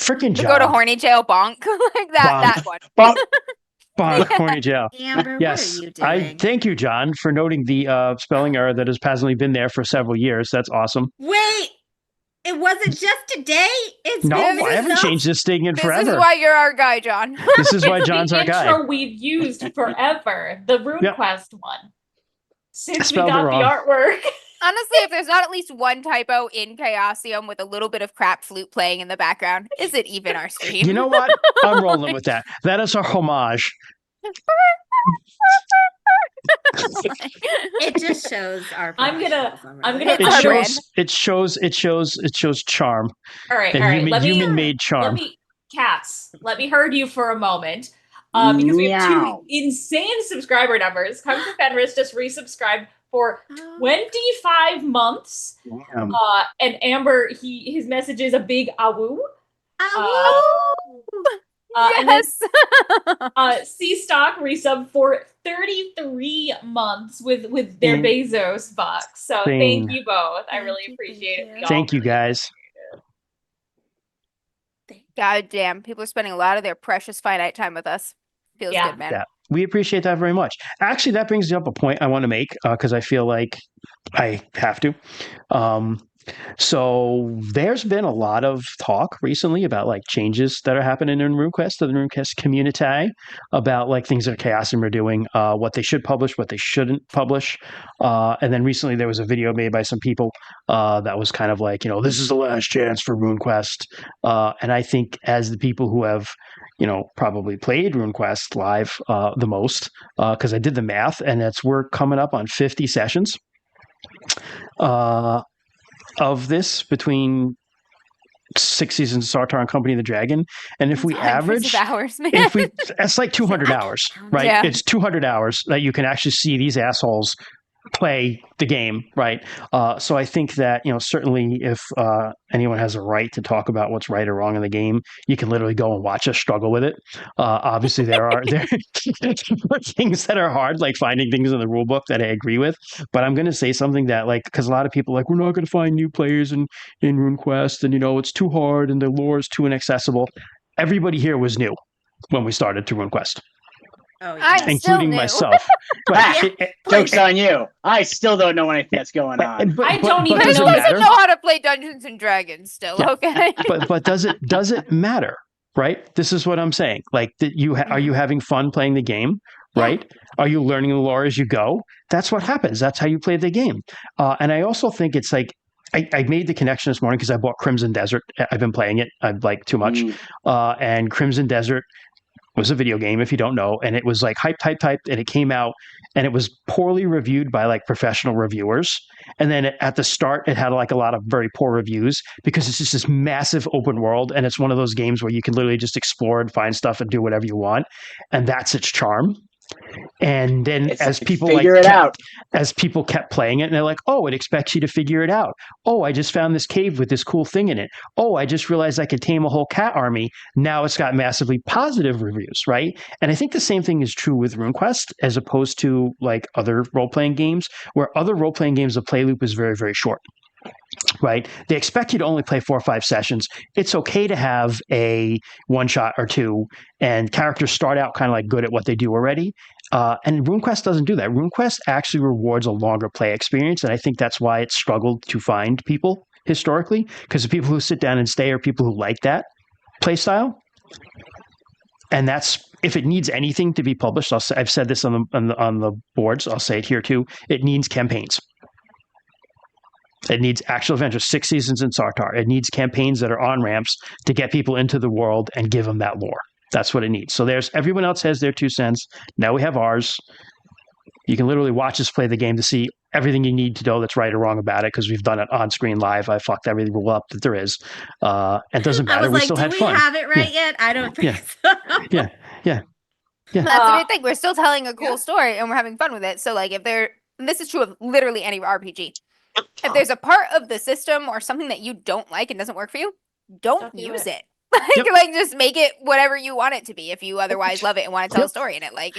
Freaking To go to John. horny jail, bonk. Like that one. Bonk, horny jail. Amber, Yes, what are you doing? I thank you, John, for noting the spelling error that has presently been there for several years. That's awesome. Wait, it wasn't just today. It's No, been I haven't enough. changed this thing in This forever. is why you're our guy, John. This is why It's John's the our guy. intro we've used forever. The RuneQuest one. Since we Spelled it got the wrong. artwork. Honestly, if there's not at least one typo in Chaosium with a little bit of crap flute playing in the background, is it even our stream? You know what? I'm rolling with that. That is our homage. It just shows our. I'm gonna- It's It our shows. brand. It shows charm. All right, And all right. human made charm. Let me herd you for a moment. Because we have Meow. 2 insane subscriber numbers. Kung Fu Fenris just resubscribed for 25 months. Damn. And Amber, his message is a big awoo. Yes. And then C-Stock resub for 33 months with their Bezos bucks. So thank you both. I really appreciate it. We all Thank you, really guys. God damn, people are spending a lot of their precious finite time with us. Feels Yeah. good, man. Yeah. We appreciate that very much. Actually, that brings up a point I want to make because I feel like I have to. So there's been a lot of talk recently about like changes that are happening in RuneQuest, to the RuneQuest community, about like things that Chaosium are doing, what they should publish, what they shouldn't publish. And then recently there was a video made by some people that was kind of like, this is the last chance for RuneQuest. And I think as the people who have probably played RuneQuest live the most, because I did the math, and we're coming up on 50 sessions of this between 6 seasons of Sartar and Company of the Dragon. And if we average, hours, man. it's like 200 hours, right? Yeah. It's 200 hours that you can actually see these assholes play the game, right? So I think that certainly if anyone has a right to talk about what's right or wrong in the game, you can literally go and watch us struggle with it. Obviously, there are things that are hard, like finding things in the rule book that I agree with. But I'm going to say something that, like, because a lot of people are like, we're not going to find new players in RuneQuest, and it's too hard, and the lore is too inaccessible. Everybody here was new when we started to RuneQuest. Oh, yeah. I'm still including new. myself. But Joke's on you. I still don't know anything that's going on. I don't even Chris does it know- doesn't matter? know how to play Dungeons and Dragons still, Yeah. okay? But does it matter? Right? This is what I'm saying. Like, are you having fun playing the game? Right? Are you learning the lore as you go? That's what happens. That's how you play the game. And I also think it's like, I made the connection this morning because I bought Crimson Desert. I've been playing it. I've like too much. And Crimson Desert was a video game, if you don't know, and it was like hyped, and it came out, and it was poorly reviewed by like professional reviewers. And then at the start, it had like a lot of very poor reviews because it's just this massive open world, and it's one of those games where you can literally just explore and find stuff and do whatever you want, and that's its charm. And then as people as people kept playing it, and they're like, oh, it expects you to figure it out. Oh, I just found this cave with this cool thing in it. Oh, I just realized I could tame a whole cat army. Now it's got massively positive reviews, right? And I think the same thing is true with RuneQuest as opposed to like other role-playing games, where other role-playing games, the play loop is very, very short. Right? They expect you to only play 4 or 5 sessions. It's okay to have a one shot or two, and characters start out kind of like good at what they do already. And RuneQuest doesn't do that. RuneQuest actually rewards a longer play experience, and I think that's why it's struggled to find people historically, because the people who sit down and stay are people who like that play style. And that's, if it needs anything to be published, I've said this on the boards. I'll say it here too. It needs campaigns. It needs actual adventures, 6 seasons in Sartar. It needs campaigns that are on-ramps to get people into the world and give them that lore. That's what it needs. So everyone else has their 2 cents. Now we have ours. You can literally watch us play the game to see everything you need to know that's right or wrong about it, because we've done it on screen live. I fucked every rule up that there is. It doesn't matter. We still had fun. Do we have it right yet? I don't think so. Yeah. That's the big thing. We're still telling a cool story, and we're having fun with it. So, like, and this is true of literally any RPG. If there's a part of the system or something that you don't like and doesn't work for you, don't use it. Like, just make it whatever you want it to be if you otherwise love it and want to tell a story in it. Like,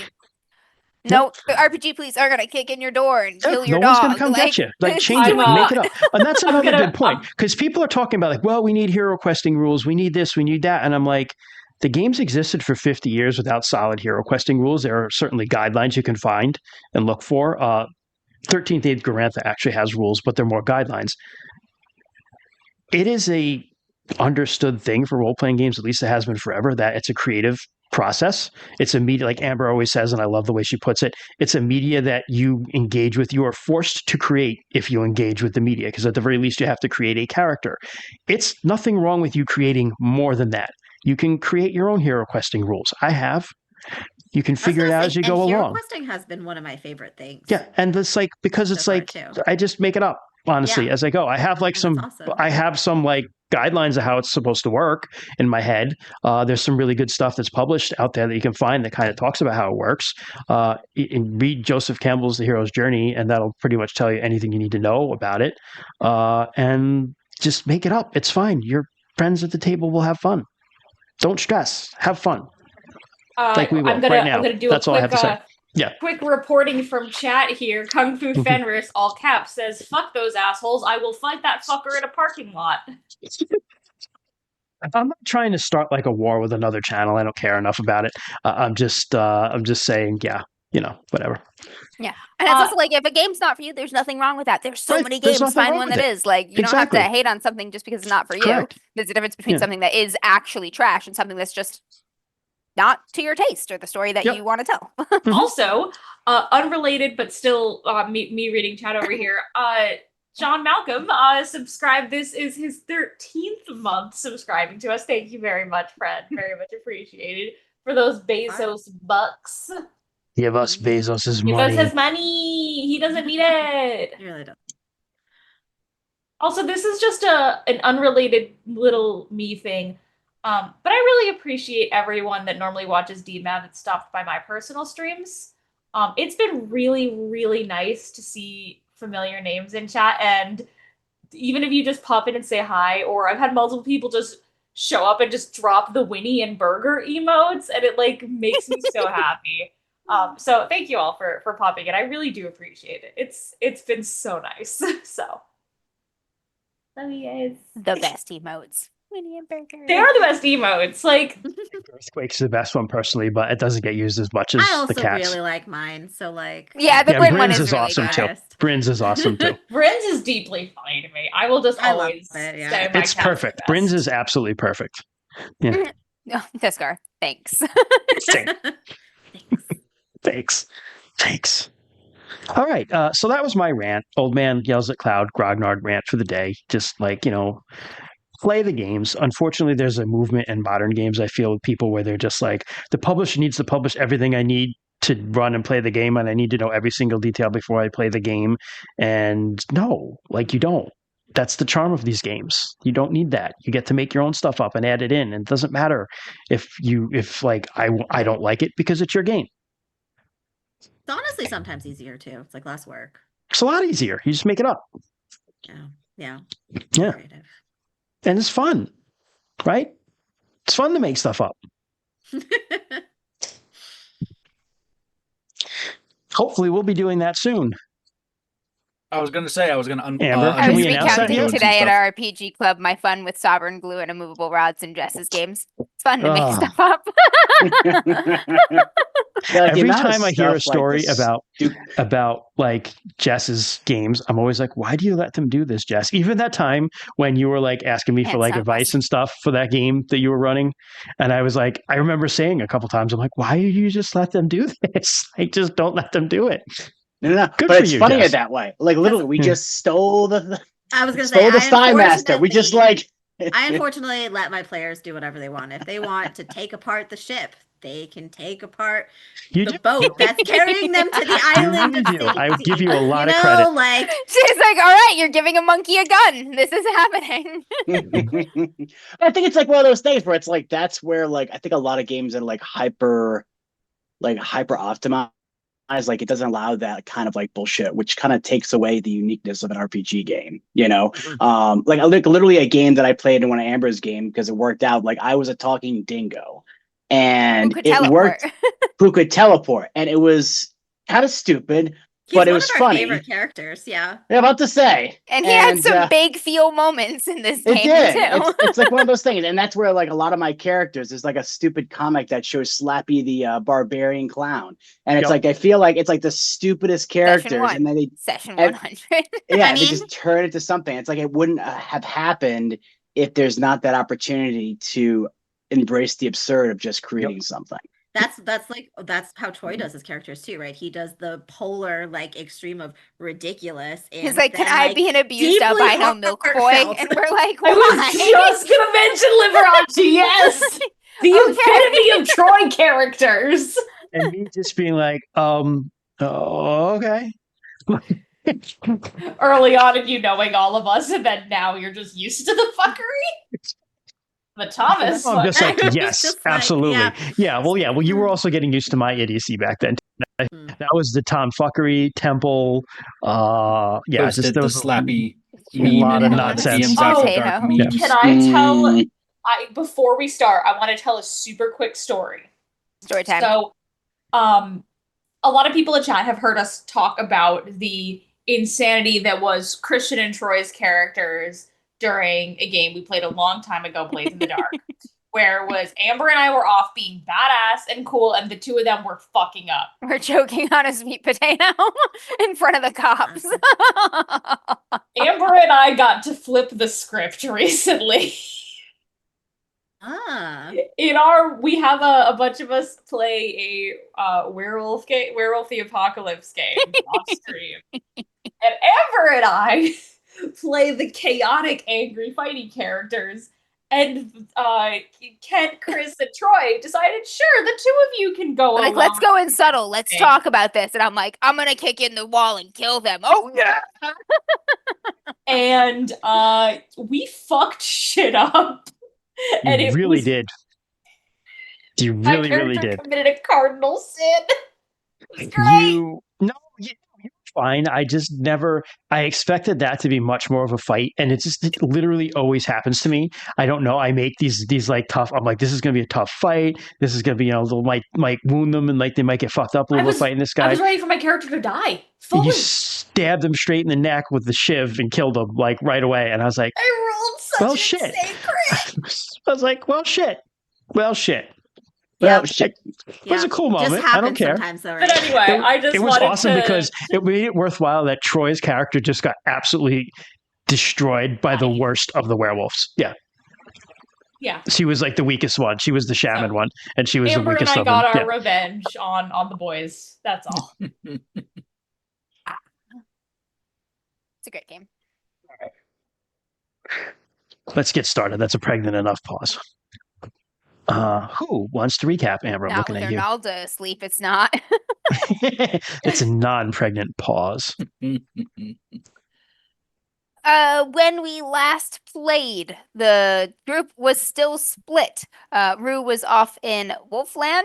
No, the RPG police are gonna kick in your door and kill your no one's going dog. to come Like, get you. Like, it's change it, doing make what? it up. And that's I'm another gonna- good point, because people are talking about like, well, we need hero questing rules, we need this, we need that, and I'm like, the game's existed for 50 years without solid hero questing rules. There are certainly guidelines you can find and look for. 13th Age Garantha actually has rules, but they're more guidelines. It is a understood thing for role-playing games, at least it has been forever, that it's a creative process. It's a media, like Amber always says, and I love the way she puts it, it's a media that you engage with. You are forced to create if you engage with the media, because at the very least you have to create a character. It's nothing wrong with you creating more than that. You can create your own hero questing rules. I have. You can figure it out as you go hero along. questing has been one of my favorite things. Yeah, and it's like, because it's So far, like, too. I just make it up, honestly, Yeah. as I go. I have like And that's awesome. I have some like guidelines of how it's supposed to work in my head. There's some really good stuff that's published out there that you can find that kind of talks about how it works. Read Joseph Campbell's The Hero's Journey, and that'll pretty much tell you anything you need to know about it. And just make it up. It's fine. Your friends at the table will have fun. Don't stress. Have fun. Like we will I'm gonna, right now. I'm gonna do That's a all I quick, have to say. Yeah. quick reporting from chat here. Kung Fu Fenris, all caps, says, "Fuck those assholes! I will fight that fucker in a parking lot." I'm not trying to start like a war with another channel. I don't care enough about it. I'm just saying, yeah, whatever. Yeah. And it's also like, if a game's not for you, there's nothing wrong with that. There's so Right, many there's games. nothing Find wrong one with that it. is. Like, you Exactly. don't have to hate on something just because it's not for you. Correct. There's a difference between Yeah. something that is actually trash and something that's just not to your taste or the story that Yep. you want to tell. Also, unrelated but still me reading chat over here. John Malcolm subscribed. This is his 13th month subscribing to us. Thank you very much, Fred. Very much appreciated for those Bezos bucks. Give us Bezos' Give money. us his money. He doesn't need it. You really don't. Also, this is just an unrelated little me thing. But I really appreciate everyone that normally watches DMAV that stopped by my personal streams. It's been really, really nice to see familiar names in chat, and even if you just pop in and say hi, or I've had multiple people just show up and just drop the Winnie and Burger emotes, and it like makes me so happy. So thank you all for popping in. I really do appreciate it. It's been so nice. So love you guys. The best emotes. Winnie and Burger. They are the best emotes. Like, Earthquake's the best one personally, but it doesn't get used as much as I the also cats. really like mine. So like, Yeah, the Bryn one Bryn's is really awesome good. too. Bryn's is awesome too. Bryn's is deeply funny to me. I will just I love always it, yeah. say my It's cat's perfect. the Bryn's best. is absolutely perfect. Oh, Fiskar, thanks. Thanks. All right. So that was my rant. Old man yells at cloud, grognard rant for the day. Just like, play the games. Unfortunately, there's a movement in modern games, I feel, with people where they're just like, the publisher needs to publish everything I need to run and play the game, and I need to know every single detail before I play the game. And no, like, you don't. That's the charm of these games. You don't need that. You get to make your own stuff up and add it in. And it doesn't matter if I don't like it, because it's your game. it's honestly sometimes easier too. It's like less work. It's a lot easier. You just make it up. Yeah. Yeah. Creative. And it's fun, right? It's fun to make stuff up. Hopefully, we'll be doing that soon. I was going to say, Amber, I Can was we announce that recounting yet? today at our RPG club my fun with sovereign glue and immovable rods and Jess's games. It's fun to make stuff up. Every time I hear a story about like Jess's games, I'm always like, why do you let them do this, Jess? Even that time when you were like asking me for like advice and stuff for that game that you were running, and I was like, I remember saying a couple times, I'm like, why do you just let them do this? Like, just don't let them do it. No. Good But for it's you, funnier Jess. that way. Like literally, we just stole the I was gonna stole say the Stein Master. We just like I unfortunately let my players do whatever they want. If they want to take apart the ship, they can take apart the boat that's carrying them to the island. of do. I would safety. give you a lot of know, credit. Like She's like, all right, you're giving a monkey a gun. This is happening. I think it's like one of those things where it's like that's where like I think a lot of games are like hyper optimized. Like it doesn't allow that kind of like bullshit, which kind of takes away the uniqueness of an RPG game, like literally a game that I played in one of Amber's game because it worked out. Like I was a talking dingo and it worked. Who could teleport. And it was kind of stupid, He's but it one was of our funny. favorite characters. Yeah. Yeah, about to say. And he had some big feel moments in this It game did. too. It's like one of those things, and that's where like a lot of my characters is like a stupid comic that shows Slappy the barbarian clown, and it's like I feel like it's like the stupidest characters, and then they Session and- 100. yeah, I they mean- just turn it to something. It's like it wouldn't have happened if there's not that opportunity to embrace the absurd of just creating something. That's how Troy does his characters too, right? He does the polar like extreme of ridiculous. And He's like, then, "Can I be an abused deeply albino milk boy?" heartfelt. And we're like, I was "Why?" just gonna mention Liberace. Yes, the Okay. epitome of Troy characters. And me just being like, oh, okay. Early on, and you knowing all of us, and then now you're just used to the fuckery. The Thomas. I'm just like, It's yes, just like, absolutely. yeah. Well, you were also getting used to my idiocy back then. Hmm. That was the Tom fuckery temple. Yeah, Posted just there the was slappy a meme lot of and nonsense. DMs after Potato. dark memes. Can I tell? Mm. Before we start, I want to tell a super quick story. Story time. So, a lot of people in chat have heard us talk about the insanity that was Christian and Troy's characters during a game we played a long time ago, Blaze in the Dark, where it was Amber and I were off being badass and cool, and the two of them were fucking up. We're choking on a sweet potato in front of the cops. Amber and I got to flip the script recently. Ah. We have a bunch of us play a werewolf the Apocalypse game off stream, and Amber and I play the chaotic, angry, fighting characters. And Kent, Chris, and Troy decided, sure, the two of you can go Like, along. let's go in subtle. Let's Okay. talk about this. And I'm like, I'm gonna kick in the wall and kill them. Oh yeah. And we fucked shit up. And You it really was, did. You my really, really character did. committed a cardinal sin. It was great. You're fine. I just never. I expected that to be much more of a fight, and it literally always happens to me. I don't know. I make these like tough. I'm like, this is gonna be a tough fight. This is gonna be they'll might wound them, and like they might get fucked up a little bit fighting this I guy. was ready for my character to die. You Fully. stabbed him straight in the neck with the shiv and killed him like right away. And I was like, I rolled such well, an shit. insane crit. I was like, well, shit. Yeah. Well, shit. It was a cool Just moment. I don't happens care. sometimes, though, But right? anyway, I just It was wanted awesome to... because it made it worthwhile that Troy's character just got absolutely destroyed by the worst of the werewolves. Yeah. Yeah. She was like the weakest one. She was the shaman one, and she was Amber the weakest and I of them. got our Yeah. revenge on the boys. That's all. It's a great game. Let's get started. That's a pregnant enough pause. Who wants to recap, Amber? I'm Not looking with at you. Ronaldo asleep. It's not. It's a non-pregnant pause. When we last played, the group was still split. Rue was off in Wolfland.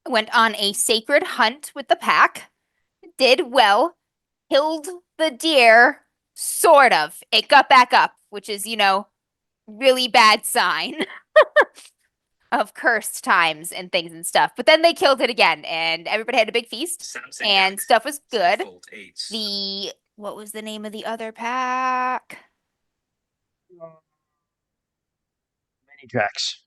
Went on a sacred hunt with the pack. Did well. Killed the deer. Sort of. It got back up, which is, really bad sign of cursed times and things and stuff. But then they killed it again, and everybody had a big feast, and stuff was good. What was the name of the other pack? Many tracks.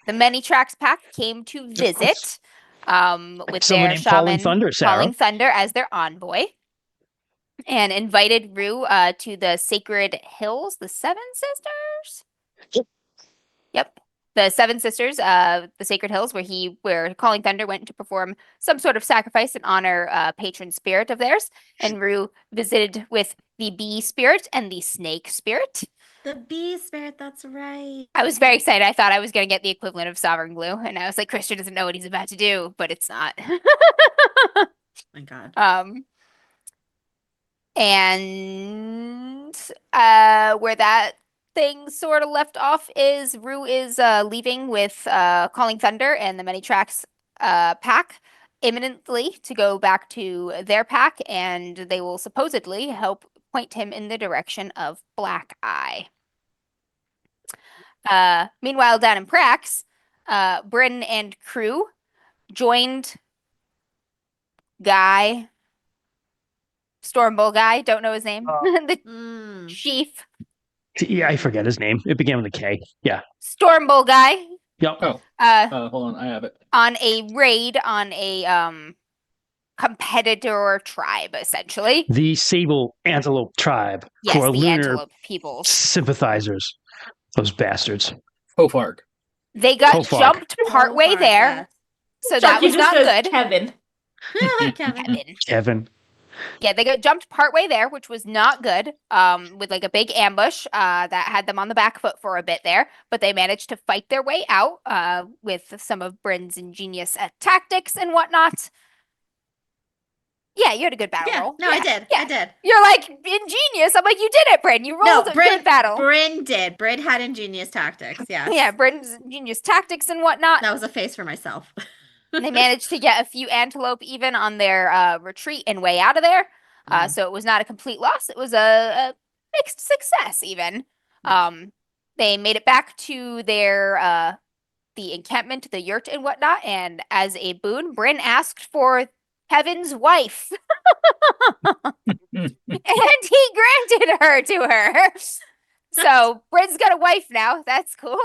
The Many Tracks pack came to visit with Someone their named Falling shaman Thunder, Sarah. Falling Thunder as their envoy, and invited Rue to the Sacred Hills, the Seven Sisters. Yep. The Seven Sisters, the Sacred Hills, where Calling Thunder went to perform some sort of sacrifice and honor patron spirit of theirs. And Rue visited with the bee spirit and the snake spirit. The bee spirit, that's right. I was very excited. I thought I was going to get the equivalent of Sovereign Glue. And I was like, Christian doesn't know what he's about to do, but it's not. My God. And where that thing sort of left off is Rue is leaving with Calling Thunder and the Many Tracks pack imminently to go back to their pack, and they will supposedly help point him in the direction of Black Eye. Meanwhile, down in Prax, Bryn and crew joined guy, Storm Bull guy. Don't know his name. The Mm. chief, Yeah, I forget his name. It began with a K. Yeah. Storm Bull guy. Yep. Oh, Uh, hold on, I have it. on a raid on a competitor tribe, essentially. The Sable Antelope tribe, Yes, who are the lunar Antelope peoples. sympathizers. Those bastards. Hofarg. They got Kofag. jumped partway Kofag, there, so that Chucky was just not says good. Kevin. yeah. Kevin. Kevin. Kevin. Yeah, they got jumped partway there, which was not good. With like a big ambush, that had them on the back foot for a bit there, but they managed to fight their way out, with some of Bryn's ingenious tactics and whatnot. Yeah, you had a good battle Yeah, roll. no, I did. Yeah. I did. You're like ingenious. I'm like, you did it, Bryn. You rolled a good battle. Bryn did. Bryn had ingenious tactics. Yes. Yeah, Bryn's ingenious tactics and whatnot. That was a face for myself. They managed to get a few antelope even on their retreat and way out of there. Mhm. So it was not a complete loss. It was a mixed success even. They made it back to their the encampment, the yurt and whatnot, and as a boon, Bryn asked for Kevin's wife. And he granted her to her. So Bryn's got a wife now. That's cool.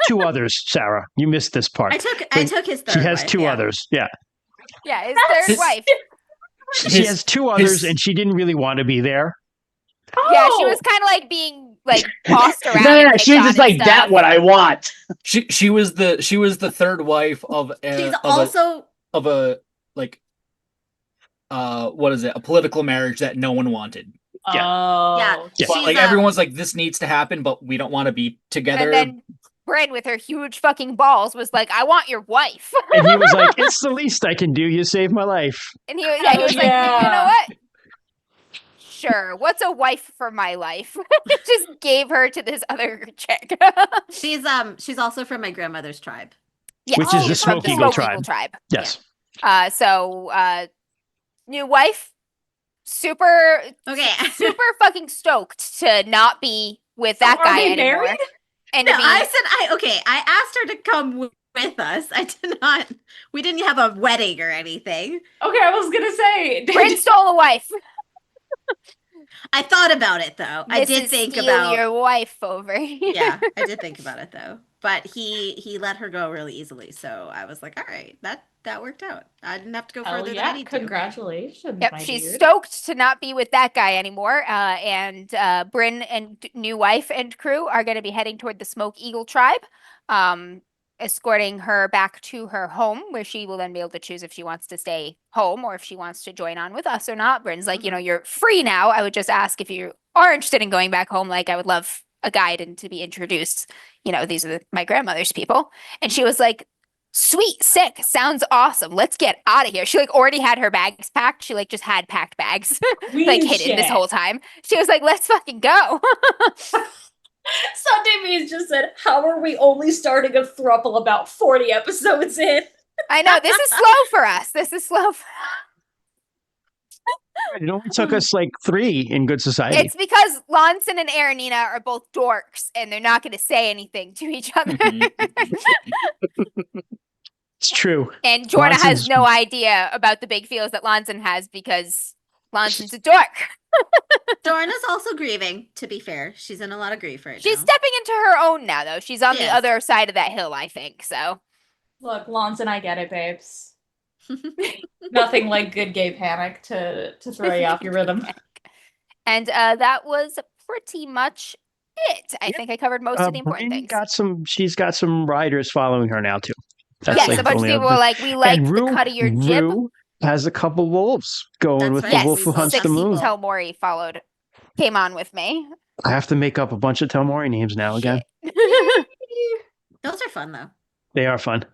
2 others, Sarah. You missed this part. I took his third. She has wife, 2 yeah. others. Yeah. Yeah, his That's- third wife. She has 2 others, and she didn't really want to be there. Yeah, she Oh! was kind of like being like bossed around. No, and she picked was just on like and that. stuff. What I want. She was the third wife of She's of also a like what is it? A political marriage that no one wanted. Yeah. Oh. Yeah. But She's, like everyone's like, this needs to happen, but we don't want to be together. And then Bryn, with her huge fucking balls, was like, "I want your wife." And he was like, "It's the least I can do. You saved my life." And he was like, "You know yeah. what? Sure. What's a wife for my life?" Just gave her to this other chick. she's also from my grandmother's tribe. Yeah, Which is she's the from Smoke Eagle Smoke tribe. Yeah. Yes. So new wife, super Okay. super fucking stoked to not be with So that are guy they anymore. married? And No, to be, I said I asked her to come with us. I did not. We didn't have a wedding or anything. Okay, I was gonna say. Bryn stole a wife. I thought about it though. I did Mrs. think Steal about your wife over. yeah, I did think about it though. But he let her go really easily, so I was like, all right, that worked out. I didn't have to go Hell further than yeah! I need to. Congratulations. Yep, my she's dude. stoked to not be with that guy anymore. And Bryn and new wife and crew are going to be heading toward the Smoke Eagle tribe, escorting her back to her home, where she will then be able to choose if she wants to stay home or if she wants to join on with us or not. Bryn's like, you know, you're free now. I would just ask if you are interested in going back home. Like, I would love a guide and to be introduced. You know, these are my grandmother's people. And she was like, sweet, sick, sounds awesome. Let's get out of here. She like already had her bags packed. She like just had packed bags like hidden this whole time. She was like, let's fucking go. Sunday Bees just said, "How are we only starting a throuple about 40 episodes in?" I know, this is slow for us. This is slow. It only took us like 3 in Good Society. It's because Lonson and Aranina are both dorks and they're not going to say anything to each other. It's true. And Jorna has Lonson's- no idea about the big feels that Lonson has because Lonson's a dork. Dorna's also grieving, to be fair. She's in a lot of grief right She's now. stepping into her own now, though. She's on She the is. other side of that hill, I think. So Look, Lons and I get it, babes. Nothing like good gay panic to throw you off your rhythm. And that was pretty much it. I think I covered most of the important Bryn things. she's got some riders following her now too. That's Yes, like a bunch of only people other- were like, we like And the cut of your jib. Rue has a couple wolves going That's with right. the Yes, wolf who hunts 6 the moon. Telmori came on with me. I have to make up a bunch of Telmori names now again. Those are fun though. They are fun.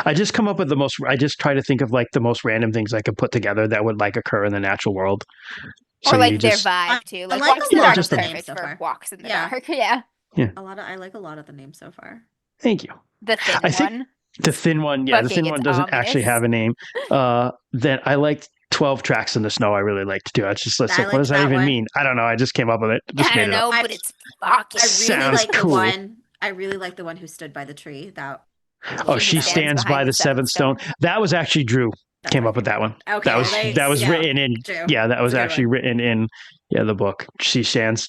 I just come up with I just try to think of like the most random things I could put together that would like occur in the natural world. Or So like you their just- vibe too. Like like walks in a the lot dark of is the names perfect so for far. walks in the Yeah. dark. Yeah. I like a lot of the names so far. Thank you. The thin I think- one. The thin one, yeah, the Fucking, thin one it's doesn't actually ominous. have a name. Then I liked 12 Tracks in the Snow. I really like to do. It's just I like, what liked does that that even one. mean? I don't know. I just came up with it. Just I made don't it up. know, but it's fucking. I really Sounds like cool. the one. I really like the one who stood by the tree. That Oh, She she stands by behind the seventh stone. That was actually Drew. came up with that one. Okay, That was written in. true. Yeah, that was That's a good actually written in. Yeah, the book. She stands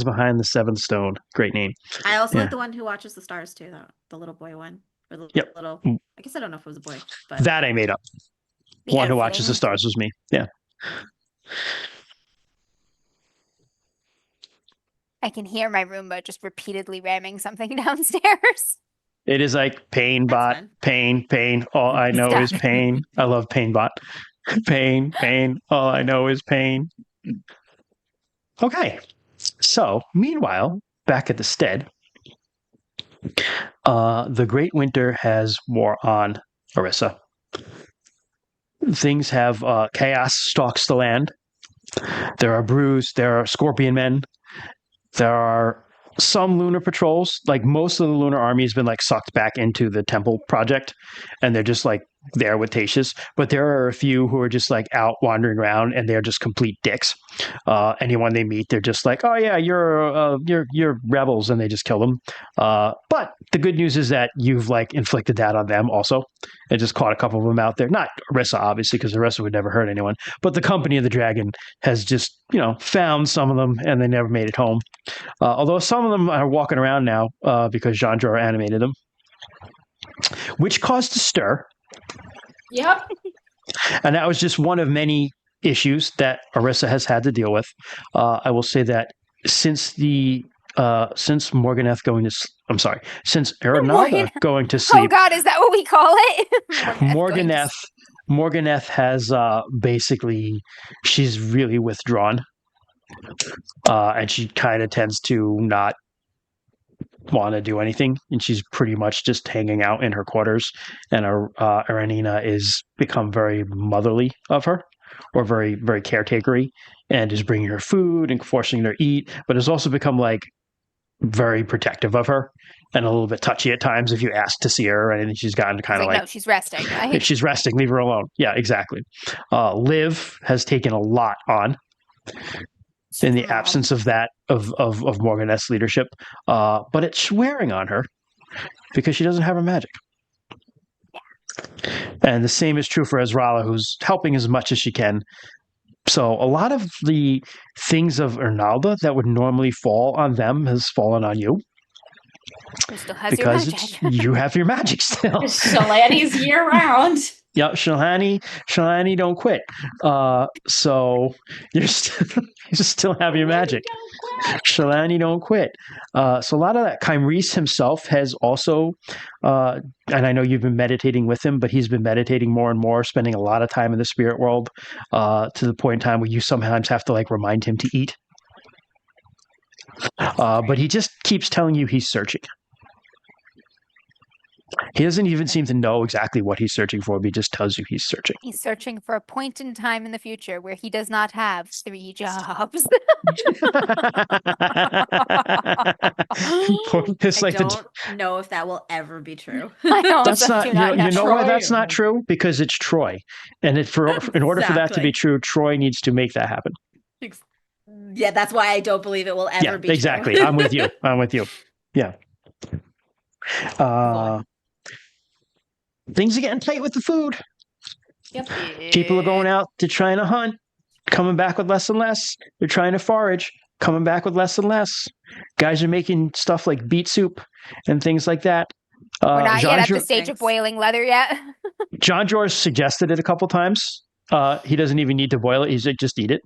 behind the seventh stone. Great name. I also Yeah. like the one who watches the stars too. The little boy one. Or the Yep. little. I guess I don't know if it was a boy, but That I made up. The One who watches the Earthlings. stars was me. Yeah. I can hear my Roomba just repeatedly ramming something downstairs. It is like pain That's bot, fine. pain. All I know is Stop. pain. I love pain bot. Pain. All I know is pain. Okay. So, meanwhile, back at the stead, the Great Winter has war on Aurisa. Things have chaos stalks the land. There are brews. There are scorpion men. There are some lunar patrols. Like most of the lunar army has been like sucked back into the temple project, and they're just like there with Tatius. But there are a few who are just like out wandering around, and they're just complete dicks. Anyone they meet, they're just like, "Oh yeah, you're rebels," and they just kill them. But the good news is that you've like inflicted that on them also. I just caught a couple of them out there. Not Aurisa, obviously, because Aurisa would never hurt anyone. But the Company of the Dragon has just found some of them, and they never made it home. Although some of them are walking around now because Jean-Jor animated them, which caused a stir. Yep. And that was just one of many issues that Aurisa has had to deal with. I will say that since Morganeth going to, since Arenalda going to Oh sleep, God, is that what we call it? Morganeth has basically, she's really withdrawn. And she kind of tends to not want to do anything, and she's pretty much just hanging out in her quarters. And Aranina is become very motherly of her, or very, very caretakery, and is bringing her food and forcing her to eat, but has also become like very protective of her and a little bit touchy at times if you ask to see her, and she's gotten to kind of like, no, she's resting. Right? She's resting, leave her alone. Yeah, exactly. Liv has taken a lot on in the absence of that of Morganeth's leadership, but it's wearing on her because she doesn't have her magic. And the same is true for Ezrala, who's helping as much as she can. So a lot of the things of Ernalda that would normally fall on them has fallen on you. Who still has because your magic. You have your magic still. Shalani's year round. Yep, Shalani don't quit. So you still have your magic. Shalani don't quit. So a lot of that. Kymreese himself has also, and I know you've been meditating with him, but he's been meditating more and more, spending a lot of time in the spirit world, to the point in time where you sometimes have to like remind him to eat. But he just keeps telling you he's searching. He doesn't even seem to know exactly what he's searching for, but he just tells you he's searching. He's searching for a point in time in the future where he does not have 3 jobs. It's like I don't know if that will ever be true. That's not. You know why Troy. that's not true? Because it's Troy, and in order for that to be Exactly. true, Troy needs to make that happen. Yeah, that's why I don't believe it will ever be exactly. true. I'm with you. Yeah. Things are getting tight with the food. Yep. People are going out to trying to hunt, coming back with less and less. They're trying to forage, coming back with less and less. Guys are making stuff like beet soup and things like that. We're not yet at the stage of boiling leather yet. John George suggested it a couple times. He doesn't even need to boil it. He's like, just eat it.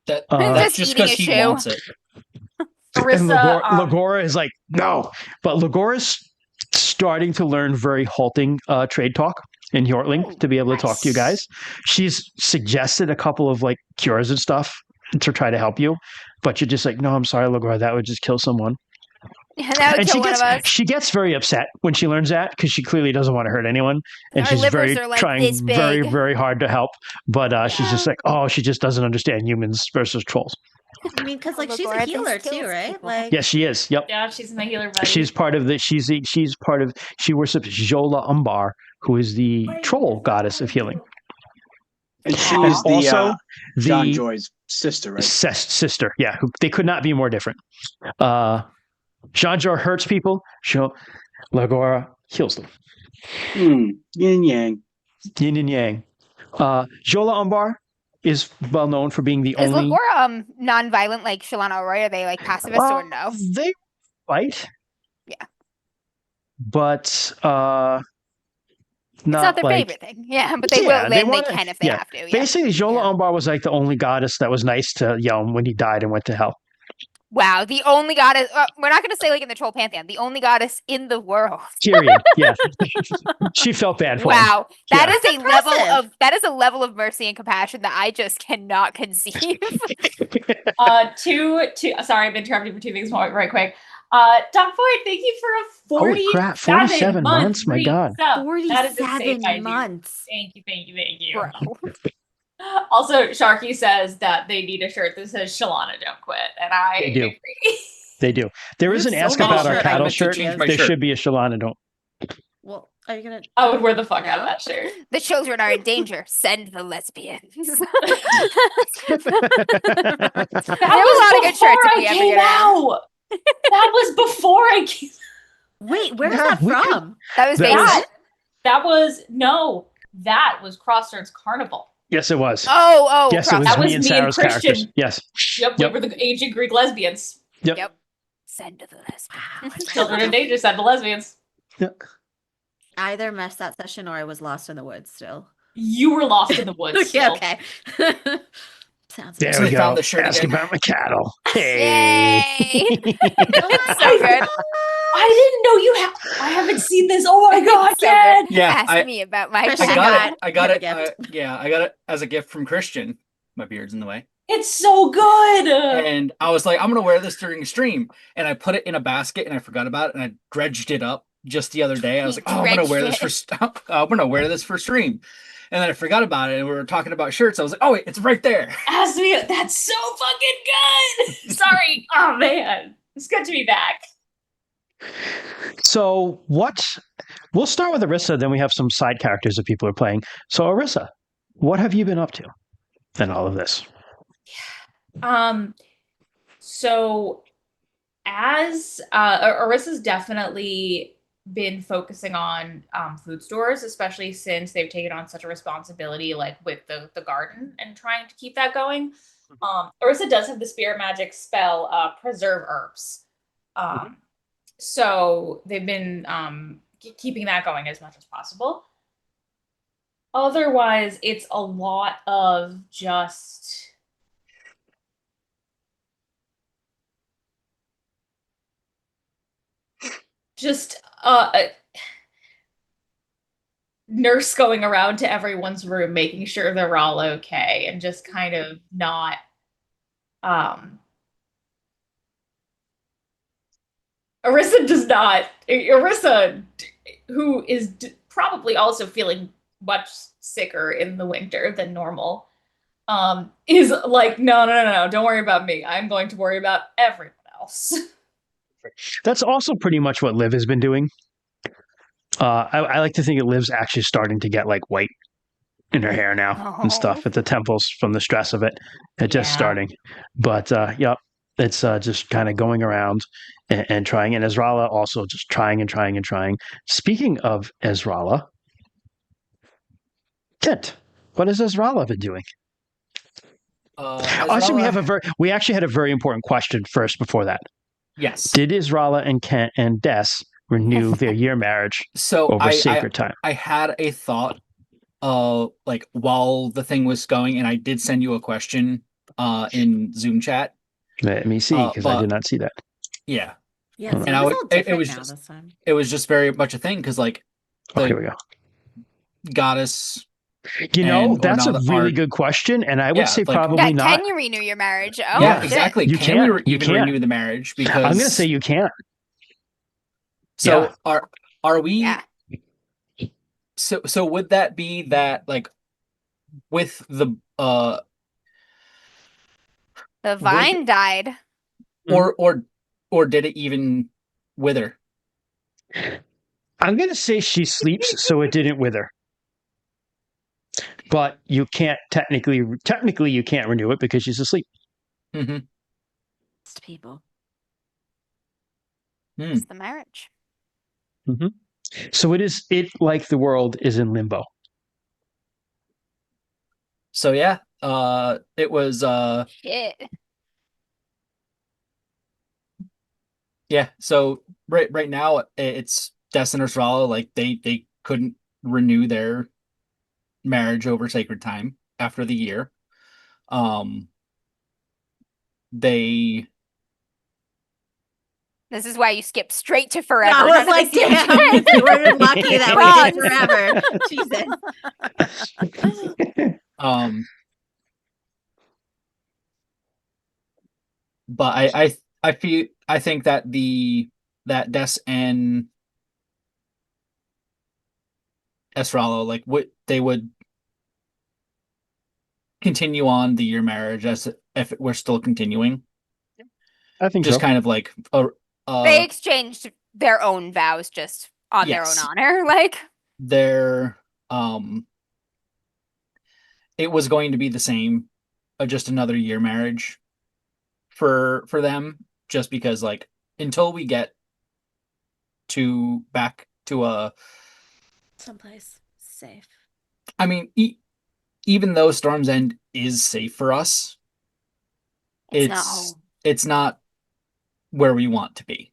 That's just eating because a he shoe. wants it. And Aurisa, Lagora is like, no. But Lagora's starting to learn very halting trade talk in Hjortling to be able to talk to you guys. She's suggested a couple of like cures and stuff to try to help you, but you're just like, no, I'm sorry, Lagora, that would just kill someone. That would kill one of us. She gets very upset when she learns that because she clearly doesn't want to hurt anyone, and Our she's livers are like trying this big. very, very hard to help. But she's just like, oh, she just doesn't understand humans versus trolls. I mean, because like she's Lagora a just healer kills too, right? people. Like, Yes, she is. Yep. yeah, she's my healer buddy. She's part of the. She worships Jola Umbar, who is the troll goddess of healing. And she And is also John the Joy's sister, right? sister. Yeah, they could not be more different. Jean-Jor hurts people. Lagora heals them. Yin yang. Yin and yang. Jola Umbar is well known for being the Is only. Lacora non-violent like Shalana Roy? Are they like pacifists or no? They fight. Yeah. But It's not their like, favorite thing. Yeah, but they yeah, will. they Then they wanna- can if they have to. Yeah. Basically, Jola Yeah. Umbar was like the only goddess that was nice to Yelm when he died and went to hell. Wow, the only goddess. We're not going to say like in the troll pantheon. The only goddess in the world. Tyrion, yeah, she felt bad for him. Wow, that Yeah. is a level of mercy and compassion that I just cannot conceive. Sorry, I've been interrupting for 2 things right quick. Doc Void, thank you for a Holy crap, 47 months, my God. That is insane, 47 months. Thank you. Bro. Also, Sharky says that they need a shirt that says Shalana don't quit, and I They do. agree. They do. There is an There's ask so about many our shirts. cattle I meant to shirt. change my There shirt. should be a Shalana don't. Well, are you gonna? I would wear the fuck out of No? that shirt. The children are in danger. Send the lesbians. We have That a lot of good shirts if we ever came get around. out. That was before I came. Wait, where's Yeah, that we could- from? That was That basic. That was Crossroads Carnival. Yes, it was. Oh, Yes, it was That me was and me and Sarah's characters. Christian. Yes. Yep, we were the ancient Greek lesbians. Yep. Send to the lesbians. Children in danger, said the lesbians. I either missed that session or I was lost in the woods still. You were lost in the woods. Yeah, still. okay. Sounds There good. we they go. found the shirt Ask again. about my cattle. Hey. Yay! It's so good. I didn't know you have. I haven't seen this. Oh my god, So good. Jen! Yeah, Ask me about my Christian I cat. got got it. I got a it. gift. I got it as a gift from Christian. My beard's in the way. It's so good. And I was like, I'm gonna wear this during stream. And I put it in a basket and I forgot about it and I dredged it up just the other day. I was You like, oh, I'm gonna wear this dredged I'm gonna wear this for stream. And then I forgot about it and we were talking about shirts. I was like, oh wait, it's right there. Ask me. That's so fucking good. Sorry. Oh man, it's good to be back. So we'll start with Aurisa, then we have some side characters that people are playing. So Aurisa, what have you been up to in all of this? So as Arisa's definitely been focusing on food stores, especially since they've taken on such a responsibility, like with the garden and trying to keep that going. Arisa does have the spirit magic spell, preserve herbs. So they've been keeping that going as much as possible. Otherwise, it's a lot of just nurse going around to everyone's room, making sure they're all okay, and just kind of not Arisa, who is probably also feeling much sicker in the winter than normal, is like, no, don't worry about me. I'm going to worry about everyone else. That's also pretty much what Liv has been doing. I like to think that Liv's actually starting to get like white in her hair now and stuff at the temples from the stress of it. It's just Yeah. starting. But yep, it's just kind of going around and trying. And Ezrala also just trying and trying and trying. Speaking of Ezrala, Kent, what has Ezrala been doing? Actually, we actually had a very important question first before that. Yes. Did Ezrala and Kent and Des renew their year marriage So over sacred time? I had a thought like while the thing was going, and I did send you a question in Zoom chat. Let me see, because I did not see that. Yeah. Yeah, And so I it's would- all it different was now just- this time. It was just very much a thing because like Oh, the here we go. goddess. Really our- good question, and I would say like- probably not. Can you renew your marriage? Oh, yeah, shit. exactly. You Can we can't. You even can't. renew the marriage? Because I'm going to say you can't. So are we? Yeah. So would that be that like with the The vine died. or did it even wither? I'm going to say she sleeps, so it didn't wither. But you can't technically you can't renew it because she's asleep. Mm-hmm. People. It's the marriage. Mm-hmm. So it like the world is in limbo. So yeah, it was Shit. yeah. So right now it's Des and Ursula, like they couldn't renew their marriage over sacred time after the year. Um, they This is why you skip straight to I forever. was None of like, this even damn, shit. we're lucky that we did Bronze. forever. Jesus. but I think that Des and Esralo like they would continue on the year marriage as if it were still continuing. I think Just so. kind of like They exchanged their own vows just on their own yes. honor. Like, their it was going to be the same, just another year marriage for them, just because like until we get to back to a Someplace safe. I mean even though Storm's End is safe for us, it's not home. it's not where we want to be.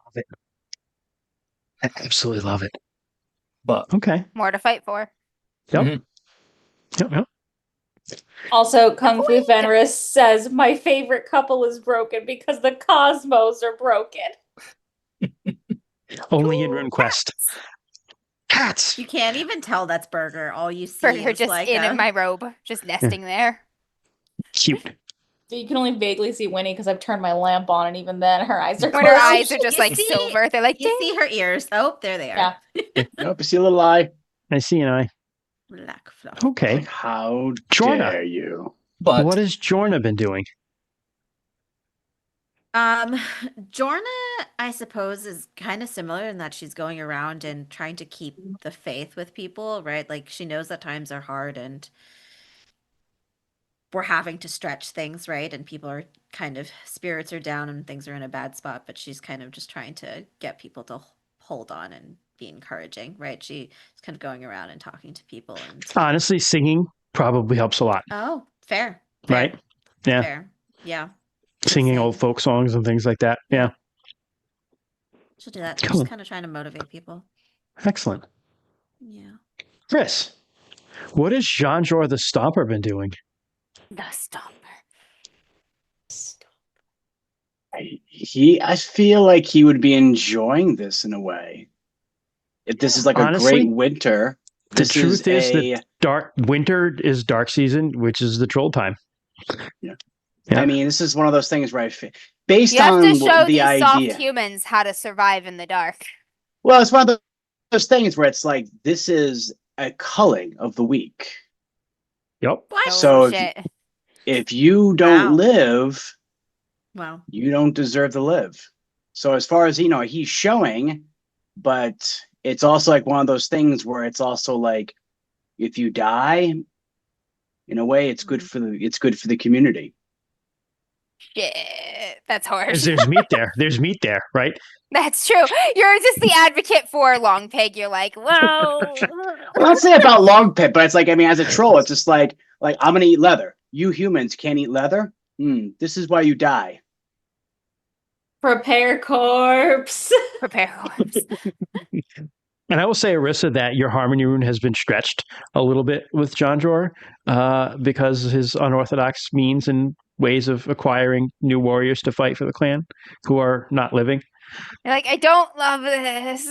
Love it. I absolutely love it. But Okay. More to fight for. Yep. Mhm. Yep. Also, Kung Fu Avoid. Fenris says my favorite couple is broken because the cosmos are broken. Only in RuneQuest. Cats. You can't even tell that's Burger. All you see Burger is just like in my robe, just nesting there. Cute. You can only vaguely see Winnie because I've turned my lamp on, and even then her eyes are When her closed. eyes are just You like see- silver, they're like, You ding. see her ears. Oh, there they are. Yeah. Nope, you see a little eye. I see an eye. Black fluff. Okay. Like, how Jorna. dare you? but What has Jorna been doing? Jorna, I suppose, is kind of similar in that she's going around and trying to keep the faith with people, right? Like she knows that times are hard and we're having to stretch things, right? And people are kind of spirits are down and things are in a bad spot, but she's kind of just trying to get people to hold on and be encouraging, right? She's kind of going around and talking to people and Honestly, singing probably helps a lot, oh, fair, right? Yeah. fair, yeah. Singing sing. old folk songs and things like that. Yeah. She'll do that. Cool. Just kind of trying to motivate people. Excellent. Yeah. Chris, what has Jean-Jor the Stomper been doing? The Stomper. I feel like he would be enjoying this in a way. If this is like Honestly, a great winter, The truth is that dark winter is dark season, which is the troll time. Yeah. Yeah. I mean, this is one of those things where based You have on to show the these soft idea. humans how to survive in the dark. Well, it's one of those things where it's like this is a culling of the weak. Yep. What? So shit. if you don't Wow. live, Wow. you don't deserve to live. So as far as he's showing, but it's also like one of those things where it's also like if you die, in a way, it's good for the community. Shit. That's harsh. Because there's meat there. There's meat there, right? That's true. You're just the advocate for Long Pig. You're like, well, Well, not say about long pit, but it's like, I mean, as a troll, it's just like I'm gonna eat leather. You humans can't eat leather. This is why you die. Prepare corpse. prepare corpse. And I will say, Aurisa, that your Harmony rune has been stretched a little bit with Jean-Jor because his unorthodox means and ways of acquiring new warriors to fight for the clan who are not living. You're like, I don't love this.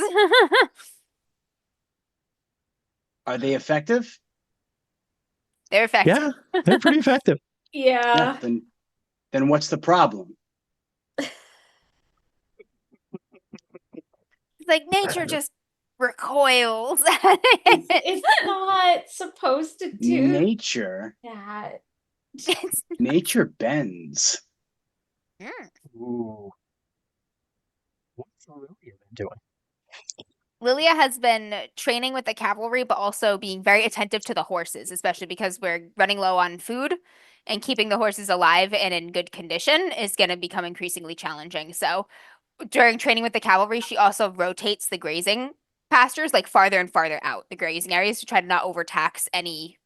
Are they effective? They're effective. Yeah, they're pretty effective. Yeah. Then what's the problem? It's like nature just recoils. It's not supposed to do Nature that. nature bends. Ooh. What's Lillia been doing? Lillia has been training with the cavalry, but also being very attentive to the horses, especially because we're running low on food and keeping the horses alive and in good condition is going to become increasingly challenging. So during training with the cavalry, she also rotates the grazing pastures like farther and farther out, the grazing areas, to try to not overtax any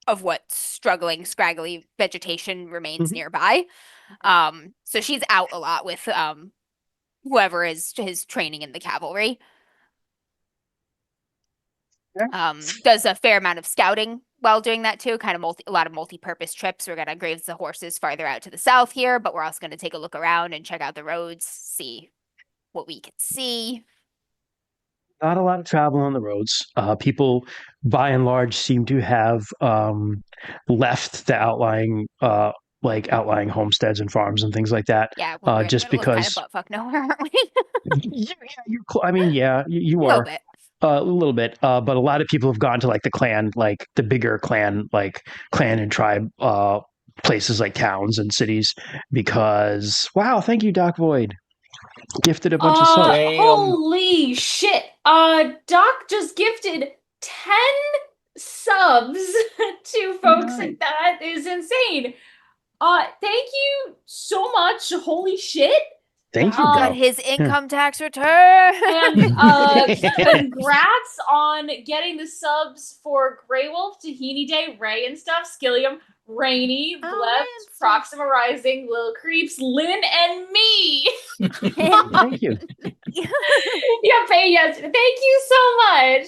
of what struggling, scraggly vegetation remains Mhm. nearby. So she's out a lot with whoever is his training in the cavalry. Does a fair amount of scouting while doing that too, kind of a lot of multi-purpose trips. We're gonna graze the horses farther out to the south here, but we're also gonna take a look around and check out the roads, see what we can see. Not a lot of travel on the roads. People, by and large, seem to have left the outlying homesteads and farms and things like that. Yeah, we're in the Just middle of kind of because, buttfuck nowhere, aren't we? I mean, yeah, you A little are bit. a little bit. But a lot of people have gone to like the clan, like the bigger clan, like clan and tribe places like towns and cities because, wow, thank you, Doc Void. Gifted a bunch of subs. Damn. Holy shit. Doc just gifted 10 subs to folks. Nice. That is insane. Thank you so much. Holy shit. Thank you, Got bro. his income tax return. And congrats on getting the subs for Grey Wolf, Tahini Day, Ray and stuff, Skillium, Rainy, Oh, Bleft, man. Proxima Rising, Lil Creeps, Lynn, and me. Thank you. Yes. Thank you so much.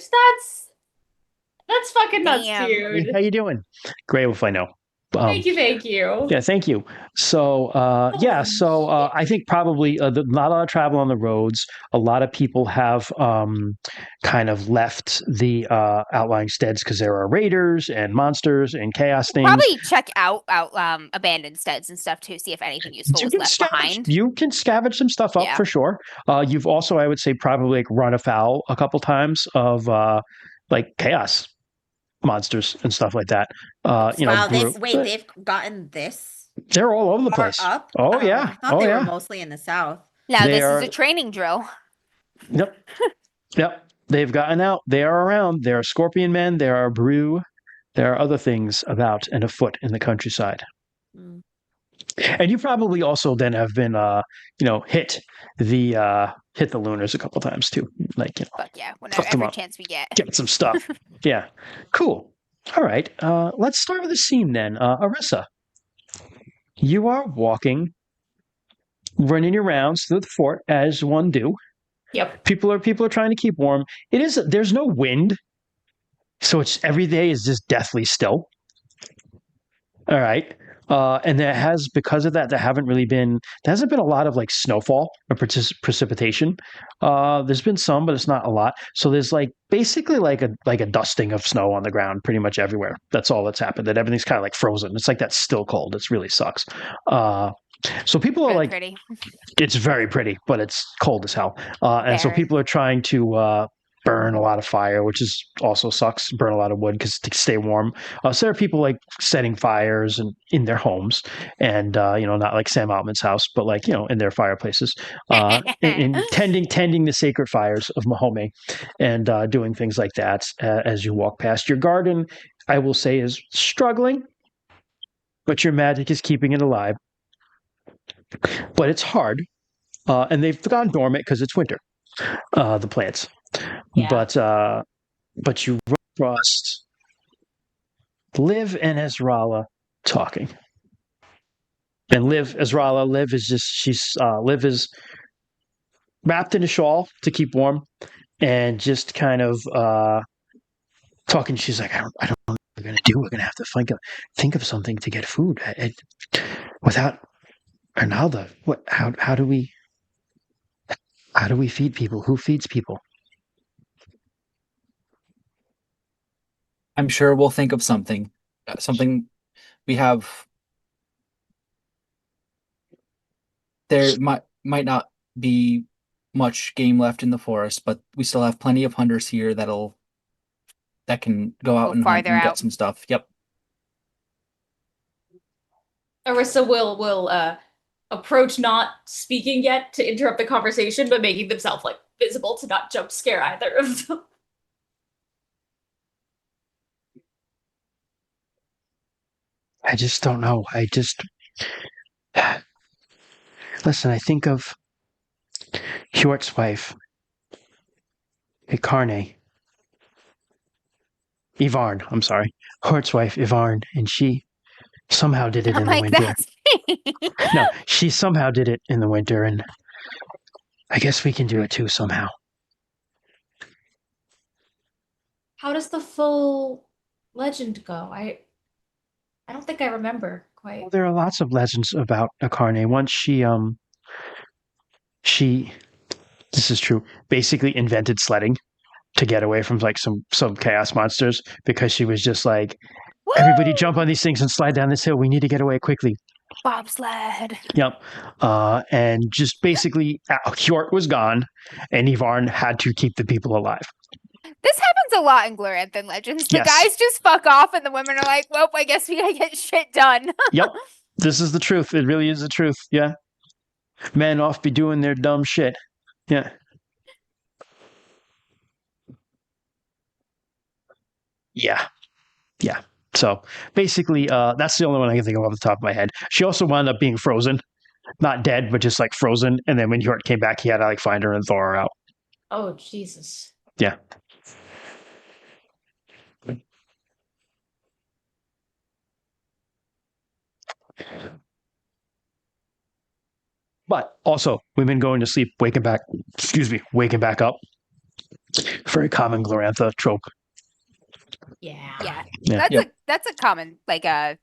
That's fucking nuts, Damn. dude. How you doing? Great, if I know. Thank you. Yeah, thank you. So, Holy shit. I think probably not a lot of travel on the roads. A lot of people have kind of left the outlying steads because there are raiders and monsters and chaos things. Probably check out abandoned steads and stuff too, see if anything useful was left behind. You can scavenge some stuff up Yeah. for sure. You've also, I would say, probably like run afoul a couple times of like chaos monsters and stuff like that. Wow, Brute. they've gotten this They're all over the far place. up? Oh yeah. I thought Oh they yeah. were mostly in the south. Now They this are- is a training drill. Yep. Yep. They've gotten out. They are around. There are scorpion men. There are brew. There are other things about and afoot in the countryside. Mm. And you probably also then have been, hit the Lunars a couple times too. Like, Fuck yeah, Tough them every up. chance we get. get some stuff. Yeah. Cool. All right. Let's start with the scene then. Aurisa, you are walking, running your rounds through the fort as one do. Yep. People are trying to keep warm. There's no wind, so every day is just deathly still. All right. And because of that, there hasn't been a lot of like snowfall or precipitation. There's been some, but it's not a lot. So there's like basically like a dusting of snow on the ground pretty much everywhere. That's all that's happened. That everything's kind of like frozen. It's like that still cold. It really sucks. So people are Really like, pretty. it's very pretty, but it's cold as hell. And so Very. people are trying to burn a lot of fire, which is also sucks. Burn a lot of wood to stay warm. So there are people like setting fires in their homes, and not like Sam Altman's house, but like in their fireplaces, and tending the sacred fires of Mahome, and doing things like that as you walk past your garden. I will say is struggling, but your magic is keeping it alive. But it's hard, and they've gone dormant because it's winter. The plants. Yeah. But you run across Liv and Ezrala talking. And Liv is wrapped in a shawl to keep warm and just kind of talking. She's like, I don't know what we're gonna do. We're gonna have to think of something to get food. Without Arnalda, how do we feed people? Who feeds people? I'm sure we'll think of something. Something we have. There might not be much game left in the forest, but we still have plenty of hunters here that can go out and hunt farther and out. get some stuff. Yep. Aurisa will approach, not speaking yet to interrupt the conversation, but making themselves like visible to not jump scare either of them. I just don't know. Listen, I think of Hjort's wife Ivarn, I'm sorry. Hort's wife, Ivarn, and she somehow did it I'm in the like, winter. that's me. No, she somehow did it in the winter, and I guess we can do it too somehow. How does the full legend go? I don't think I remember quite. Well, there are lots of legends about Ivarn. Once she, this is true, basically invented sledding to get away from like some chaos monsters because she was just like, Woo! everybody jump on these things and slide down this hill. We need to get away quickly. Bobsled. Yep. And just basically, Hjort was gone, and Ivarn had to keep the people alive. This happens a lot in Gloranthan Legends. The Yes. guys just fuck off, and the women are like, "Well, I guess we gotta get shit done." Yep. This is the truth. It really is the truth. Yeah. Men off be doing their dumb shit. Yeah. Yeah. Yeah. So basically, that's the only one I can think of off the top of my head. She also wound up being frozen. Not dead, but just like frozen. And then when Hjort came back, he had to like find her and thaw her out. Oh, Jesus. Yeah. But also, women going to sleep, waking back up. Very common Glorantha trope. Yeah. Yeah, Yeah. that's a common like Yeah.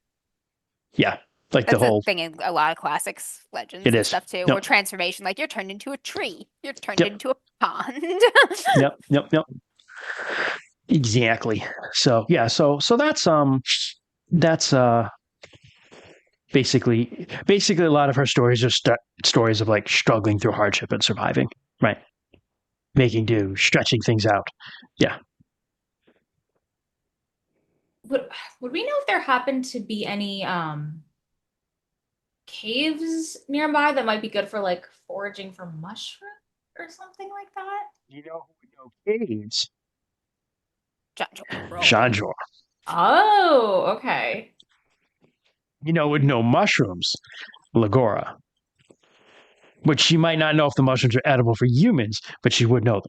Like that's the whole a thing in a lot of classics legends It and is. stuff too. Yep. Or transformation, like you're turned into a tree, you're turned Yep. into a pond. Yep. Exactly. So yeah, so that's basically a lot of her stories are stories of like struggling through hardship and surviving, right? Making do, stretching things out. Yeah. Would we know if there happened to be any caves nearby that might be good for like foraging for mushroom or something like that? You know who would know caves? John Janjor. Oh, okay. You know would know mushrooms. Lagora. Which she might not know if the mushrooms are edible for humans, but she would know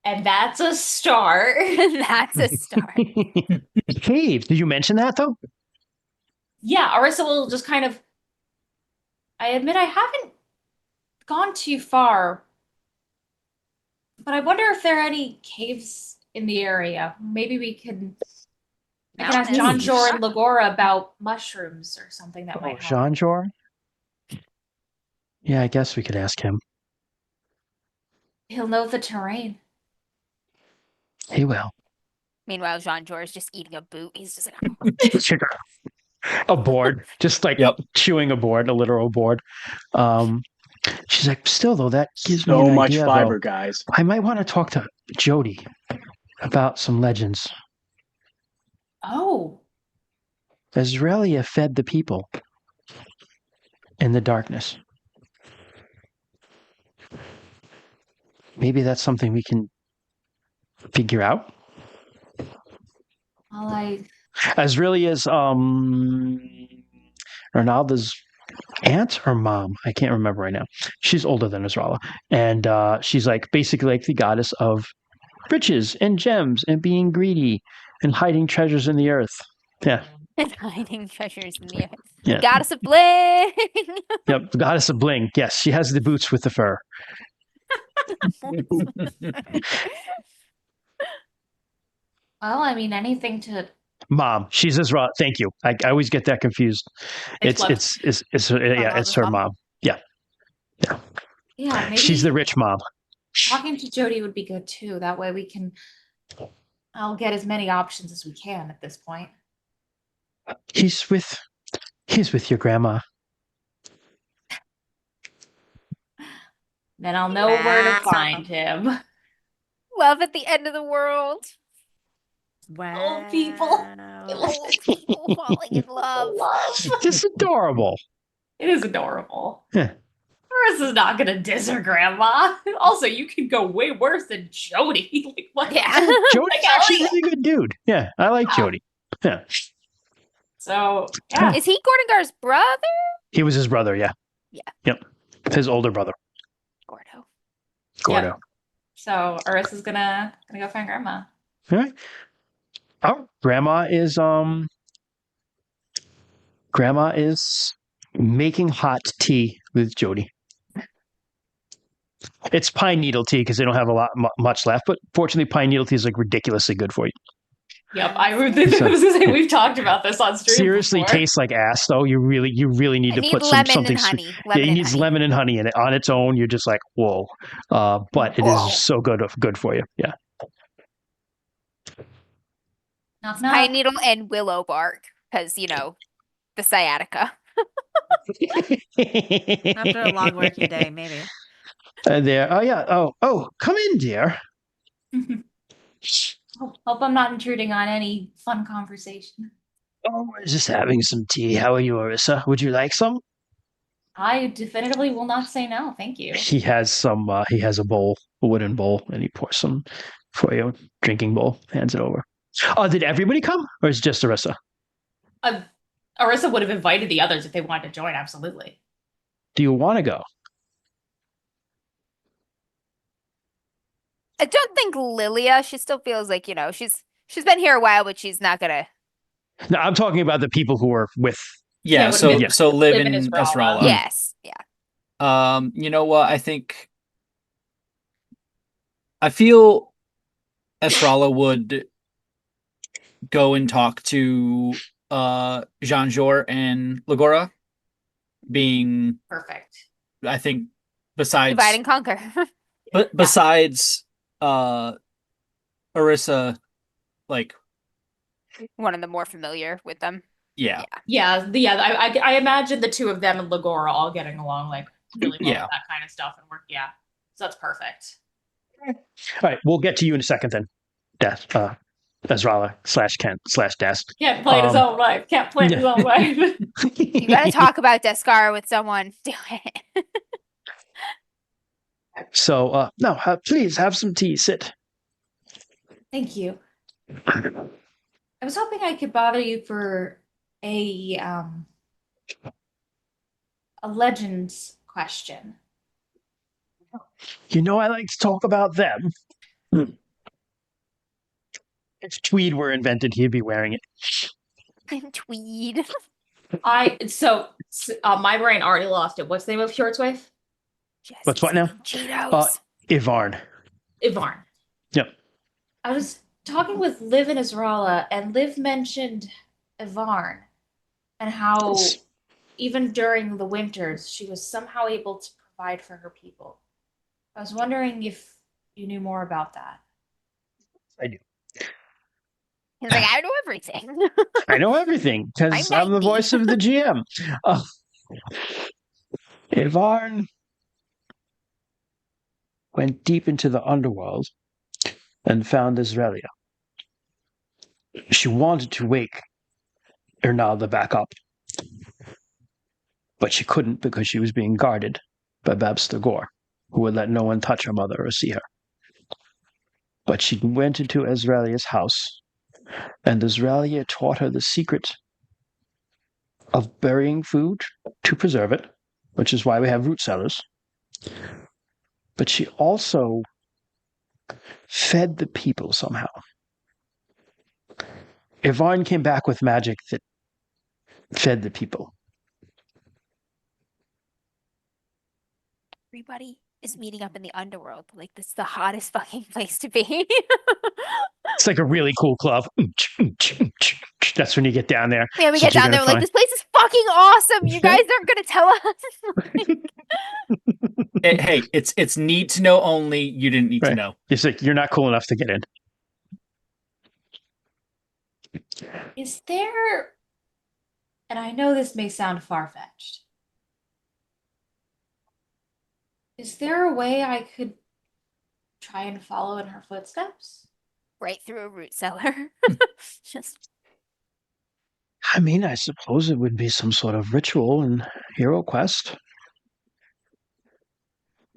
And that's a start. That's a start. them. Caves. Did you mention that though? Yeah, Aurisa will just kind of. I admit I haven't gone too far, but I wonder if there are any caves in the area. Maybe I can ask John Mountains. Jor and Lagora about mushrooms or something that might help. Janjor? Yeah, I guess we could ask him. He'll know the terrain. He will. Meanwhile, Jean George is just eating a boot. He's just like, A board, just like chewing a board, a literal board. She's like, still though, that gives me So an much idea, fiber, though. guys. I might want to talk to Jody about some legends. Oh, Azrelia fed the people in the darkness. Maybe that's something we can figure out. well, Azrelia's Ronaldo's aunt or mom, I can't remember right now. She's older than Azrala, and she's like basically like the goddess of riches and gems and being greedy and hiding treasures in the earth. Yeah. hiding treasures in the earth. Yeah. Goddess of bling. Yep, the goddess of bling. Yes, she has the boots with the fur. well, I mean, anything to. Mom, she's Azrala. Thank you. I always get that confused. It's her mom. Yeah. Yeah, maybe She's the rich mom. talking to Jody would be good too. That way we can. I'll get as many options as we can at this point. He's with your grandma. Then I'll know where to find him. Love at the end of the world. Wow. Old people. Old people falling in love. Just adorable. It is adorable. Yeah. Arisa's not gonna diss her grandma. Also, you can go way worse than Jody. Like what? Yeah. Jody's actually a really good dude. Yeah, I like Jody. Yeah. So yeah. Is he Gordengar's brother? He was his brother, yeah. Yeah. Yep. His older brother. Gordo. Gordo. So Arisa's gonna go find Grandma. All right. Oh, Grandma is making hot tea with Jody. It's pine needle tea because they don't have a lot much left, but fortunately, pine needle tea is like ridiculously good for you. Yep, I was gonna say we've talked about this on stream. Seriously, before. tastes like ass though. You really need I to need put lemon something and sweet. honey. Yeah, Lemon it and needs honey. lemon and honey in it on its own. You're just like, whoa. But it Whoa. is so good for you. Yeah. Knock, Pine knock. needle and willow bark, because the sciatica. After a long working day, maybe. There. Oh yeah. Oh. Come in, dear. Hope I'm not intruding on any fun conversation. Oh, we're just having some tea. How are you, Aurisa? Would you like some? I definitively will not say no, thank you. He has some. He has a bowl, a wooden bowl, and he pours some for you. Drinking bowl. Hands it over. Oh, did everybody come, or is it just Arissa? Arisa would have invited the others if they wanted to join, absolutely. Do you want to go? I don't think Lillia. She still feels like she's been here a while, but she's not gonna. No, I'm talking about the people who are with. Yeah, Yeah, so live in Esrala. Esrala. Yes, yeah. You know what? I feel Esrala would go and talk to Jean-Jor and Lagora, being Perfect. I think besides Divide and conquer. but besides Arissa, like One of the more familiar with them. yeah. I imagine the two of them and Lagora all getting along like really well Yeah. with that kind of stuff and work. Yeah, so that's perfect. All right, we'll get to you in a second then. Death. Ezrala / Kent / Desk. Can't play his own life. Can't play his own life. You gotta talk about Deskar with someone. Do it. So, no, please have some tea. Sit. Thank you. I was hoping I could bother you for a legends question. You know, I like to talk about them. If tweed were invented, he'd be wearing it. Tweed. My brain already lost it. What's the name of Shortswave? What's what now? Cheetos. Ivarn. Ivarn. Yep. I was talking with Liv and Israla, and Liv mentioned Ivarn and how even during the winters, she was somehow able to provide for her people. I was wondering if you knew more about that. I do. He's like, I know everything. I know everything because I'm the 90. voice of the GM. Ivarn went deep into the underworld and found Israelia. She wanted to wake Ernalda back up, but she couldn't because she was being guarded by Babstagor, who would let no one touch her mother or see her. But she went into Ezralia's house, and Ezralia taught her the secret of burying food to preserve it, which is why we have root cellars. But she also fed the people somehow. Ivarn came back with magic that fed the people. Everybody is meeting up in the underworld. Like, this is the hottest fucking place to be. It's like a really cool club. That's when you get down there. Yeah, we So get you're down there, gonna we're like, this place is fucking awesome. You guys aren't gonna tell us. Hey, it's need to know only. You didn't need to Right. know. It's like you're not cool enough to get in. Is there, and I know this may sound far-fetched, is there a way I could try and follow in her footsteps? Right through a root cellar. Just I mean, I suppose it would be some sort of ritual and hero quest.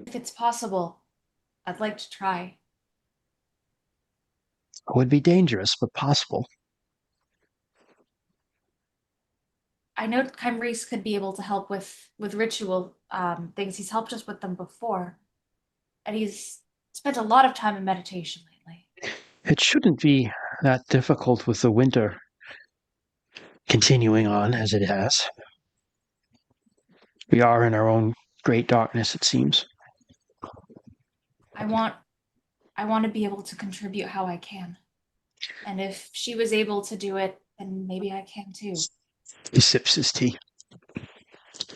If it's possible, I'd like to try. It would be dangerous, but possible. I know Kymreese could be able to help with ritual things. He's helped us with them before. And he's spent a lot of time in meditation lately. It shouldn't be that difficult with the winter continuing on as it has. We are in our own great darkness, it seems. I want to be able to contribute how I can. And if she was able to do it, then maybe I can too. He sips his tea.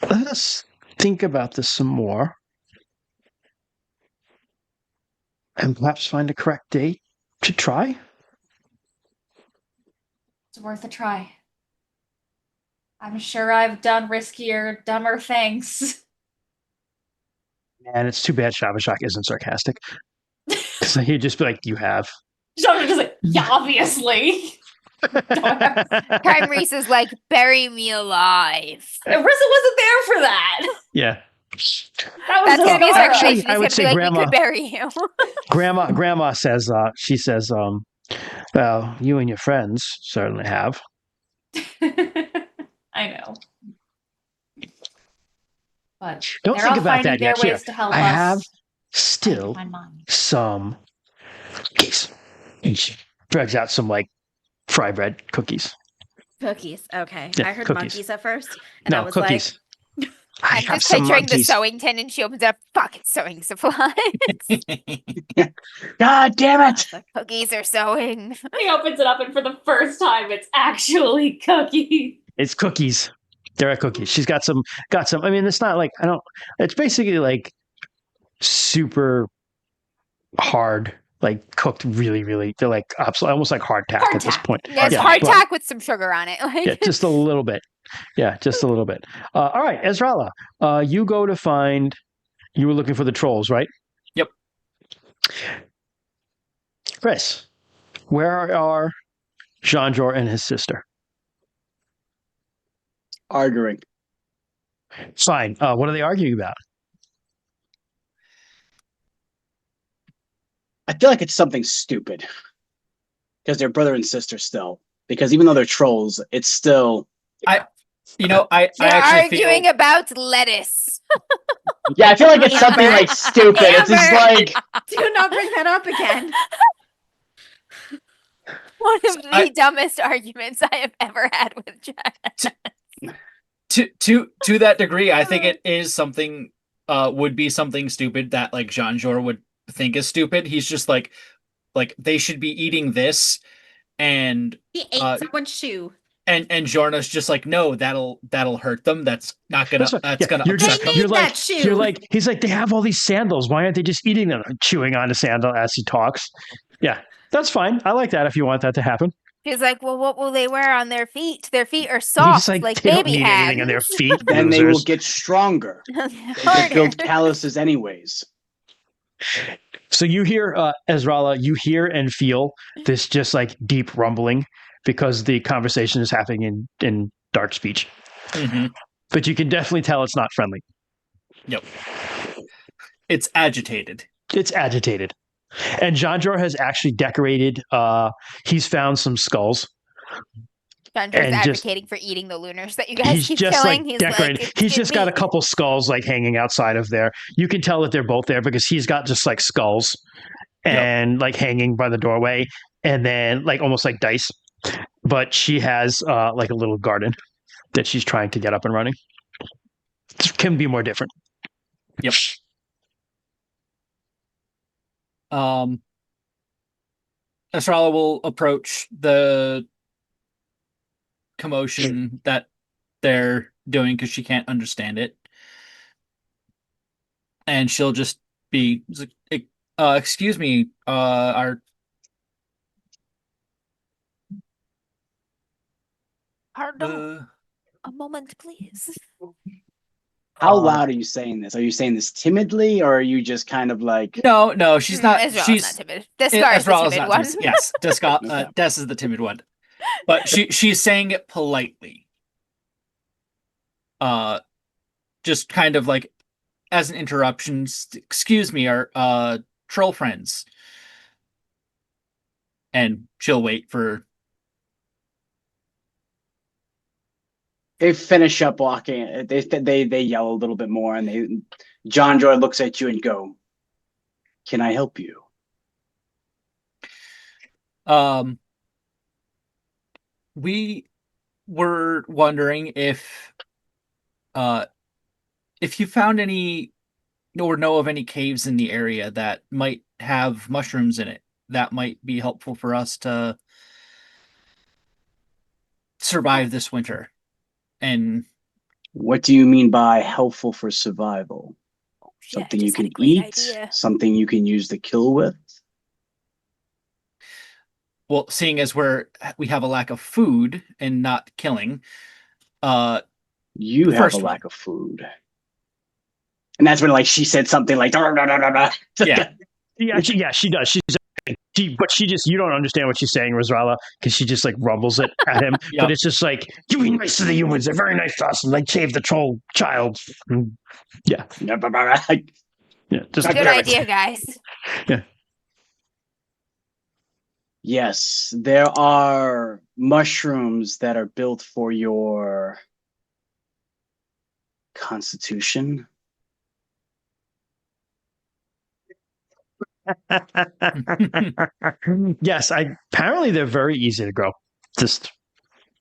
Let us think about this some more. And perhaps find a correct date to try. It's worth a try. I'm sure I've done riskier, dumber things. And it's too bad Shabashak isn't sarcastic. So he'd just be like, you have. So I'm just like, yeah, obviously. Prime Reese is like, bury me alive. And Rissa wasn't there for that. Yeah. That was That's gonna be his Actually, recommendation. I He's would gonna say be like, Grandma- we could bury you. Grandma says, she says, well, you and your friends certainly have. I know. But Don't they're think all about finding that their yet. Here, ways to help I us. have find still my mind. some cookies. And she drags out some like fry bread cookies. Cookies. Okay. Yeah, I heard cookies. monkeys at first. And I No, was cookies. like, I I'm have just some picturing the monkeys. sewing tin and she opens up, fuck, it's sewing supplies. God damn it! classic. Cookies are sewing. He opens it up, and for the first time, it's actually cookie. It's cookies. There are cookies. She's got some. I mean, it's not like I don't. It's basically like super hard, like cooked really, really. They're like absolutely almost like hardtack at this Hardtack. point. Yeah, it's Yeah, but- hardtack with some sugar on it. Like, Yeah, just a little bit. Yeah, just a little bit. All right, Ezrala, you go to find. You were looking for the trolls, right? Yep. Chris, where are Jean-Jor and his sister? Arguing. Fine. What are they arguing about? I feel like it's something stupid. Because they're brother and sister still. Because even though they're trolls, it's still. You know, I they're actually arguing feel about lettuce. Yeah, I feel like it's something like stupid. It's just Amber! like. Do not bring that up again. One of the dumbest arguments I have ever had with Jess. to that degree, I think it is something would be something stupid that like Jean-Jor would think is stupid. He's just like they should be eating this, and He ate someone's shoe. and Jorna's just like, no, that'll hurt them. That's not gonna. That's gonna You're upset just They them. need you're like that shoe. you're like he's like they have all these sandals. Why aren't they just eating them? Chewing on a sandal as he talks. Yeah, that's fine. I like that if you want that to happen. She's like, well, what will they wear on their feet? Their feet are He's soft, like, like they don't baby need hands. anything on their feet. Then they will losers. get stronger. They just Harder. build calluses anyways. So you hear Ezrala, you hear and feel this just like deep rumbling because the conversation is happening in dark speech. Mhm. But you can definitely tell it's not friendly. Yep. It's agitated. It's agitated. And Jean-Jor has actually decorated, he's found some skulls. Chandra's And just- advocating for eating the lunars that you guys He's keep just killing. like He's decorated. like, He's just got a meat. couple skulls like hanging outside of there. You can tell that they're both there because he's got just like skulls and like hanging by the doorway and then like almost like dice. But she has like a little garden that she's trying to get up and running. It can be more different. Yep. Estrella will approach the commotion that they're doing because she can't understand it. And she'll just be, excuse me, our Pardon. A moment, please. How loud are you saying this? Are you saying this timidly, or are you just kind of like? no, she's not. Ezra's She's not timid. Descar is the Ezra's timid not one. timid. Yes, Desca, Okay. Des is the timid one, but she's saying it politely. Just kind of like as an interruption. Excuse me, our troll friends, and she'll wait for. They finish up walking. They yell a little bit more, and John Joy looks at you and go, Can I help you? We were wondering if you found any or know of any caves in the area that might have mushrooms in it that might be helpful for us to survive this winter. And What do you mean by helpful for survival? Shit, I Something you just had a can great eat? idea. Something you can use to kill with? well, seeing as we have a lack of food and not killing, You the have a first one. lack of food. And that's when like she said something like "Dah, dah, dah, dah, dah." Yeah. She does. But she just, you don't understand what she's saying, Rosrala, because she just like rumbles it at him. Yep. But it's just like, you be nice to the humans. They're very nice to us. And like, save the troll child. Yeah. Dah, dah, dah, dah. Yeah. Just God Good damn it. idea, guys. Yes, there are mushrooms that are built for your constitution. Yes, apparently they're very easy to grow. Just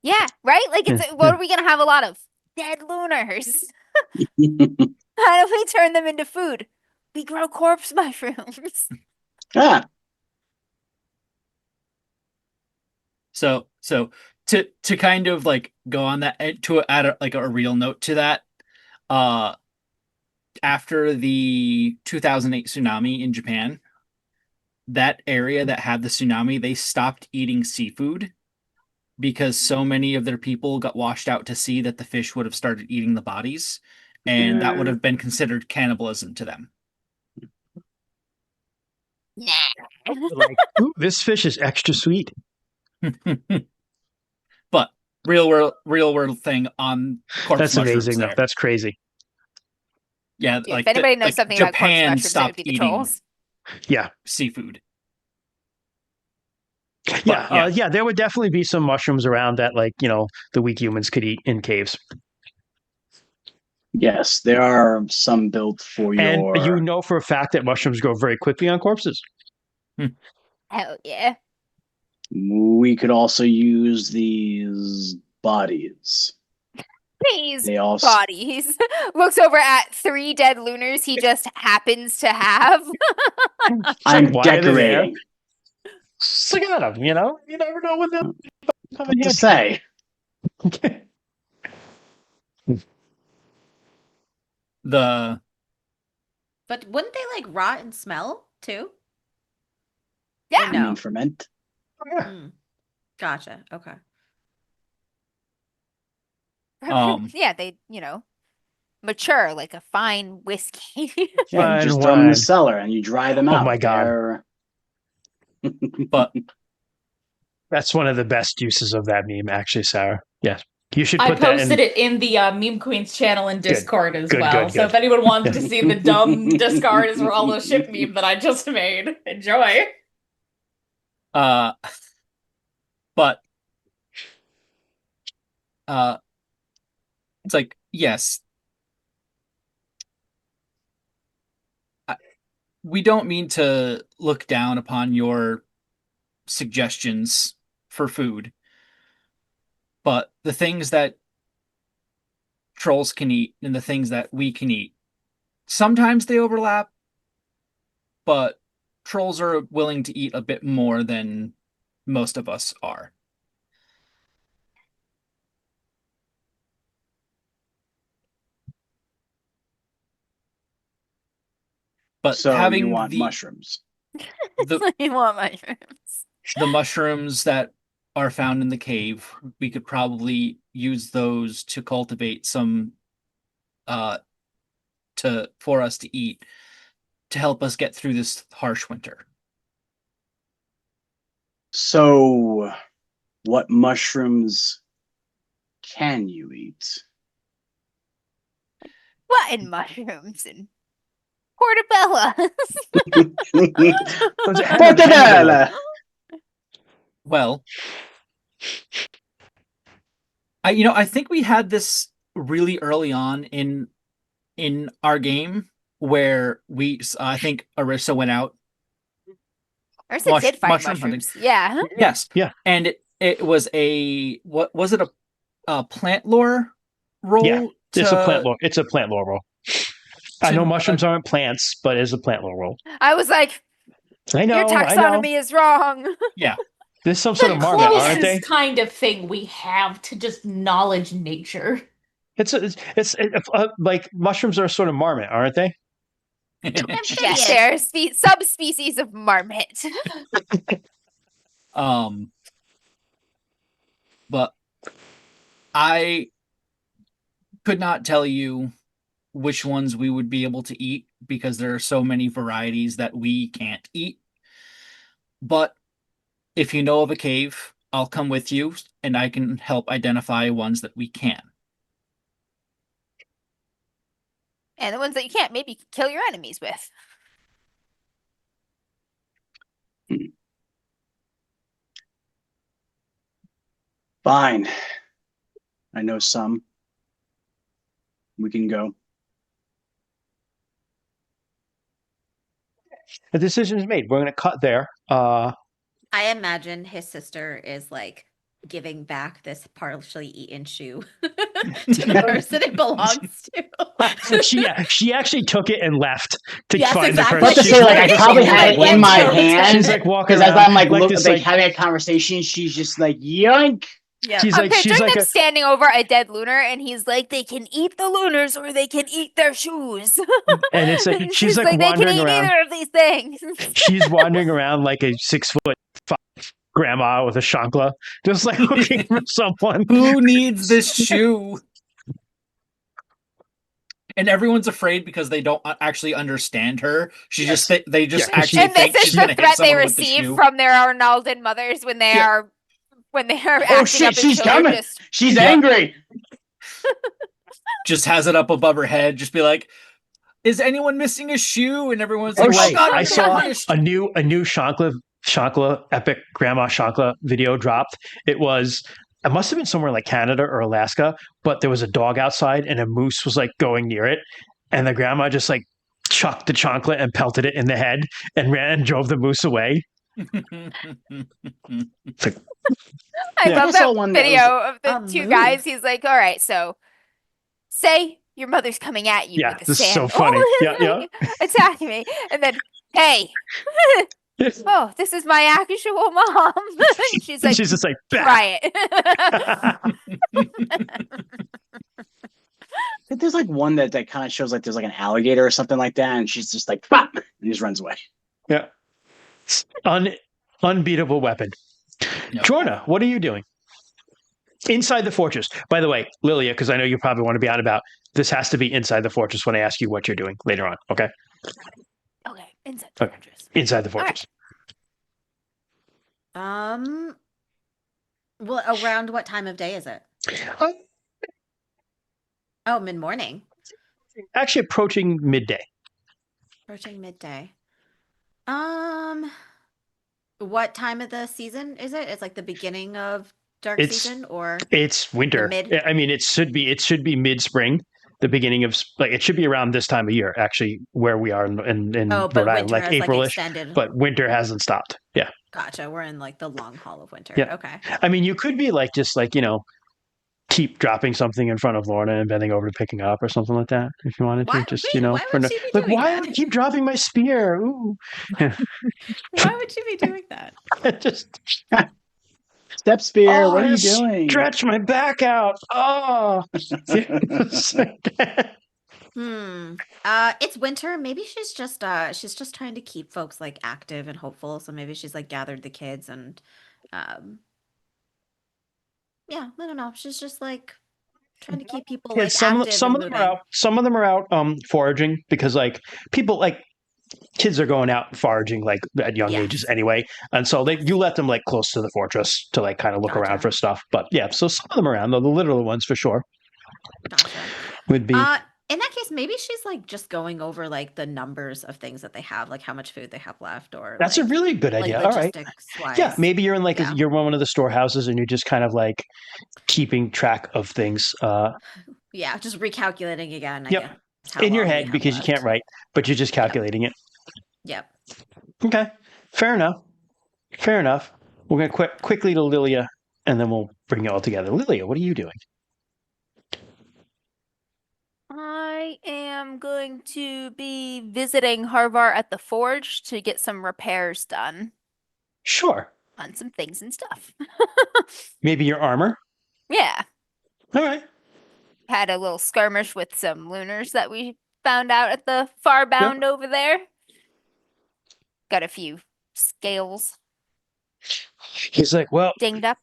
Yeah, right? Like, it's Yeah, what yeah. are we gonna have a lot of? Dead lunars. How do we turn them into food? We grow corpse mushrooms. Ah, So to kind of like go on that to add like a real note to that, uh after the 2008 tsunami in Japan, that area that had the tsunami, they stopped eating seafood because so many of their people got washed out to sea that the fish would have started eating the bodies, and that would have been considered cannibalism to them. Nah. Like, ooh, this fish is extra sweet. But real world thing on corpse That's mushrooms amazing, though. there. That's crazy. Yeah, Yeah, like if anybody knows something about corpse Japan mushrooms, it would stopped be the eating trolls. Yeah. seafood. Yeah. yeah. Yeah. There would definitely be some mushrooms around that, like, the weak humans could eat in caves. yes, there are some built for And your. you know for a fact that mushrooms grow very quickly on corpses. Hell yeah. We could also use these bodies. These They also. bodies. Looks over at 3 dead lunars he just happens to have. I'm Why are they there? decorating. Just look at them, you never know when they'll come in What to handy. say? The But wouldn't they like rot and smell too? Yeah. Or You no. mean ferment? Yeah. Mm. Gotcha. Okay. Yeah, they, mature like a fine whiskey. Yeah, Fine you just throw them in the wine. cellar and you dry them out. Oh my God. They're- but That's one of the best uses of that meme, actually, Sarah. Yes. You should I put that in. posted it in the Meme Queens channel in Discord as Good, well. good, So good. if anyone wants to see the dumb discard as Rollo ship meme that I just made, enjoy. but it's like, yes, we don't mean to look down upon your suggestions for food, but the things that trolls can eat and the things that we can eat, sometimes they overlap, but trolls are willing to eat a bit more than most of us are. But so having you want mushrooms? You want mushrooms. the mushrooms that are found in the cave, we could probably use those to cultivate some for us to eat to help us get through this harsh winter. So, what mushrooms can you eat? Button mushrooms and portobello. Portobello! Well, I think we had this really early on in our game where I think Arissa went out Ursa did find mushroom hunting. mushrooms. Yeah. Yes. Yeah. And it was what was it, a plant lore roll? Yeah. It's a plant lore. It's a plant lore roll. I know mushrooms aren't plants, but it's a plant lore roll. I was like, I know. your taxonomy is wrong. Yeah. There's some sort The of marmot, aren't they? closest kind of thing we have to just knowledge nature. It's like mushrooms are sort of marmot, aren't they? Yes, they're subspecies of marmot. But I could not tell you which ones we would be able to eat because there are so many varieties that we can't eat. But if you know of a cave, I'll come with you and I can help identify ones that we can. And the ones that you can't, maybe you can kill your enemies with. Fine. I know some. We can go. The decision is made. We're going to cut there. I imagine his sister is like giving back this partially eaten shoe to the person it belongs to. She actually took it and left to Yes, find exactly. the But person. to say, like, I probably had it in my hand. She's like walking Because as around, I'm like this, having a conversation, she's just like, yoink. Yeah. She's I'm like, picturing them standing over a dead lunar, and he's like, they can eat the lunars or they can eat their shoes. and it's like she's like they can wandering eat around. neither of these things. She's wandering around like a 6'5" grandma with a chancla, just like looking for someone. Who needs this shoe? And everyone's afraid because they don't actually understand her. They just actually And think this she's is going the to hit threat they someone with the receive shoe. from their Arnaldan mothers when they are Oh shit, she's coming. She's angry. Just has it up above her head. Just be like, "Is anyone missing a shoe?" And everyone's Oh, like, right. God, I saw punished. a new Shankla epic grandma Shankla video dropped. It must have been somewhere like Canada or Alaska, but there was a dog outside and a moose was like going near it, and the grandma just like chucked the chancla and pelted it in the head and ran and drove the moose away. I Yeah. love I saw that one that video of the a two move. guys. He's like, all right, so say your mother's coming at you Yeah, with a this is so sandal. funny. Yeah. Attack me. And then, hey, oh, this is my actual mom. And she's like, she's just like, "Bah." try it. I think there's like one that kind of shows like there's like an alligator or something like that, and she's just like, "Pop!" and just runs away. Yeah. Unbeatable weapon. Yep. Jorna, what are you doing? Inside the fortress. By the way, Lillia, because I know you probably want to be on about this, has to be inside the fortress when I ask you what you're doing later on. Okay. Okay, inside the Okay. fortress. Inside the fortress. Well, around what time of day is it? Oh, mid-morning. Actually approaching midday. Approaching midday. What time of the season is it? It's like the beginning of dark season, or it's winter. I mean, it should be mid-spring, the beginning of like it should be around this time of year. Actually, where we are in but Rhode Island, winter like has, April-ish, extended. but winter hasn't stopped. Yeah. Gotcha. We're in like the long haul of winter. Yeah. Okay. I mean, you could be like just like keep dropping something in front of Lorna and bending over to picking up or something like that if you wanted to. Why would she be doing why that? would I keep dropping my spear? Ooh. Why would she be doing that? Just Step spear, what are you doing? Stretch my back out. Oh. It's winter. Maybe she's just trying to keep folks like active and hopeful. So maybe she's like gathered the kids and yeah, I don't know. She's just like trying to keep people like some active. of them are out. Some of them are out foraging because like people like kids are going out foraging like at young ages anyway, and so you let them like close to the fortress to like kind of look around for stuff. But yeah, so some of them around, though the literal ones for sure. Gotcha. Would be. In that case, maybe she's like just going over like the numbers of things that they have, like how much food they have left, or that's like, a really good idea. All right. Yeah, maybe you're in like you're one of the storehouses and you're just kind of like keeping track of things. Yeah, just recalculating again. Yep. how In your long we head have because you can't left. write, but you're just calculating it. Yep. Okay, fair enough. Fair enough. We're going to quickly to Lillia, and then we'll bring it all together. Lillia, what are you doing? I am going to be visiting Harvar at the forge to get some repairs done Sure. on some things and stuff. Maybe your armor? Yeah. All right. Had a little skirmish with some lunars that we found out at the far bound over there. Got a few scales He's like, well, dinged up.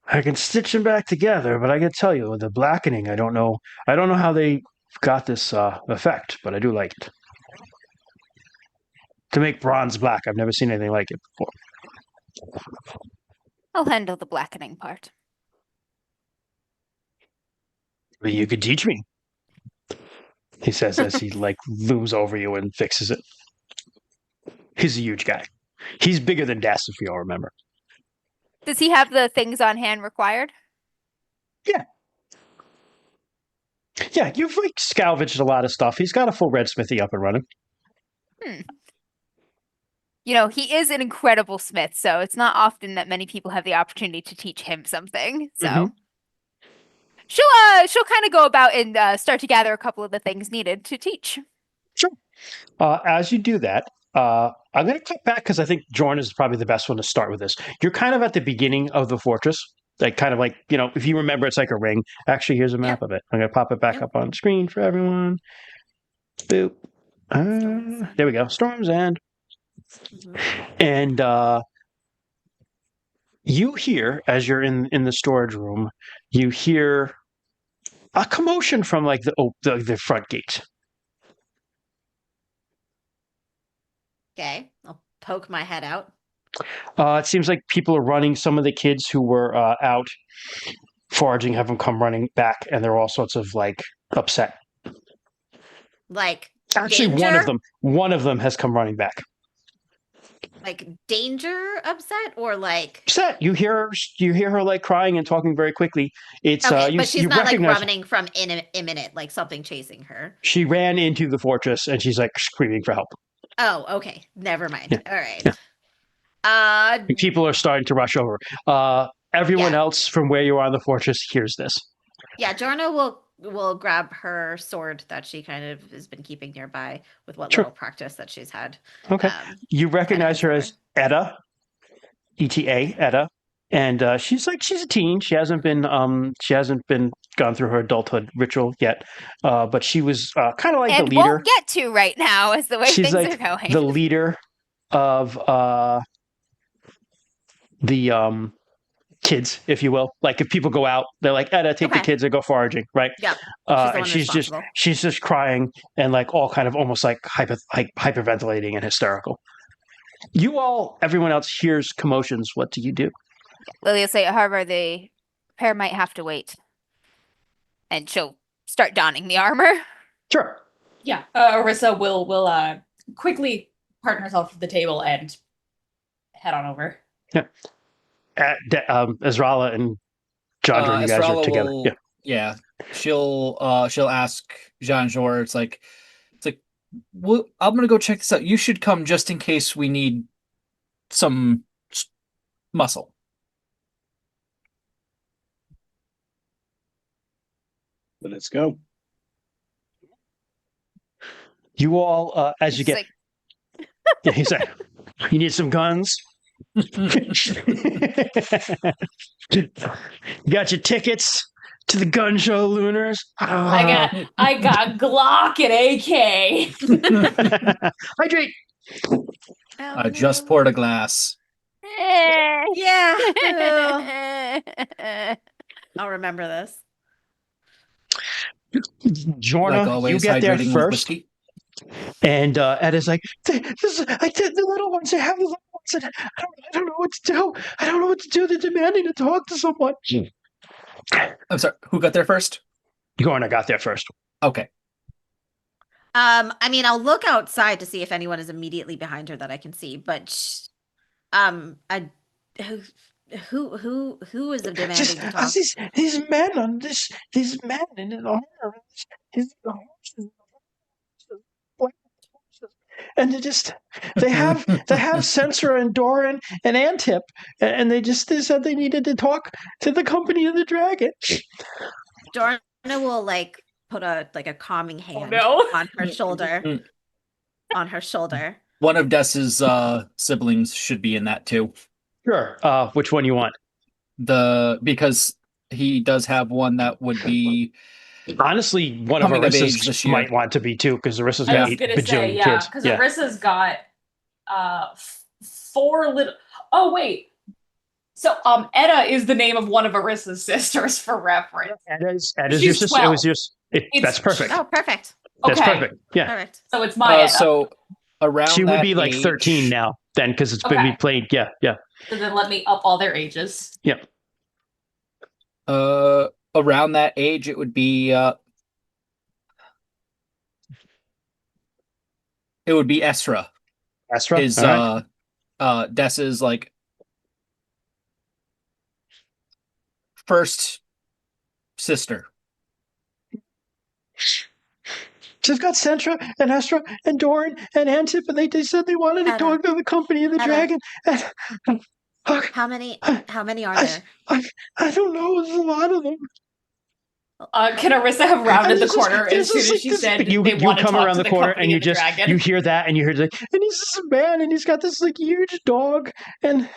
I can stitch them back together, but I can tell you, with the blackening, I don't know how they got this effect, but I do like it. To make bronze black, I've never seen anything like it before. I'll handle the blackening part. But you could teach me, he says as he looms over you and fixes it. He's a huge guy. He's bigger than Des, if you all remember. Does he have the things on hand required? Yeah. Yeah, you've salvaged a lot of stuff. He's got a full red smithy up and running. You know, he is an incredible smith, so it's not often that many people have the opportunity to teach him something. So she'll kind of go about and start to gather a couple of the things needed to teach. Sure. As you do that, I'm going to cut back because I think Jorn is probably the best one to start with this. You're kind of at the beginning of the fortress. If you remember, it's like a ring. Actually, here's a map of it. I'm going to pop it back up on screen for everyone. Boop. There we go. Storm's End. And you hear, as you're in the storage room, you hear a commotion from the front gate. Okay, I'll poke my head out. It seems like people are running. Some of the kids who were out foraging have them come running back, and they're all sorts of upset. Like Actually, danger? one of them has come running back. Like danger upset or like Upset. You hear her crying and talking very quickly. It's okay, but she's you not recognize running from imminent, like something chasing her. She ran into the fortress and she's screaming for help. Oh, okay. Never mind. Yeah. All right. Yeah. People are starting to rush over. Everyone else from where you are in the fortress hears this. Yeah, Jorna will grab her sword that she kind of has been keeping nearby with what Sure. little practice that she's had. Okay. You recognize her as Etta, ETA, Etta, and she's a teen. She hasn't been gone through her adulthood ritual yet, but she was kind of like and the leader. Won't get to right now, as the way She's things are going. The leader of the kids, if you will. Like if people go out, they're like, Etta, take the kids and go foraging, right? Yep. And she's just crying and all kind of almost hyperventilating and hysterical. Everyone else hears commotions. What do you do? Lillia say, however, the pair might have to wait. And she'll start donning the armor. Sure. Yeah. Aurisa will quickly partner herself to the table and head on over. Yeah. Ezrala and Jandra, you guys are together. Yeah. She'll ask Jean-Jor, it's like, well, I'm gonna go check this out. You should come just in case we need some muscle. Let's go. You all, as you get, he's like, you need some guns. You got your tickets to the gun show, Lunars. I got Glock and AK. Hydrate. I just poured a glass. Yeah. I'll remember this. Jorna, you get there first. And Eda's like, the little ones, they have the little ones. And I don't know what to do. I don't know what to do. They're demanding to talk to someone. I'm sorry, who got there first? Jorna got there first. Okay. I mean, I'll look outside to see if anyone is immediately behind her that I can see, but who is demanding Just to talk? these men on these men in the armor, these horses, black horses. And they have Censor and Doran and Antip, and they said they needed to talk to the Company of the Dragon. Dorna will like put a calming Oh hand no. on her shoulder. On her shoulder. One of Dess's siblings should be in that too. Sure. Which one you want? Because he does have one that would be Honestly, one of coming of age Arissa's this year. might want to be too, because Arissa's I got was 8 gonna bajillion say, yeah, kids. because Yeah. Arissa's got 4 little. Oh wait, so Etta is the name of one of Arissa's sisters for reference. Edda's She's your sister. 12. It was that's perfect. Oh, perfect. That's Okay, perfect. Yeah. Perfect. so it's my Etta. So around She would that be like age, 13 now, then, because it's been Okay. played. Yeah. Yeah. So then let me up all their ages. Yeah. Around that age, it would be Esra. Astra. His All right. Dess's like first sister. She's got Centra and Astra and Doran and Antip, and they said they wanted to Etta. talk to the Company of the Etta. Dragon. And, How many are there? I don't know. There's a lot of them. Can Arissa have rounded the There's this- corner there's as soon this, as like, she this- said you they want to come talk around to the corner and Company you of the Dragon? you hear that and you hear like, and he's this man and he's got this like huge dog and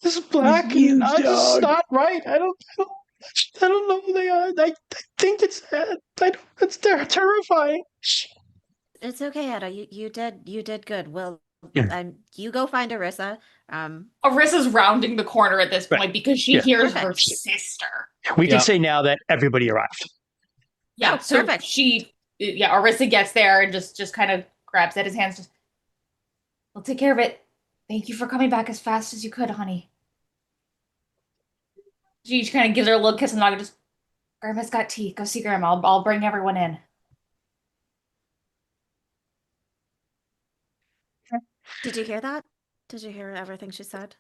this is black and Huge I just dog. not right. I don't know who they are. I think it's they're terrifying. It's okay, Etta. You did good. Well, Yeah. you go find Arissa. Arissa's rounding the corner at this point Right. because she Yeah. hears her Perfect. sister. We can Yeah. say now that everybody arrived. Yeah, Oh, so perfect. Arissa gets there and just kind of grabs at his hands. Just, we'll take care of it. Thank you for coming back as fast as you could, honey. She kind of gives her a little kiss and nod and just, Grandma's got tea. Go see Grandma. I'll bring everyone in. Did you hear that? Did you hear everything she said?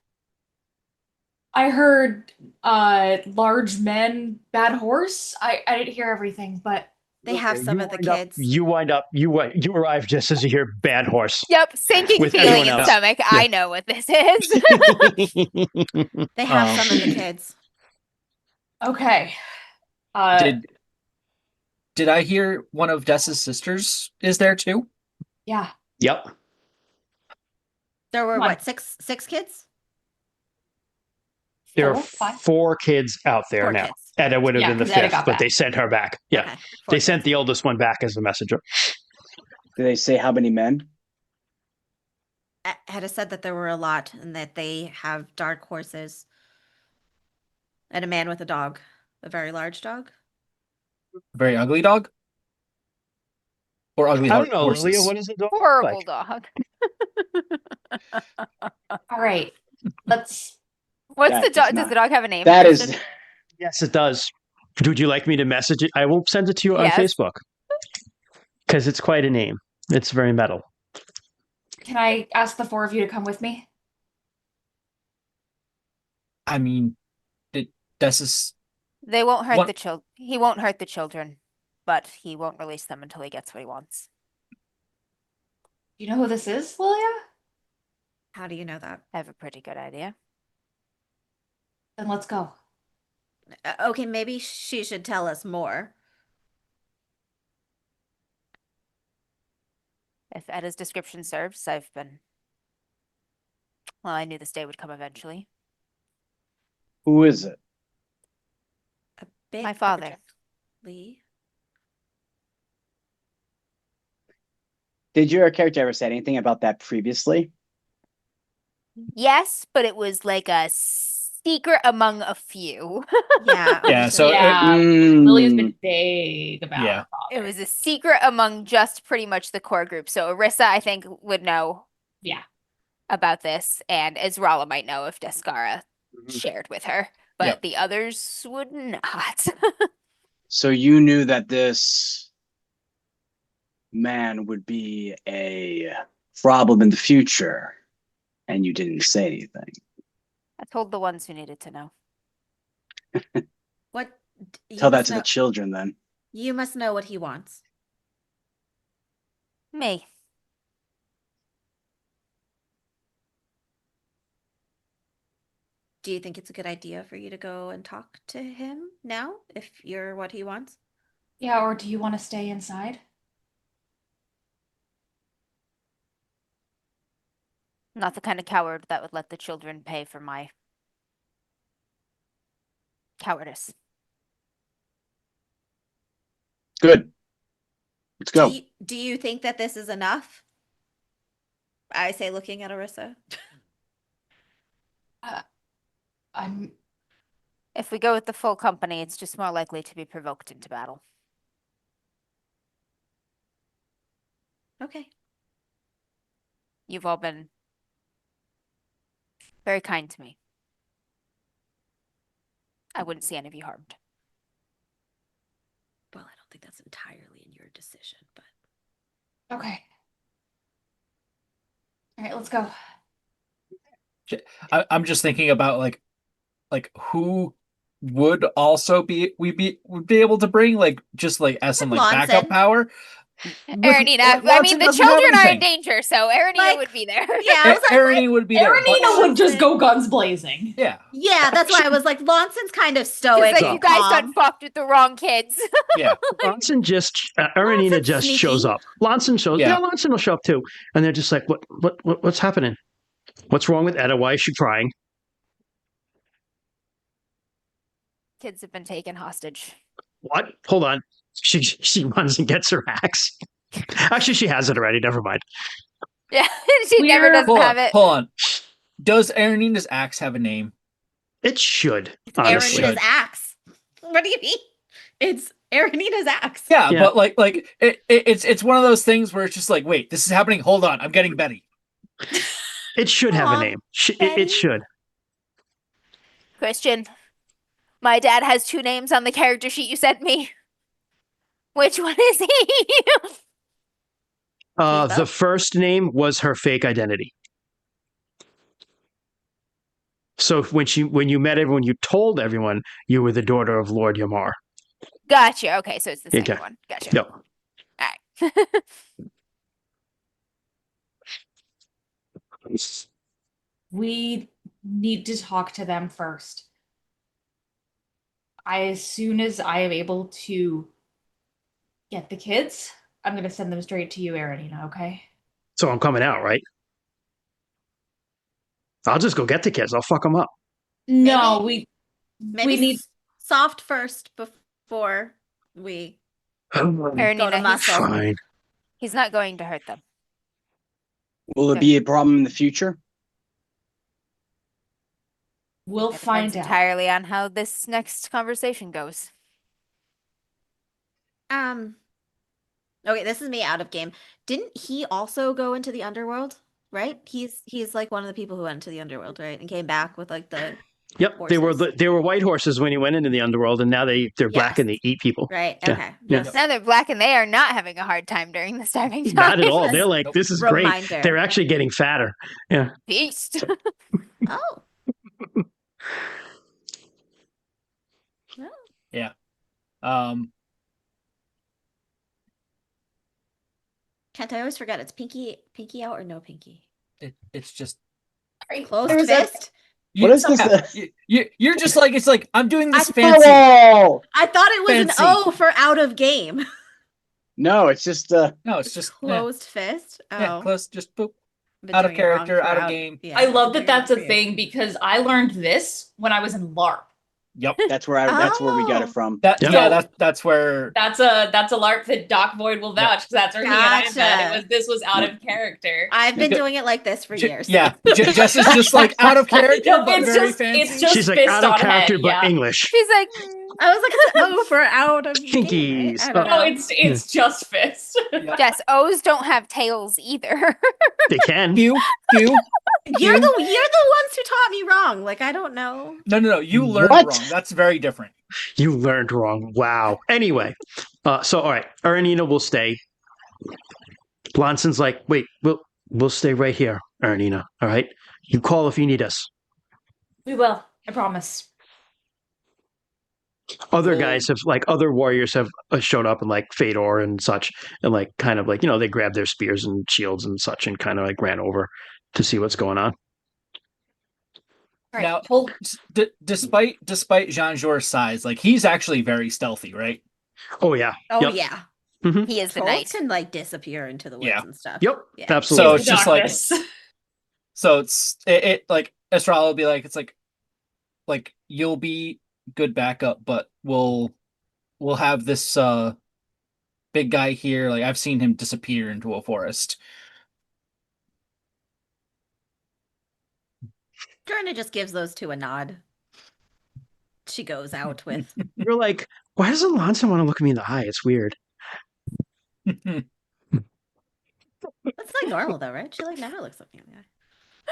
I heard large men, bad horse. I didn't hear everything, but They have Okay, some you of the wind up- kids. you arrive just as you hear bad horse. Yep, sinking With feeling everyone in else. stomach. I know what this is. They have Um, some of the kids. okay. Did I hear one of Dess's sisters is there too? Yeah. Yep. There were Come on. what, six kids? There are 5? 4 kids out there 4 now. kids. Edda would have Yeah, been the 'cause Edda 5th, got but back. they sent her back. Yeah. Okay, 4 They sent kids. the oldest one back as the messenger. Do they say how many men? Etta said that there were a lot and that they have dark horses and a man with a dog, a very large dog. Very ugly dog? Or ugly I don't know, horses? Lillia. What is it? Horrible Like? dog. All right. Let's. What's That the is dog? Does not- the dog have a name? That Kristen? is Yes, it does. Would you like me to message it? I will send it to you on Yes. Facebook because it's quite a name. It's very metal. Can I ask the 4 of you to come with me? I mean, Dess's They won't hurt What- the children. He won't hurt the children, but he won't release them until he gets what he wants. Do you know who this is, Lillia? How do you know that? I have a pretty good idea. Then let's go. Okay, maybe she should tell us more. If Edda's description serves, I've been. Well, I knew this day would come eventually. who is it? A bit My father. urgently. Did your character ever say anything about that previously? Yes, but it was like a secret among a few. Yeah. Yeah, so Yeah. Mm. Lillia's been vague about Yeah. her father. It was a secret among just pretty much the core group. So Arissa, I think, would know Yeah. about this, and Ezrala might know if Descara shared with her, but Yep. the others would not. So you knew that this man would be a problem in the future, and you didn't say anything. I told the ones who needed to know. What? You Tell that must to know, the children then. You must know what he wants. Me. Do you think it's a good idea for you to go and talk to him now, if you're what he wants? Yeah, or do you want to stay inside? Not the kind of coward that would let the children pay for my cowardice. Good. Let's go. Do you think that this is enough? I say, looking at Aurisa. I'm If we go with the full company, it's just more likely to be provoked into battle. Okay. You've all been very kind to me. I wouldn't see any of you harmed. Well, I don't think that's entirely in your decision, but okay. All right, let's go. I'm just thinking about like who would also would be able to bring just like as some like backup Lawson. power. Erenina, I mean, Lawson the doesn't have children are in anything. danger, so Erenina Like, would be there. yeah, I was like, Erenine would be there. but- Erenina would just go guns blazing. Yeah. yeah, that's why I was like, Lawson's kind of She's stoic. like, So- you guys calm. done fucked with the wrong kids. Yeah. Lonson Erenina Lonson's just sneaky. shows up. Lonson shows, Yeah. yeah, Lonson will show up too, and they're just like, what's happening? What's wrong with Etta? Why is she crying? Kids have been taken hostage. What? Hold on. She runs and gets her axe. Actually, she has it already. Never mind. Yeah, she never We're- doesn't Hold have on. it. Hold on. Does Erenina's axe have a name? It should. It's Honestly. Erenina's axe. What do you mean? It's Erenina's axe. Yeah, Yeah. but it's one of those things where it's just like, wait, this is happening. Hold on, I'm getting Betty. It should have a Aw, name. Betty. It should. Christian, my dad has 2 names on the character sheet you sent me. Which one is he? The Eva? first name was her fake identity. So when you met everyone, you told everyone you were the daughter of Lord Yamar. Gotcha. Okay, so it's the second Okay. one. Gotcha. Yep. All right. We need to talk to them first. As soon as I am able to get the kids, I'm going to send them straight to you, Erenina, okay? So I'm coming out, right? I'll just go get the kids. I'll fuck them up. No, Maybe we need soft first before we go to Erenina, muscle. Fine. he's not going to hurt them. Will it be a problem in the future? we'll It find depends out. entirely on how this next conversation goes. Okay, this is me out of game. Didn't he also go into the underworld? Right? He's like one of the people who went into the underworld, right? And came back with like the Yep. horses. They were white horses when he went into the underworld, and now they're black Yes. and they eat people. Right. Yeah. Okay. Yeah. Just Now they're black and they are not having a hard time during the starving time. Not at all. They're Just like, Nope. this is reminder. great. They're actually getting fatter. Yeah. Beast. Oh. Um, Can't I always forget it's pinky out or no pinky? it's just Closed There's a- fist? What is this? You're just like, it's like I'm doing this I- fancy. Oh I thought it was Fancy. an O for out of game. no, it's just No, it's just Closed fist. Oh, Yeah, close. Just boop. been out of doing it wrong character, for out of game. Yeah, I love been that doing it that's a for you. thing because I learned this when I was in LARP. Yep. that's where we got it Oh. from. That Yeah. yeah, that's where That's a LARP that Doc Void will vouch because that's where he and I met. Gotcha. This was out of character. I've been Ju- doing it like this for years. yeah. Jess is just like out of character, No, but it's very just- fancy. it's just She's like fist out of on character, head, but yeah. English. She's like, I was like, it's an O for out of game, right? Pinkies. I don't No, know. it's just fist. Jess, O's don't have tails either. They can. Pew, pew. You're the ones who taught me wrong. Like I don't know. No. You learned What? wrong. That's very different. You learned wrong. Wow. Anyway, so all right, Erenina will stay. Blonson's like, wait, we'll stay right here, Erenina. All right, you call if you need us. We will. I promise. Other Well- guys have like other warriors have shown up and like Fedor and such, and like kind of like they grabbed their spears and shields and such and kind of like ran over to see what's going on. All right. Now, Hold. despite Jean Jor's size, like he's actually very stealthy, right? Oh yeah. Oh Yep. yeah. He is the Trolls knight. can like disappear into the woods Yeah. and stuff. Yep. Yeah. Absolutely. So it's just like, Darkness. so it like Estrella will be like, it's like you'll be good backup, but we'll have this big guy here. Like I've seen him disappear into a forest. Jorna just gives those two a nod. She goes out with. You're like, why does Alonso want to look me in the eye? It's weird. That's like normal though, right? She like never looks at me in the eye.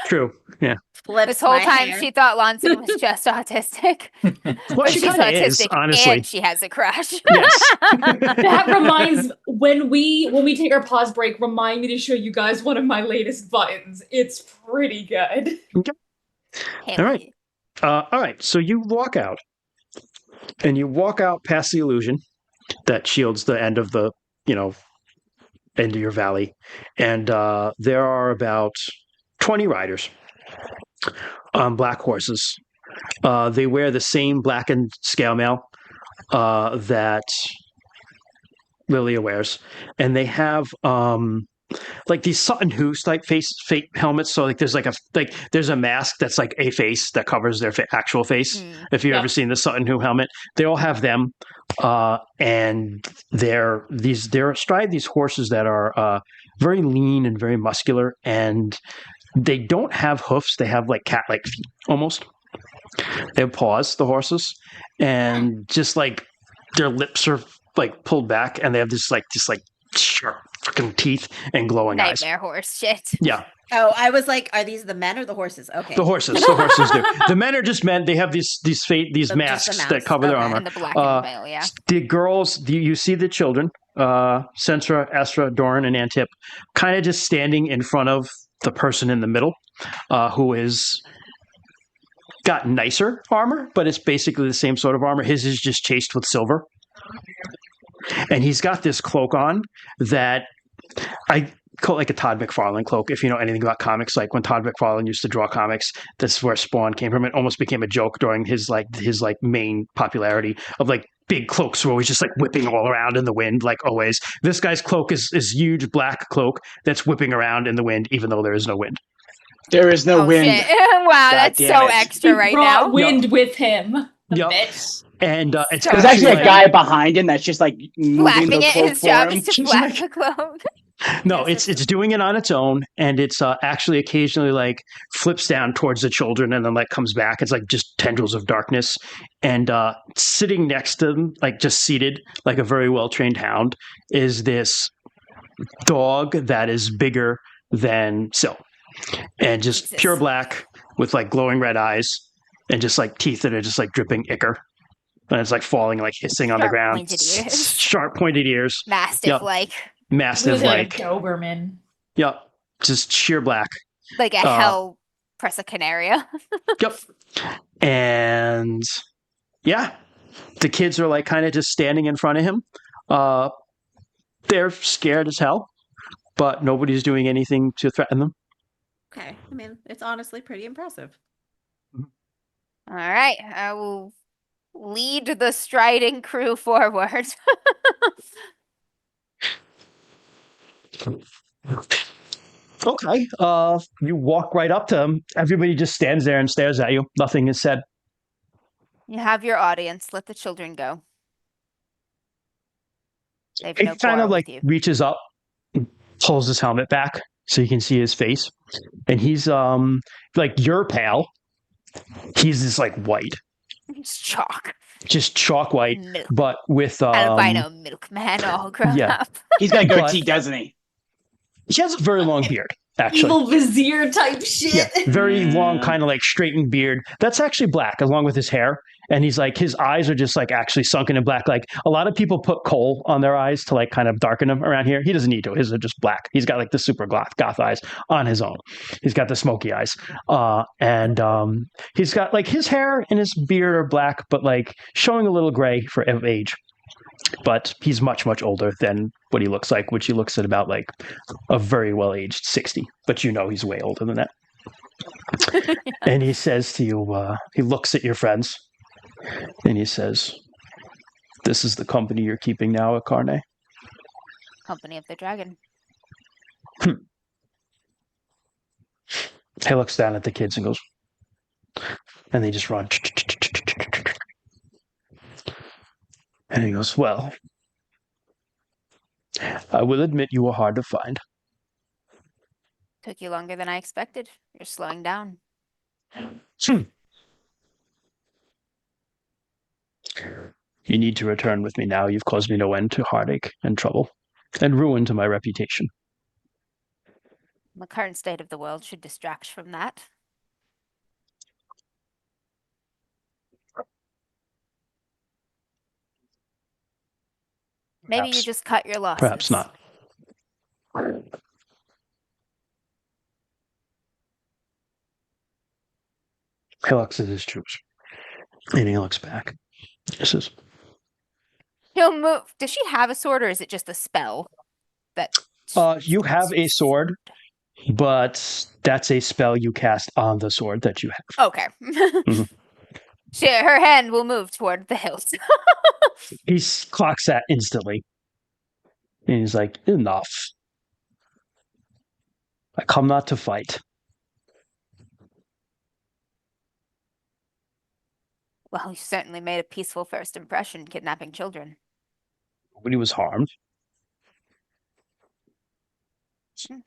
True. Yeah. Flips This whole my time hair. she thought Lonson was just autistic. Well, But she she's kind of is, autistic honestly. and she has a crush. Yes. That reminds when we take our pause break, remind me to show you guys one of my latest buttons. It's pretty good. Hell All right. yeah. All right. So you walk out, and you walk out past the illusion that shields the end of the, end of your valley, and there are about 20 riders on black horses. They wear the same blackened scale mail that Lillia wears, and they have like these Sutton Hoo's type face helmets. So like there's a mask that's like a face that covers their actual face. If you've Yeah. ever seen the Sutton Hoo helmet, they all have them, and they're astride these horses that are very lean and very muscular, and they don't have hoofs. They have like cat-like feet almost. They have paws, the horses, and just like their lips are like pulled back, and they have this sharp fucking teeth and glowing eyes. Nightmare horse shit. Yeah, Oh, I was like, are these the men or the horses? Okay. the horses do. The men are just men. They have these the masks that mask, cover their okay. armor. And the black Uh, veil, yeah. The girls, you see the children, Sentra, Estra, Doran, and Antip, kind of just standing in front of the person in the middle, who is got nicer armor, but it's basically the same sort of armor. His is just chased with silver. And he's got this cloak on that I call it like a Todd McFarlane cloak. If you know anything about comics, like when Todd McFarlane used to draw comics, that's where Spawn came from. It almost became a joke during his main popularity of like big cloaks were always just like whipping all around in the wind, like always. This guy's cloak is huge black cloak that's whipping around in the wind, even though there is no wind. There is no Oh, wind. shit. Wow, that's damn so it. extra right brought now. wind with him. The Yep. bitch. And it's So There's actually a like- guy behind him that's just like moving Flapping the it, cloak his for job him. is to She's flap like- the cloak. No, it's doing it on its own, and it's actually occasionally like flips down towards the children and then like comes back. It's like just tendrils of darkness, and sitting next to them, like just seated like a very well trained hound, is this dog that is bigger than Sil, and just Jesus. pure black with like glowing red eyes and just like teeth that are just like dripping ichor. And it's like falling, like hissing on the ground. Sharp-pointed ears. Sharp pointed ears. Mastiff like. He Massive, was like, a Doberman. yep, just sheer black. Like a hell Presa Canaria. Yep. And yeah, the kids are like kind of just standing in front of him. They're scared as hell, but nobody's doing anything to threaten them. Okay. I mean, it's honestly pretty impressive. All right, I will lead the striding crew forward. Okay. You walk right up to them. Everybody just stands there and stares at you. Nothing is said. You have your audience. Let the children go. They've He no kind quarrel of like with you. reaches up, pulls his helmet back so you can see his face, and he's like your pal. He's this like white, It's chalk. just chalk white, Milk. but with Albino milkman all grown yeah. up. He's got a But- goatee, doesn't he? he has a very long beard. Actually, Evil vizier type shit. yeah, very long, kind of like straightened beard. That's actually black, along with his hair. And he's like, his eyes are just like actually sunken in black. Like a lot of people put kohl on their eyes to like kind of darken them around here. He doesn't need to. His are just black. He's got like the super goth eyes on his own. He's got the smoky eyes. And he's got like his hair and his beard are black, but like showing a little gray for age. But he's much, much older than what he looks like, which he looks at about like a very well-aged 60. But you know he's way older than that. And he says to you, he looks at your friends, and he says, "This is the company you're keeping now at Carne?" Company of the Dragon. He looks down at the kids and goes, and they just run. And he goes, "Well, I will admit you were hard to find." Took you longer than I expected. You're slowing down. You need to return with me now. You've caused me no end to heartache and trouble, and ruin to my reputation. The current state of the world should distract from that. Maybe you Perhaps- just cut your losses. Perhaps not. He looks at his troops, and he looks back. He says, He'll move. Does she have a sword, or is it just a spell? That you have a sword, but that's a spell you cast on the sword that you have. Okay. Her hand will move toward the hilt. He clocks that instantly. And he's like, "Enough. I come not to fight." Well, you certainly made a peaceful first impression kidnapping children. Nobody was harmed.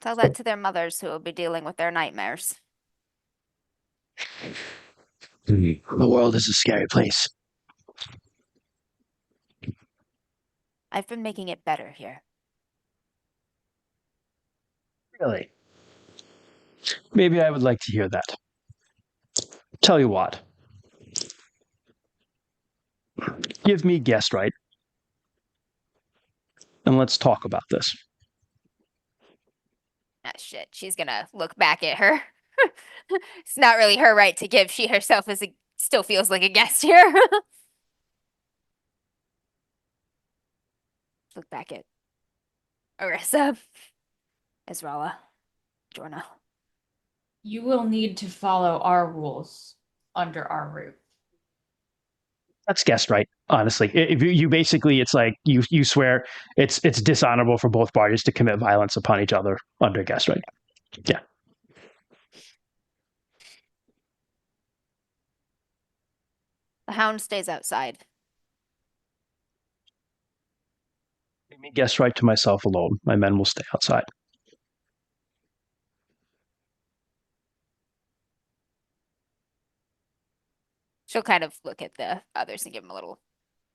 Tell that to their mothers who will be dealing with their nightmares. The world is a scary place. I've been making it better here. Really? Maybe I would like to hear that. Tell you what. Give me guest right. And let's talk about this. Ah, shit. She's gonna look back at her. It's not really her right to give. She herself still feels like a guest here. Look back at Aurisa, Ezrala, Jorna. You will need to follow our rules under our roof. That's guest right, honestly. If you basically, it's like you swear it's dishonorable for both parties to commit violence upon each other under guest right. Yeah. The hound stays outside. Give me guest right to myself alone. My men will stay outside. She'll kind of look at the others and give them a little,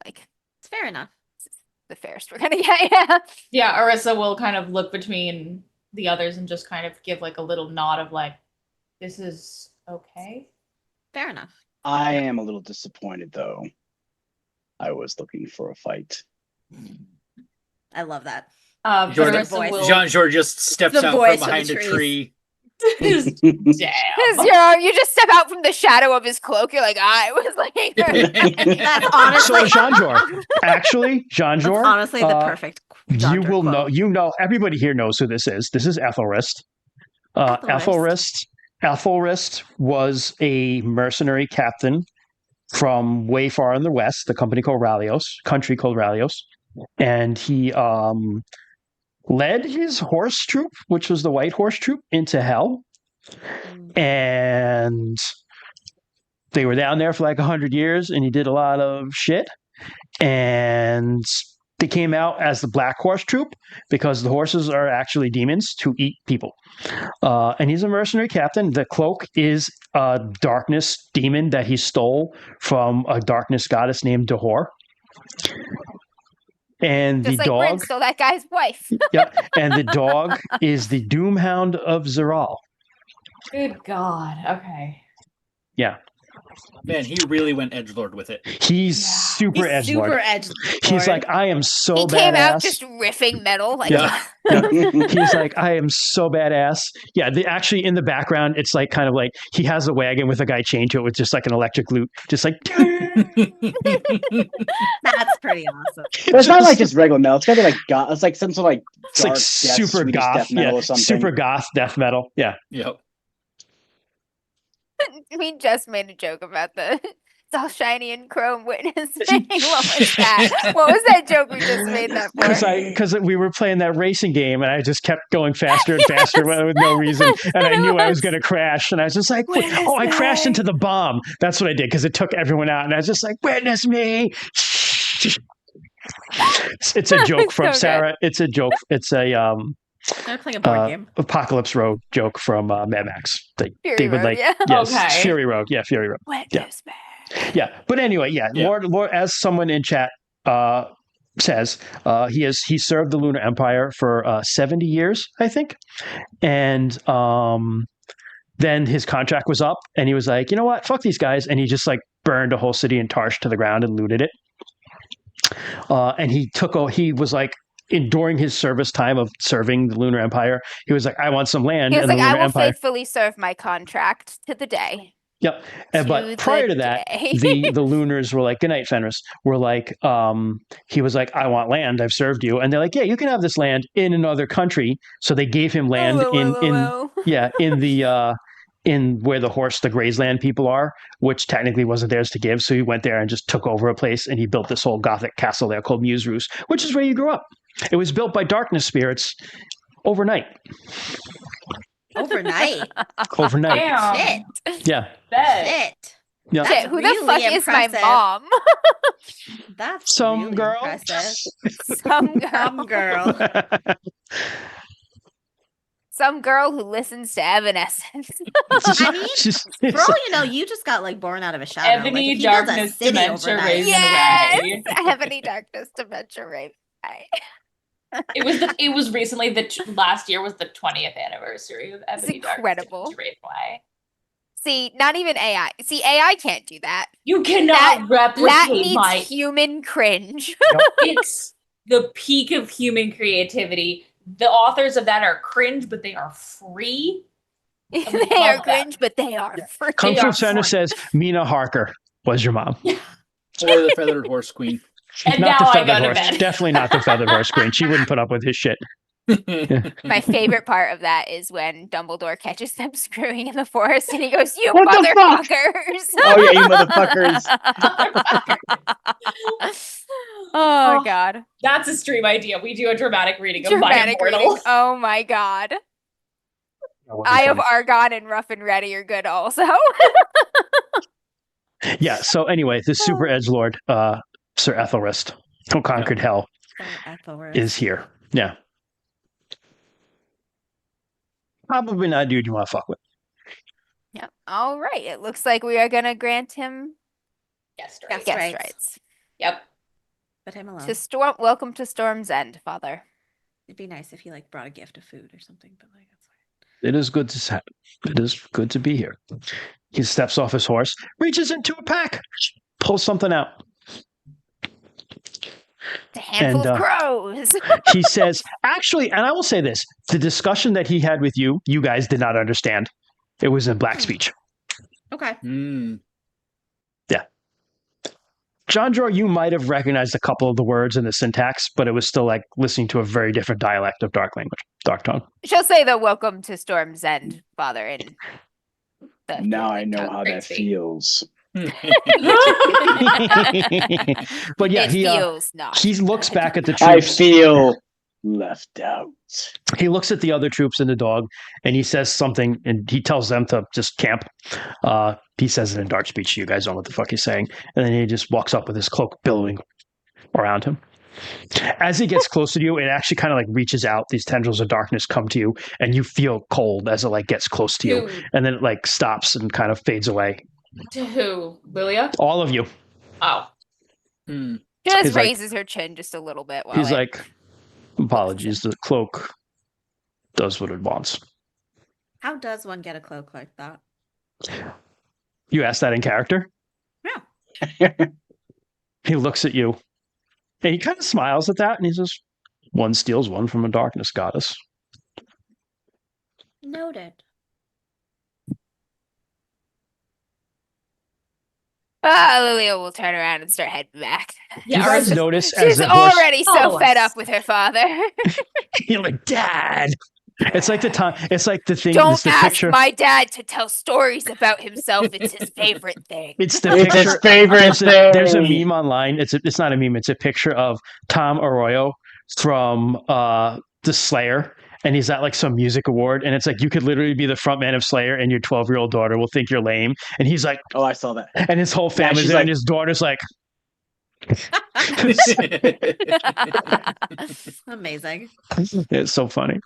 like, It's fair enough. this is the fairest we're gonna get. Yeah. Yeah, Arissa will kind of look between the others and just kind of give like a little nod of like, this is okay. Fair enough. I am a little disappointed though. I was looking for a fight. I love that. But Jordan- Arissa will Jean-Jean just steps The out voice from of the behind a trees. tree. Damn. You just step out from the shadow of his cloak. You're like, I was like, That's So honestly, Jean-Jor, actually, Jean-Jor, that's honestly the perfect. you Dr. will quote. know, everybody here knows who this is. This is Ethelrist. Ethelrist was a mercenary captain from way far in the west, the country called Ralios. And he led his horse troop, which was the White Horse Troop, into hell. And they were down there for like 100 years, and he did a lot of shit. And they came out as the Black Horse Troop because the horses are actually demons to eat people. And he's a mercenary captain. The cloak is a darkness demon that he stole from a darkness goddess named Dahor. And just the like Bryn dog, stole that guy's wife. yep, and the dog is the Doomhound of Zeral. Good God. Okay. Yeah. Man, he really went edgelord with it. He's Yeah. super He's edgelord. super edge. He's like, I am so He badass. came out just riffing metal. Like, Yeah. He's like, I am so badass. Yeah, actually in the background, it's like kind of like he has a wagon with a guy chained to it with just like an electric lute, just like. That's pretty awesome. But it's not like just regular metal. It's gotta be like goth. It's like some sort of like It's like dark, super Swedish goth, death metal yeah, or something. super goth death metal. Yeah. Yep. we just made a joke about the it's all shiny and chrome witness thing. What was that? What was that joke we just made that for? Because we were playing that racing game and I just kept going faster and faster with no reason, and I knew I was going to crash, and I was just like, I crashed into the bomb. That's what I did because it took everyone out, and I was just like, witness me. It's a joke from So Sarah. It's a joke. It's a They're playing a board game. Apocalypse Road joke from Mad Max. Fury Road, yeah. Yes, Okay. Fury Road. Yeah, Fury Road. Witness me. Yeah, but anyway, yeah. Yeah. Lord, as someone in chat says, he served the Lunar Empire for 70 years, I think, and then his contract was up, and he was like, you know what, fuck these guys, and he just like burned a whole city in Tarsh to the ground and looted it. And he was like, during his service time of serving the Lunar Empire, he was like, I want some land. He was and like, the I Lunar will Empire. faithfully serve my contract to the day. Yep. To But prior the to that, day. the Lunars were like, good night, Fenris. Were like, he was like, I want land. I've served you. And they're like, yeah, you can have this land in another country. So they gave him land in where the Grazeland people are, which technically wasn't theirs to give. So he went there and just took over a place, and he built this whole Gothic castle there called Muse Roos, which is where you grew up. It was built by darkness spirits overnight. Overnight. Damn. Shit. Yeah. Bet. Shit. Yeah. That's Shit, who the really fuck is my impressive. mom? That's Some really girl. impressive. Some girl. Some girl. Some girl who listens to Evanescence. I mean, for all you know, you just got like born out of a shadow. Ebony, like, if he builds a darkness, city dementia, overnight- raven. Yes! Ebony Darkness Dementia Rape. It was recently last year was the 20th anniversary of Ebony incredible. Darkness Dementia, Raven. See, not even AI. See, AI can't do that. You cannot That replicate needs my human cringe. it's the peak of human creativity. The authors of that are cringe, but they are free. They love are that. cringe, but they are free. Kung They Fu are Center free. says Mina Harker was your mom. Or the feathered horse queen. And Not now the I feathered go to horse. bed. Definitely not the feathered horse queen. She wouldn't put up with his shit. My favorite part of that is when Dumbledore catches them screwing in the forest and he goes, "You What the fuck?" motherfuckers!" Oh yeah, you motherfuckers. Oh god. That's a stream idea. We do a dramatic reading of Dramatic My Immortal. reading. Oh my god. Eye of Argon and Rough and Ready are good also. Yeah. So anyway, the super edgelord, Sir Ethelrist, who conquered hell, is here. Yeah. Probably not a dude you want to fuck with. Yep. All right. It looks like we are gonna grant him Yes, Yes. guest rights. rights. Yep. Put him alone. Welcome to Storm's End, Father. It'd be nice if he like brought a gift of food or something, but like that's fine. It is good to have. It is good to be here. He steps off his horse, reaches into a pack, pulls something out. It's a handful And, of crows. He says, actually, and I will say this, the discussion that he had with you guys did not understand. It was in black speech. Okay. Mm. John Draw, you might have recognized a couple of the words in the syntax, but it was still like listening to a very different dialect of dark language, dark tongue. She'll say the welcome to Storm's End, Father, in the Now I know tongue. how that Great feels. But yeah, It feels not. he looks good. back at the I troops. feel left out. He looks at the other troops and the dog, and he says something, and he tells them to just camp. He says it in dark speech. You guys don't know what the fuck he's saying. And then he just walks up with his cloak billowing around him. As he gets closer to you, it actually kind of like reaches out. These tendrils of darkness come to you, and you feel cold as it like gets close to you. And then it like stops and kind of fades away. To who? Lillia? All of you. Oh. Mm. She just He's like- raises her chin just a little bit. While He's it- like, apologies, the cloak does what it wants. How does one get a cloak like that? You asked that in character? Yeah. He looks at you and he kind of smiles at that and he says, one steals one from a darkness goddess. Noted. Lillia will turn around and start heading back. You guys notice as She's the horse, already so Follow fed us. up with her father. you're like, Dad. It's like the time. It's like the thing. Don't It's the ask picture. my dad to tell stories about himself. It's his favorite thing. It's the It's picture. his favorite There's a thing. meme online. It's not a meme. It's a picture of Tom Arroyo from the Slayer, and he's at like some music award, and it's like you could literally be the front man of Slayer, and your 12-year-old daughter will think you're lame, and he's like, Oh, I saw that. and his whole family's she's there, like- and his daughter's like, Amazing. it's so funny.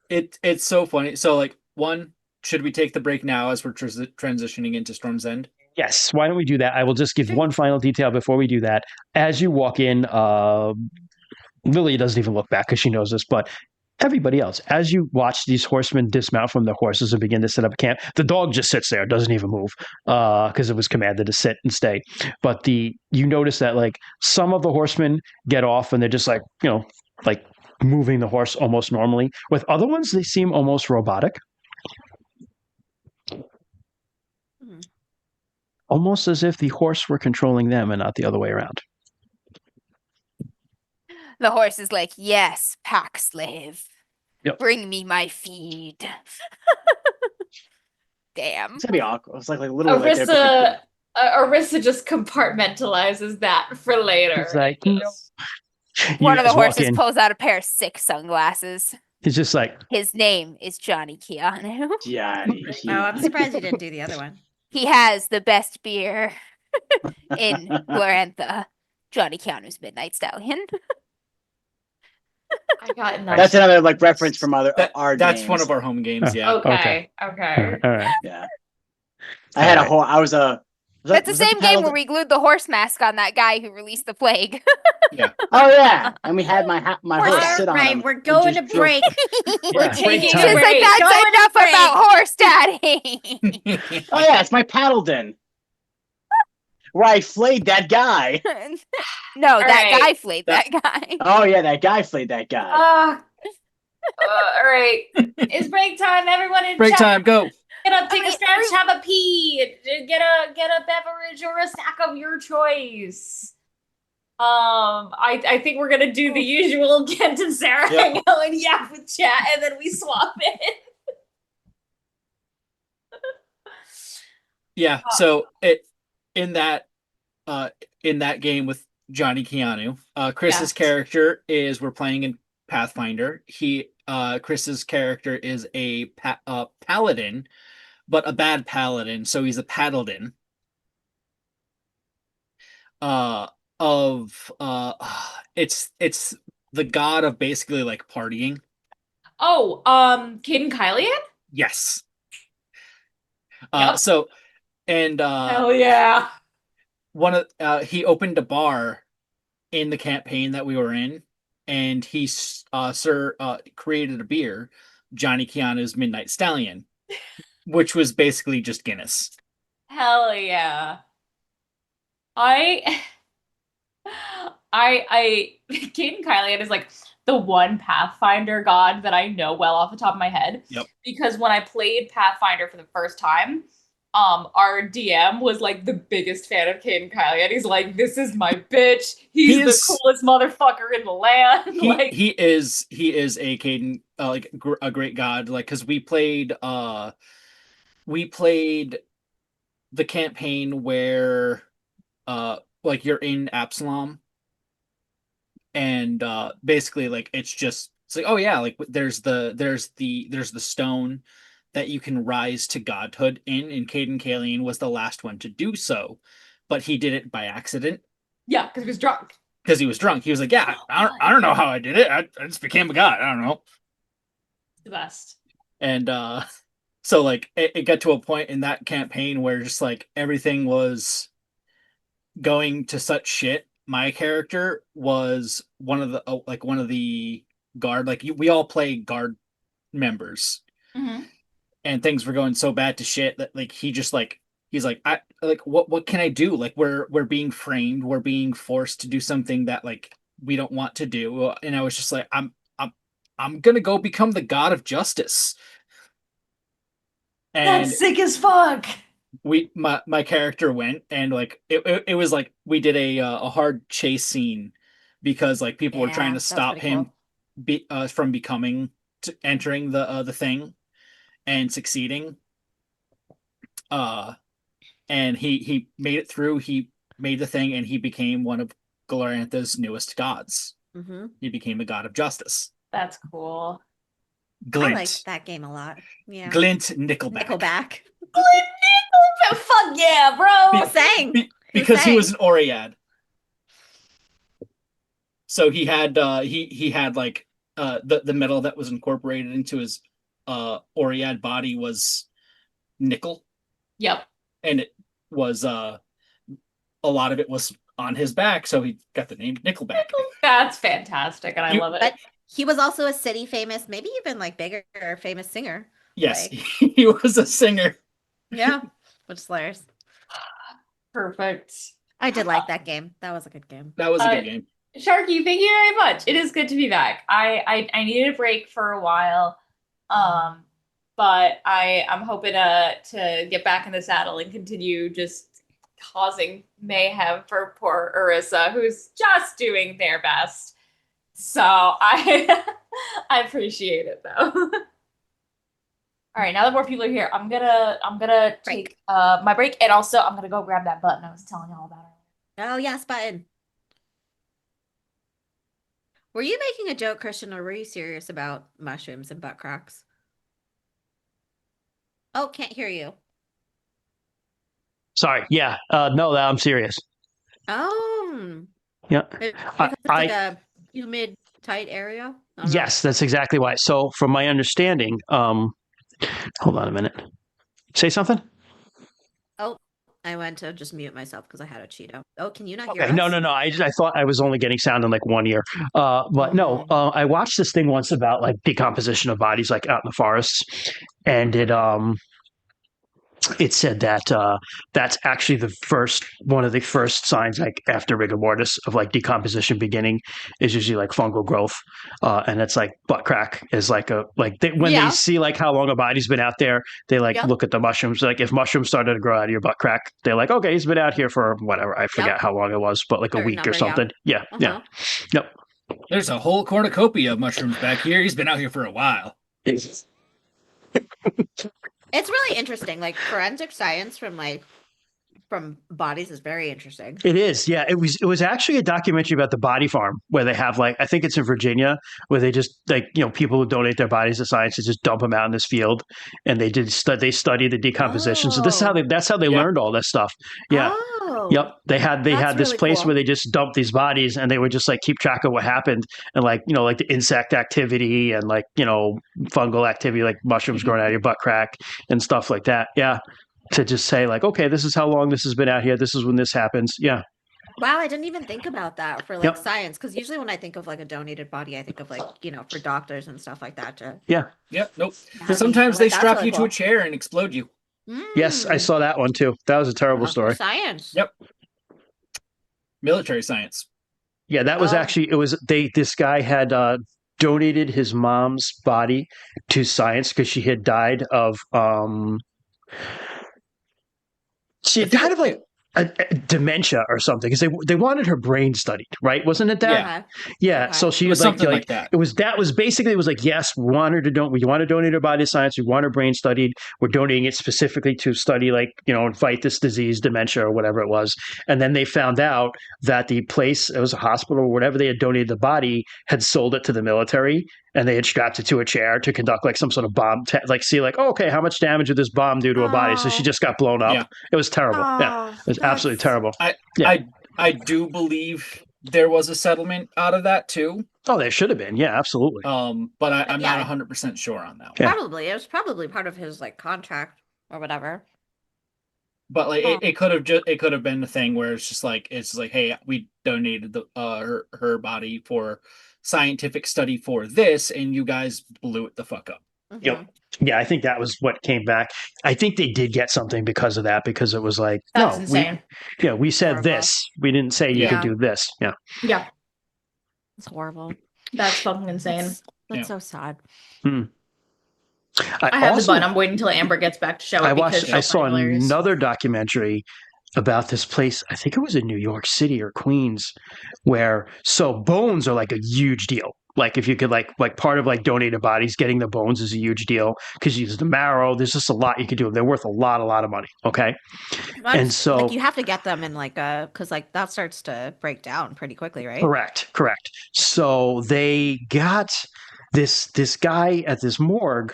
It's so funny. So like, one, should we take the break now as we're transitioning into Storm's End? Yes, why don't we do that? I will just give one final detail before we do that. As you walk in, Lily doesn't even look back because she knows this, but everybody else, as you watch these horsemen dismount from the horses and begin to set up camp, the dog just sits there, doesn't even move because it was commanded to sit and stay. But you notice that like some of the horsemen get off and they're just like, like moving the horse almost normally. With other ones, they seem almost robotic. Almost as if the horse were controlling them and not the other way around. The horse is like, yes, pack slave. Yep. Bring me my feed. Damn. It's gonna be awkward. It's like literally like Aurisa just compartmentalizes that for later. It's like, One of the horses walk in, pulls out a pair of sick sunglasses. he's just like, His name is Johnny Keanu. yeah. Oh, I'm surprised you didn't do the other one. He has the best beer in Glorantha. Johnny Keanu's Midnight Stallion. I got That's another like reference from our That's games. one of our home games. Yeah. Okay. all right. Yeah. I had a whole. I was a. That's the same game where we glued the horse mask on that guy who released the plague. Oh yeah, and we had my horse sit on Right, him. we're and going to just drove- break. We're taking She's a like, break. that's Going to enough break." about horse daddy. Oh yeah, it's my paddledin. Where I flayed that guy. No, that right. guy flayed that guy. Oh yeah, that guy flayed that guy. all right. It's break time. Everyone in Break chat, time. Go. get up, take a stretch, have a pee, get a beverage or a snack of your choice. I think we're gonna do the usual Kent and Sarah hang out and yap with chat, and then we swap it. Yeah. So in that game with Johnny Keanu, Chris's character is we're playing in Pathfinder. Chris's character is a paladin, but a bad paladin, so he's a paddledin. It's the god of basically like partying. Oh, Caden Kylian? Yes. Yep. So and Hell yeah. he opened a bar in the campaign that we were in, and he created a beer, Johnny Keanu's Midnight Stallion, which was basically just Guinness. Hell yeah. Caden Kylian is like the one Pathfinder god that I know well off the top of my head. Yep. Because when I played Pathfinder for the first time, our DM was like the biggest fan of Caden Kylian. He's like, this is my bitch. He's the coolest motherfucker in the land. He is a Caden a great god. Like, because we played the campaign where like you're in Absalom, and basically like it's like, oh yeah, like there's the stone that you can rise to godhood in, and Caden Kalien was the last one to do so, but he did it by accident. Yeah, because he was drunk. Because he was drunk. He was like, yeah, I don't know how I did it. I just became a god. I don't know. The best. And so like it got to a point in that campaign where just like everything was going to such shit. My character was one of the guard, like we all play guard members. Mm-hmm. and things were going so bad to shit that like he just like he's like I like what can I do? Like we're being framed, we're being forced to do something that like we don't want to do. And I was just like I'm gonna go become the god of justice. And That's sick as fuck. my character went and like it was like we did a hard chase scene because like people were trying Yeah, to that was stop pretty him cool. from becoming entering the thing and succeeding. Uh, and he made it through. He made the thing, and he became one of Galorantha's newest gods. Hmm. He became the god of justice. That's cool. I liked Glint, that game a lot. Yeah. Glint, Nickelback. Nickelback. Fuck yeah, bro. Who sang? Because he sang? was an Oread. So he had he had like the metal that was incorporated into his Oread body was nickel, Yep. and it was a lot of it was on his back, so he got the name Nickelback. That's fantastic, and I love it. But he was also a city famous, maybe even like bigger famous singer. Yes, Like, he was a singer. yeah, which is hilarious. Perfect. I did like that game. That was a good game. That was a good game. Sharky, thank you very much. It is good to be back. I needed a break for a while, but I'm hoping to get back in the saddle and continue just causing mayhem for poor Aurisa, who's just doing their best. So I I appreciate it though. All right, now that more people are here, I'm gonna take my break, and also I'm gonna go grab that button I was telling y'all about earlier. Oh yes, button. Were you making a joke, Christian, or were you serious about mushrooms and butt cracks? Oh, can't hear you. Sorry. Yeah. No, I'm serious. Oh, Yeah. because it's like a humid, tight area. I don't know. Yes, that's exactly why. So, from my understanding, hold on a minute. Say something. Oh, I went to just mute myself because I had a Cheeto. Oh, can you not hear Okay. us? No. I thought I was only getting sound in like one ear. But no. I watched this thing once about like decomposition of bodies, like out in the forests, and it said that that's actually one of the first signs, like after rigor mortis, of like decomposition beginning, is usually like fungal growth, and it's like butt crack is like when Yeah. they see like how long a body's been out there, they like Yep. look at the mushrooms. Like if mushrooms started to grow out of your butt crack, they're like, okay, he's been out here for whatever, I forget how long it was, but like a Certain week or number, yeah. something. Yeah, Uh-huh. yep. There's a whole cornucopia of mushrooms back here. He's been out here for a while. It's really interesting. Like forensic science from bodies is very interesting. It is, yeah. It was actually a documentary about the body farm where they have like, I think it's in Virginia, where they just like, people who donate their bodies to science to just dump them out in this field, and they study the decomposition. So that's how they learned all this stuff. Yeah. Oh. Yep. They had That's this really place cool. where they just dumped these bodies, and they would just like keep track of what happened, and like like the insect activity and like fungal activity, like mushrooms growing out of your butt crack and stuff like that. Yeah. To just say like, okay, this is how long this has been out here. This is when this happens. Yeah. Wow, I didn't even think about that for like Yep. science, because usually when I think of like a donated body, I think of like, for doctors and stuff like that to Yeah. Yep. Nope. Yeah. Sometimes Like, they that's strap really you to cool. a chair and explode you. Yes, I saw that one too. That was a terrible story. Science. Yep. Military science. Yeah, that was Oh. actually this guy had donated his mom's body to science because she had died of like a dementia or something, because they wanted her brain studied, right? Wasn't it that? Yeah. Okay. Yeah. Okay. So she It was was something like that. It was basically, it was like, yes, we want her to we want to donate her body to science. We want her brain studied. We're donating it specifically to study like, and fight this disease, dementia or whatever it was. And then they found out that the place, it was a hospital or whatever they had donated the body, had sold it to the military, and they had strapped it to a chair to conduct like some sort of bomb, see like, okay, how much damage did this bomb do to a body? So she just got blown up. Yeah. It was terrible. Yeah. It was absolutely terrible. I do believe there was a settlement out of that too. Oh, there should have been. Yeah, absolutely. But I'm Yeah. not 100% sure on that one. Yeah. Probably. It was probably part of his like contract or whatever. But like it could have been a thing where it's like, hey, we donated the her body for scientific study for this, and you guys blew it the fuck up. Yep. Yeah, I think that was what came back. I think they did get something because of that, because it was like, That's no, insane. we said Horrible. this. We didn't say you Yeah. could do this. Yeah. Yeah, It's horrible. that's fucking insane. That's Yeah. so sad. I have also, the button. I'm waiting until Amber gets back to show it because I she'll saw find it hilarious. another documentary about this place. I think it was in New York City or Queens, where bones are like a huge deal. Like if you could like part of like donated bodies, getting the bones is a huge deal because you use the marrow. There's just a lot you can do. They're worth a lot of money. Okay. And so like you have to get them in like because like that starts to break down pretty quickly, right? Correct. So they got this guy at this morgue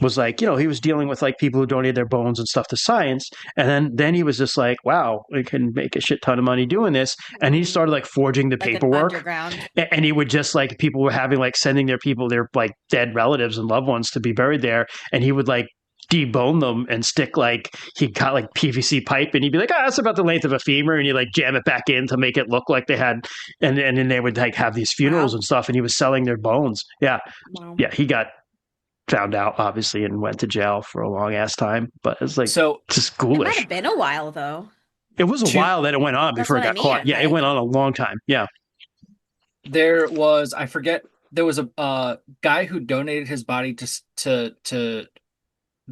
was like, he was dealing with like people who donated their bones and stuff to science. And then he was just like, wow, we can make a shit ton of money doing this. And he started like forging the Like an paperwork. underground. And he would just like, people were having like sending their like dead relatives and loved ones to be buried there. And he would like debone them and stick like, he got like PVC pipe and he'd be like, that's about the length of a femur. And you like jam it back in to make it look like they had, and then they would like have these funerals and stuff. And he was selling their bones. Yeah. Wow. Yeah. He got found out obviously and went to jail for a long ass time, but it's like So just It might ghoulish. have been a while though. It was a while that it went on That's before it what I got caught. mean, Yeah, it like- went on a long time. Yeah. there was, I forget, there was a guy who donated his body to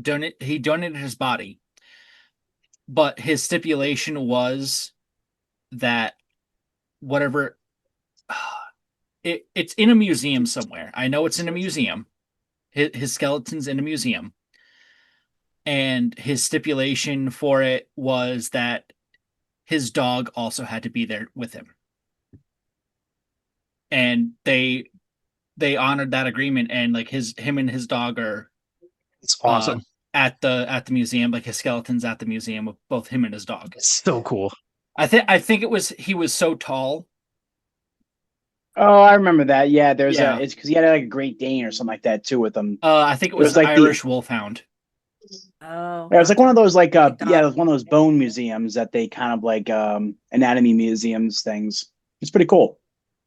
donate. He donated his body, but his stipulation was that whatever it's in a museum somewhere. I know it's in a museum. His skeleton's in a museum. And his stipulation for it was that his dog also had to be there with him. And they honored that agreement, and like him and his dog are It's awesome. at the museum, like his skeleton's at the museum of both him and his dog. It's so cool. I think he was so tall. Oh, I remember that. Yeah, Yeah. it's because he had like a Great Dane or something like that too with him. I think it was, like the- Irish Wolfhound. Oh. Yeah, it was like one of those like Like it that. was one of those bone museums that they kind of like anatomy museums things. It's pretty cool.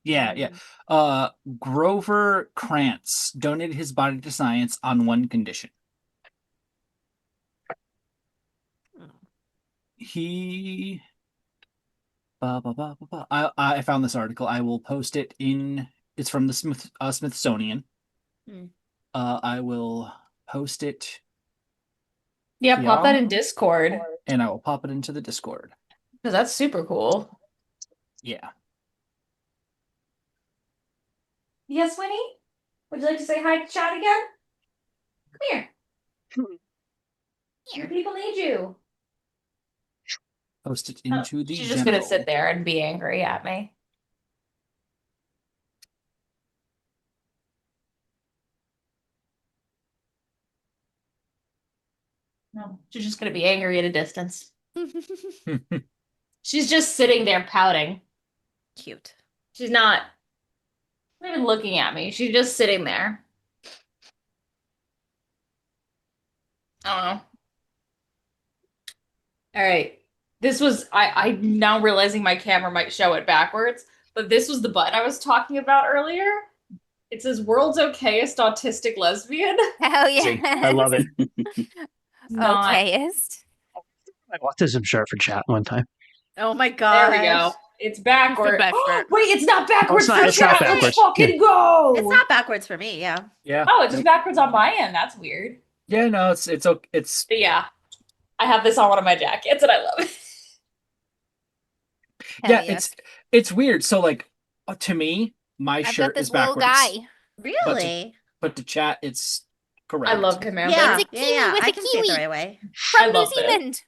Yeah. Grover Krantz donated his body to science on one condition. He I found this article. I will post it in. It's from the Smithsonian. Hmm. I will post it Yeah, pop Yeah. that in Discord and I will pop it into the Discord. because that's super cool. Yeah. Yes, Winnie? Would you like to say hi to chat again? Come here. Your people need you. Post it into the. She's just gonna general. sit there and be angry at me. No, she's just gonna be angry at a distance. She's just sitting there pouting. Cute. She's not even looking at me. She's just sitting there. I don't know. All right. This was I'm now realizing my camera might show it backwards, but this was the button I was talking about earlier. It says world's okayest autistic lesbian. Hell See, yeah. I love it. Not- Okayest. My autism shirt for chat one time. Oh my god. There we go. It's backwards. best shirt. Wait, it's not backwards not- for it's not chat. Let's backwards. fucking go. It's not backwards for me, yeah. Yeah. Oh, it's just backwards on my end. That's weird. Yeah. No, it's okay. It's But yeah, I have this on one of my jackets, and I love it. Hell yeah. yes. It's weird. So like to me, my I've got shirt this is little backwards. guy. Really? But to chat, it's correct. I love him. Amber. Yeah, It's a kiwi yeah, with I a can see it kiwi. the right way. I From New love it. Zealand.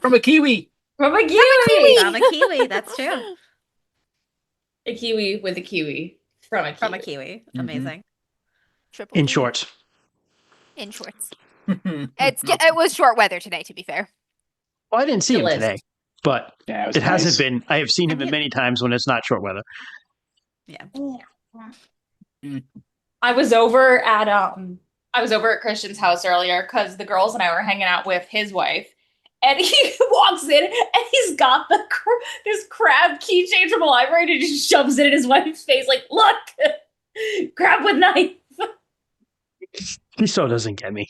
From a kiwi. From a kiwi. From a kiwi, that's true. A kiwi with a kiwi. From a kiwi. From a kiwi. Mhm. Amazing. Triple In kiwi. shorts. In shorts. It was short weather today, to be fair. Well, I didn't see him Still is. today, but Yeah, it was it hasn't nice. been. I have seen him And many times when it's not short weather. Yeah. I was over at Christian's house earlier because the girls and I were hanging out with his wife, and he walks in and he's got this crab keychain from a library and he just shoves it in his wife's face like, look, crab with knife. He so doesn't get me.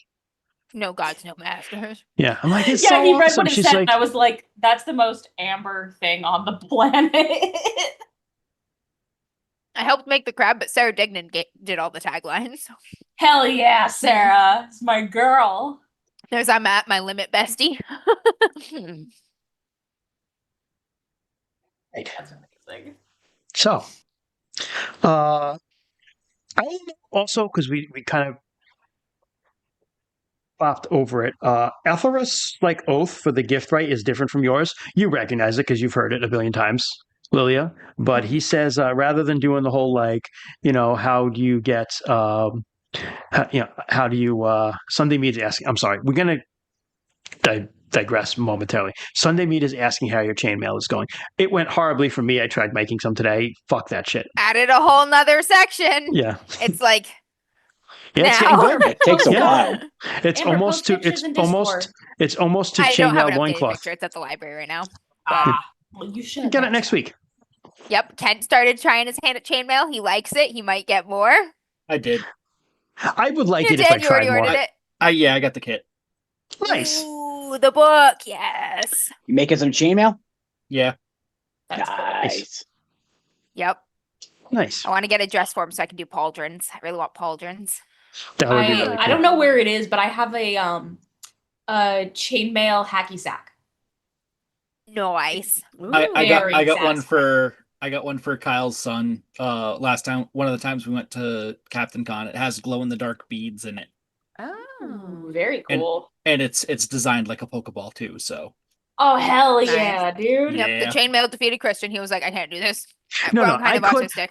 No gods, no masters. Yeah, I'm like, it's Yeah, so he read awesome. what it She's said, like, and I was like, "That's the most Amber thing on the planet." I helped make the crab, but Sarah Dignan did all the taglines. Hell yeah, Sarah, it's my girl. There's I'm at my limit, bestie. That's amazing. so, I don't know also, because we kind of popped over it. Ethelred's like oath for the gift right is different from yours. You recognize it because you've heard it a billion times, Lillia. But he says rather than doing the whole like, how do you get, how do you? Sunday Mead is asking. I'm sorry, we're gonna digress momentarily. Sunday Mead is asking how your chainmail is going. It went horribly for me. I tried making some today. Fuck that shit. Added a whole nother section. Yeah. It's like Yeah, it's now. getting good. It takes a Yeah. while. It's Amber, almost post to pictures in it's almost to I don't have chainmail an updated loincloth. picture. It's at the library right now. Well, you should Get it next week. Yep, Kent started trying his hand at chainmail. He likes it. He might get more. I did. I would like You it if I did. You already tried more. ordered it. I got the kit. Nice. Ooh, the book. Yes. You making some chainmail? Yeah. That's cool. Nice. Yep. Nice. I want to get a dress form so I can do pauldrons. I really want pauldrons. That would be really cool. I don't know where it is, but I have a chainmail hacky sack. Nice. I got one satisfying. for Kyle's son. Last time, one of the times we went to Captain Con, it has glow in the dark beads in it, Oh. Very cool. and it's designed like a Pokeball too. So Oh hell Nice. yeah, dude! Yeah. Yep. The chainmail defeated Christian. He was like, I can't do this. No, Wrong kind I of could. autistic.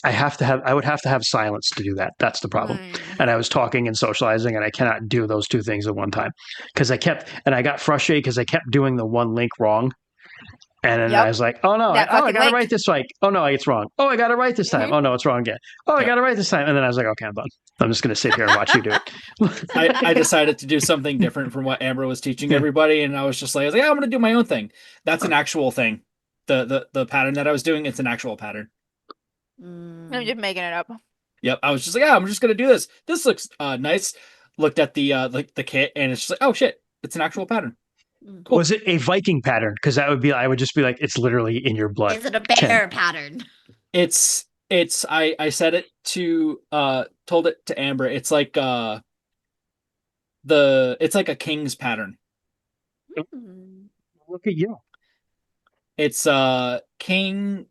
I have to have. I would have to have silence to do that. That's the problem. And I was talking and socializing, and I cannot do those two things at one time because I got frustrated because I kept doing the one link wrong. And then I was like, oh no, I got to write this right. Oh no, it's wrong. Oh, I got it right this time. Oh no, it's wrong again. Oh, I got it right this time. And then I was like, okay, I'm done. I'm just going to sit here and watch you do it. I decided to do something different from what Amber was teaching everybody, and I was like, I'm going to do my own thing. That's an actual thing. The pattern that I was doing, it's an actual pattern. I'm just making it up. Yep, I was just like, I'm just going to do this. This looks nice. Looked at the kit, and it's just like, oh shit, it's an actual pattern. Cool. Was it a Viking pattern? Because I would just be like, it's literally in your blood. Is it a bear pattern? It's I said it to told it to Amber. It's like it's like a king's pattern. Look at you. It's kingly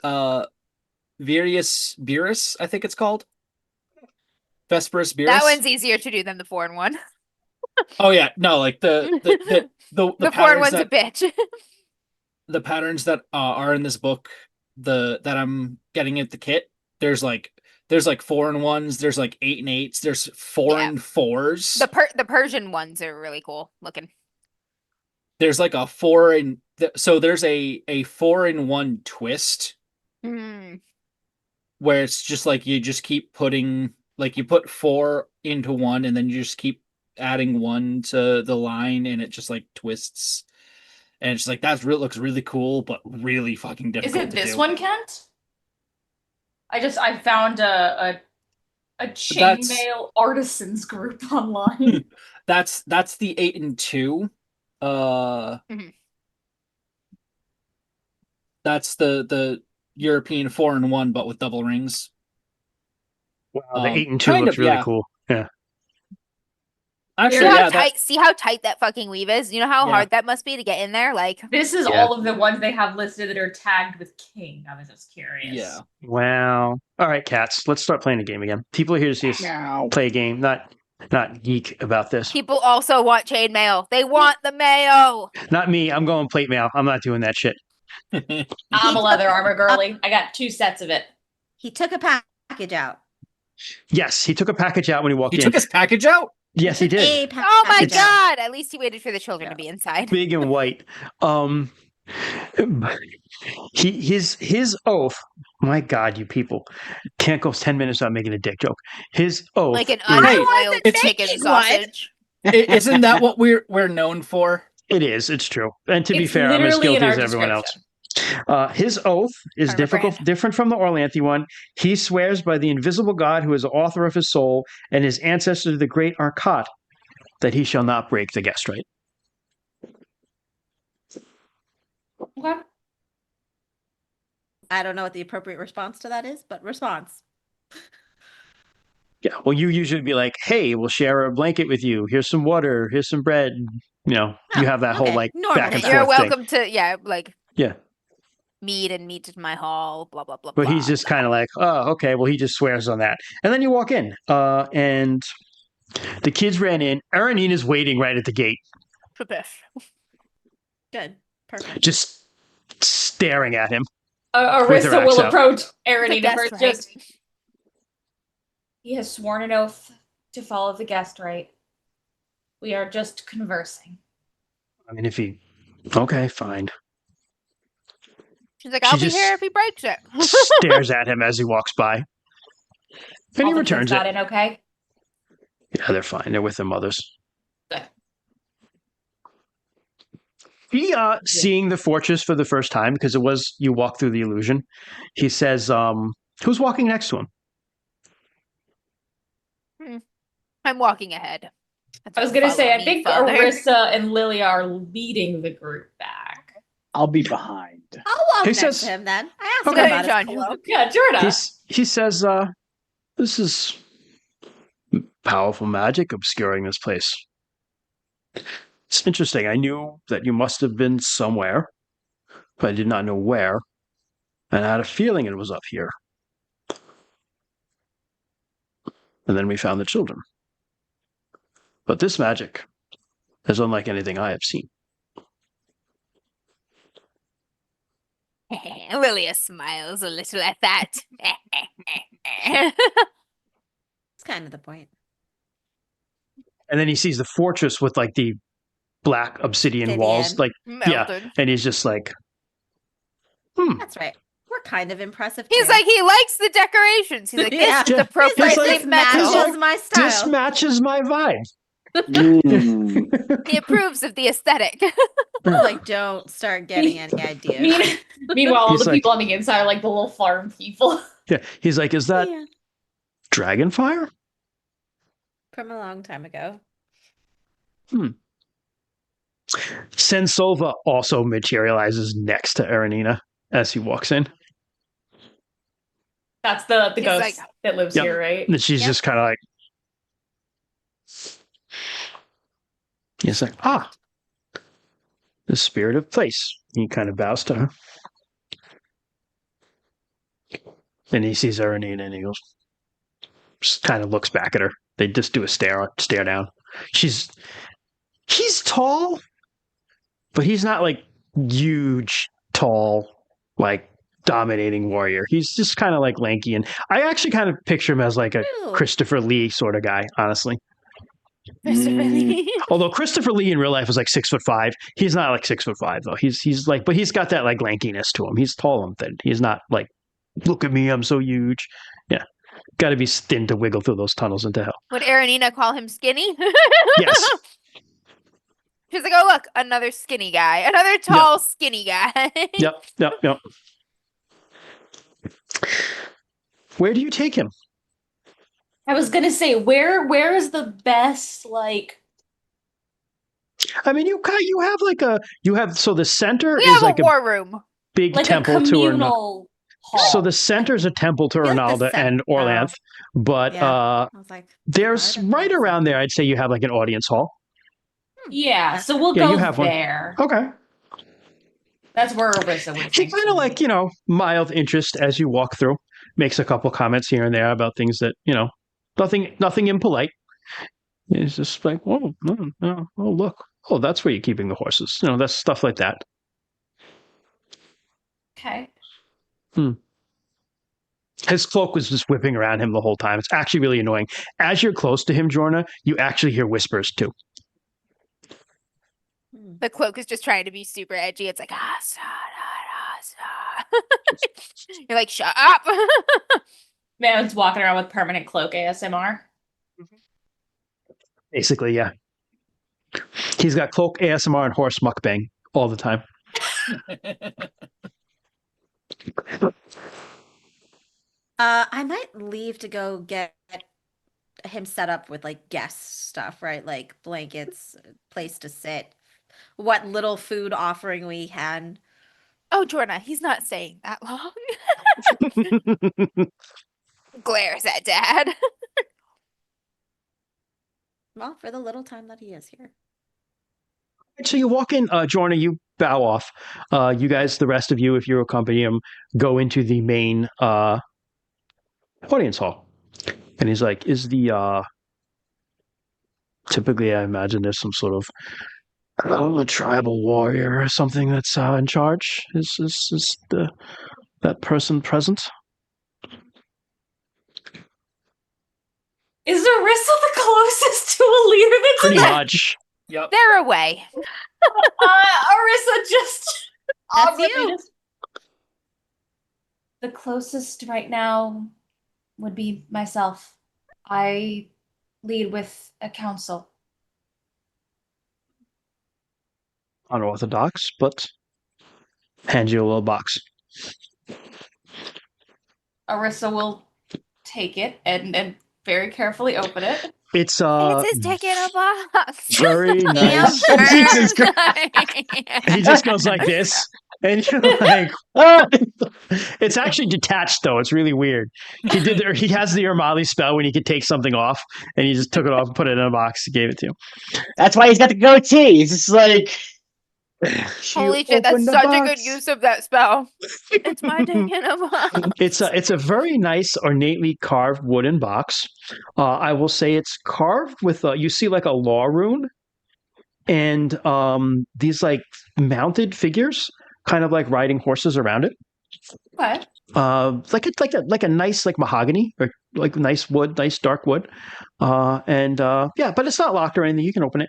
Virius Beerus, I think it's called. Vesperus Beerus. That one's easier to do than the 4-in-1. Oh yeah, no, like the 4-in-1's a bitch. The patterns that are in this book, that I'm getting at the kit, there's like 4-in-1s, there's like 8-and-8s, there's 4-and-4s. The Persian ones are really cool looking. There's like a so there's a 4-in-1 twist where it's just like you just keep putting, like you put 4 into 1 and then you just keep adding 1 to the line and it just like twists. And it's like, looks really cool, but really fucking difficult. Is it this one, Kent? I found a chainmail artisans group online. That's the 8-and-2. That's the European 4-in-1, but with double rings. Wow, the 8-and-2 looks really cool. Yeah. Actually, see how tight that fucking weave is? You know how hard that must be to get in there? Like, this is all of the ones they have listed that are tagged with king. I was just curious. Yeah. Wow. All right, cats. Let's start playing a game again. People are here to see us play a game, not geek about this. People also want chainmail. They want the mayo. Not me. I'm going plate mail. I'm not doing that shit. I'm a leather armor girly. I got 2 sets of it. He took a package out. Yes, he took a package out when he walked in. He took his package out? Yes, he did. Oh my god! At least he waited for the children to be inside. Big and white. His oath. My God, you people can't go 10 minutes without making a dick joke. His oath, like an unboiled it's chicken sausage. Isn't that what we're known for? It is. It's true. And to be It's fair, I'm as literally in guilty our as everyone else. His oath is Part of a brand. different from the Orlanthe one. He swears by the invisible God who is the author of his soul and his ancestor, the great Arcot, that he shall not break the guest right. Okay. I don't know what the appropriate response to that is, but response. Yeah. Well, you usually be like, "Hey, we'll share a blanket with you. Here's some water. Here's some bread." You know, you Oh, have that whole okay. like Normal back and thing. You're forth thing. welcome to like Yeah. meat and meat in my hall. Blah blah blah. But blah, he's just blah. kind of like, "Oh, okay. Well, he just swears on that." And then you walk in, and the kids ran in. Erenina's waiting right at the gate, Good. Perfect. just staring at him. With her Aurisa will axe out. approach The Aranina guest first. right. Just he has sworn an oath to follow the guest right. We are just conversing. I mean, if he, okay, fine. She's like, She I'll be just here if he breaks it. Stares at him as he walks by, and All he the kids returns got it. in okay? Yeah, they're fine. They're with their mothers. Good. He seeing the fortress for the first time because it was you walk through the illusion. He says, "Who's walking next to him?" I'm walking ahead. I was gonna say, Follow I me, think father. Aurisa and Lillia are leading the group back. I'll be behind. I'll walk He next says- to him then. I asked Okay. him about his John. pillow. Yeah, Jorda. He says, "This is powerful magic obscuring this place. It's interesting. I knew that you must have been somewhere, but I did not know where, and I had a feeling it was up here. And then we found the children. But this magic is unlike anything I have seen." Lilia smiles a little at that. It's kind of the point. And then he sees the fortress with like the black obsidian walls, Obsidian. like Melted. and he's just like, That's right. We're kind of impressive. He's too. like, he likes the decorations. He's like, this Yeah. is Yeah. appropriately He's like, this metal. matches my style. "This matches my vibe." Mm. He approves of the aesthetic. Like, don't start getting any ideas. Meanwhile, all He's the like- people on the inside are like the little farm people. Yeah, he's like, "Is that Yeah. dragon fire?" From a long time ago. Sensova also materializes next to Erenina as he walks in, That's the He's ghost like- that lives Yep. here, right? and she's Yep. just kind of like, he's like, "Ah, the spirit of place." He kind of bows to her. Then he sees Erenina and he goes, just kind of looks back at her. They just do a stare down. He's tall, but he's not like huge, tall, like dominating warrior. He's just kind of like lanky, and I actually kind of picture him as like a Ew. Christopher Lee sort of guy, honestly. Really? Although Christopher Lee in real life was like 6'5", he's not like 6'5" though. He's like, but he's got that like lankiness to him. He's tall and thin. He's not like, "Look at me, I'm so huge." Yeah, got to be thin to wiggle through those tunnels into hell. Would Aranina call him skinny? Yes. She's like, oh, look, another skinny guy. Another tall, skinny guy. Yep. Where do you take him? I was gonna say, where is the best like? I mean, you have so the center We is have like a a war room. big Like temple a to Ernalda. communal hall. So the center is a temple to I feel like the Ernalda and Orlanth, but Yeah. I was like, there's garden right or around something. there. I'd say you have like an audience hall. Yeah, so we'll Yeah, go you have one. there. Okay. That's where Aurisa would She think. kind of like, mild interest as you walk through, makes a couple comments here and there about things that, nothing impolite. It's just like, oh, no, oh, look. Oh, that's where you're keeping the horses. That's stuff like that. Okay. His cloak was just whipping around him the whole time. It's actually really annoying. As you're close to him, Jorna, you actually hear whispers too. The cloak is just trying to be super edgy. It's like, you're like, shut up. Man's walking around with permanent cloak ASMR. Basically, yeah. He's got cloak ASMR and horse mukbang all the time. I might leave to go get him set up with like guest stuff, right? Like blankets, place to sit, what little food offering we had. Oh, Jorna, he's not staying that long. Glares at Dad. Well, for the little time that he is here. So you walk in, Jorna, you bow off. You guys, the rest of you, if you accompany him, go into the main audience hall. And he's like, is the typically I imagine there's some sort of a tribal warrior or something that's in charge. Is that person present? Is Aurisa the closest to a leader that's Pretty much. Yep. They're away. Aurisa just That's awkwardly you. just- The closest right now would be myself. I lead with a council. Unorthodox, but hand you a little box. Arissa will take it and very carefully open it. It's It's his dick in a box. very nice. Jesus He just goes like this, and you're like, Ah! it's actually detached though. It's really weird. He has the Urmali spell when he could take something off, and he just took it off and put it in a box. He gave it to you. That's why he's got the goatee. He's just like. Holy shit, that's such a good use of that spell. It's my dick in a box. It's a very nice, ornately carved wooden box. I will say it's carved with you see like a law rune, and these like mounted figures, kind of like riding horses around it. Okay. Like a nice like mahogany or like nice wood, nice dark wood, yeah, but it's not locked or anything. You can open it,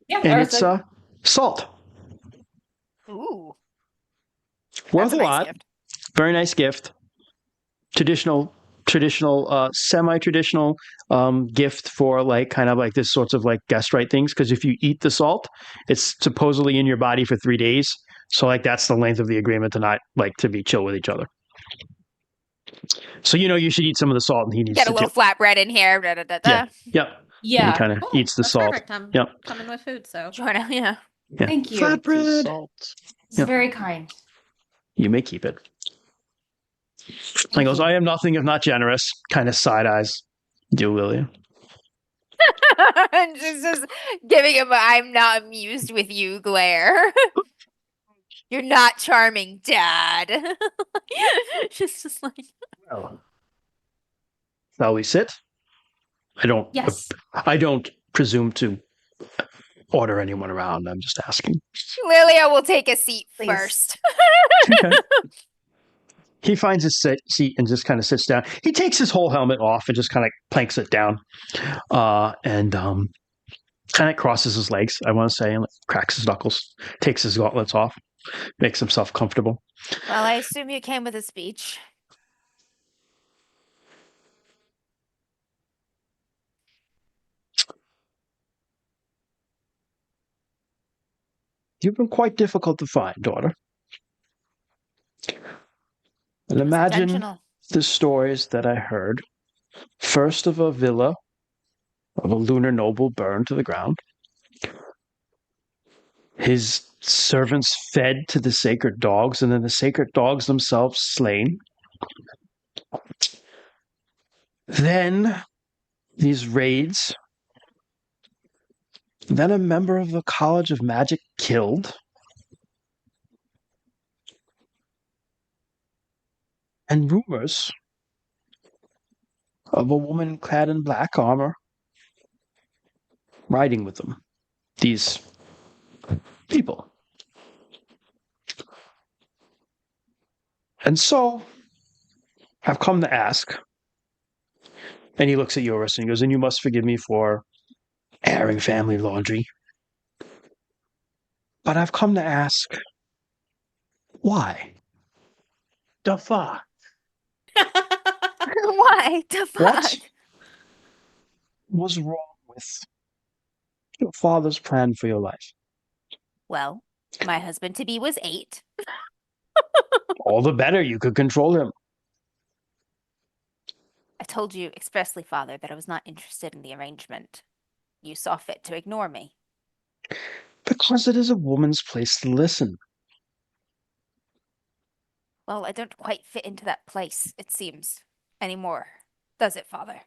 Yeah, and it's Arissa. salt. Ooh. Worth That's a nice lot. gift. Very nice gift. Traditional, semi-traditional gift for like kind of like this sorts of like guest right things. Because if you eat the salt, it's supposedly in your body for 3 days. So like that's the length of the agreement to not like to be chill with each other. So you should eat some of the salt, and he needs Get to a little too. flatbread in here. Da, da, da, da. Yeah. Yep. And Yeah. he kind of Cool. eats the That's salt. perfect. I'm Yep. coming with food, so. Jorna, yeah. Yeah. Thank you. Flatbread. Salt. It's Yeah. very kind. You may keep it. He Thank goes, you. I am nothing if not generous. Kind of side eyes. You, Lillia. And she's just giving him a I'm not amused with you glare. You're not charming, Dad. She's just like, Well, shall we sit? I don't presume to order anyone around. I'm just asking. Lilia will take a seat Please. first. Okay. He finds his seat and just kind of sits down. He takes his whole helmet off and just kind of planks it down, and kind of crosses his legs, I want to say, and like, cracks his knuckles, takes his gauntlets off, makes himself comfortable. Well, I assume you came with a speech. You've been quite difficult to find, daughter. And It was imagine intentional. the stories that I heard. First of a villa of a lunar noble burned to the ground. His servants fed to the sacred dogs, and then the sacred dogs themselves slain. Then these raids. Then a member of the College of Magic killed. And rumors of a woman clad in black armor riding with them. These people. And so I've come to ask. And he looks at Yoris and he goes, and you must forgive me for airing family laundry. But I've come to ask, why? The fuck? Why the fuck? What was wrong with your father's plan for your life? Well, my husband to be was 8. All the better. You could control him. I told you expressly, Father, that I was not interested in the arrangement. You saw fit to ignore me. Because it is a woman's place to listen. Well, I don't quite fit into that place, it seems, anymore. Does it, Father?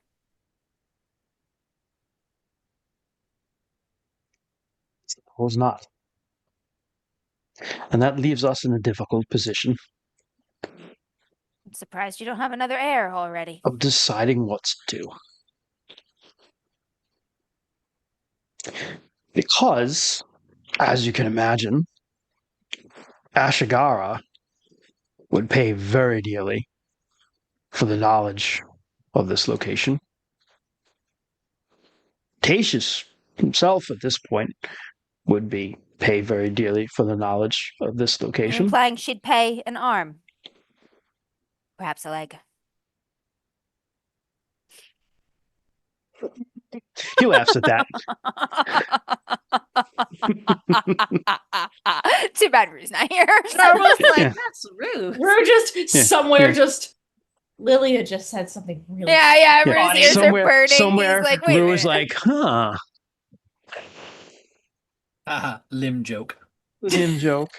Suppose not. And that leaves us in a difficult position I'm surprised you don't have another heir already. of deciding what to do. Because, as you can imagine, Ashigara would pay very dearly for the knowledge of this location. Tatius himself, at this point, would be pay very dearly for the knowledge of this You're location. implying she'd pay an arm. Perhaps a leg. He laughs at that. Too bad Rue's not here. I was like, Yeah. that's rude. We're just Yeah, somewhere, yeah. just Lillia just said something really. Yeah, Yeah, Rue's ears are burning. somewhere, He's like, wait a Rue was minute. like, huh, Haha, limb joke. limb joke.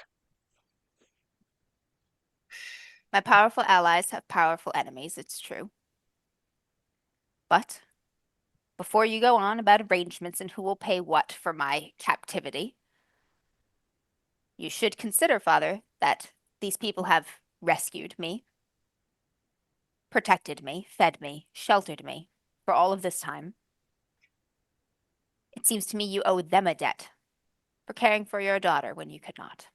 My powerful allies have powerful enemies, it's true. But before you go on about arrangements and who will pay what for my captivity, you should consider, Father, that these people have rescued me, protected me, fed me, sheltered me for all of this time. It seems to me you owe them a debt for caring for your daughter when you could not.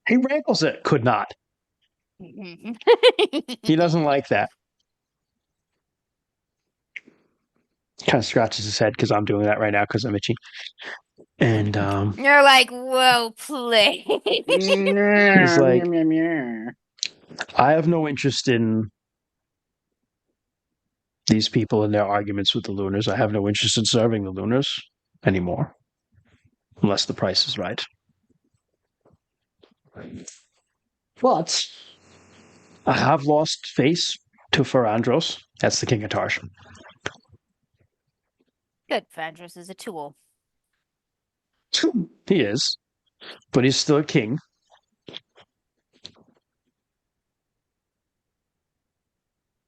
He rankles it. Could not. He doesn't like that. Kind of scratches his head because I'm doing that right now because I'm itchy. And You're like, whoa, please. he's like, I have no interest in these people and their arguments with the Lunars. I have no interest in serving the Lunars anymore, unless the price is right. But I have lost face to Ferandros. That's the King of Tarsh. Good, Fandros is a tool. He is, but he's still a king.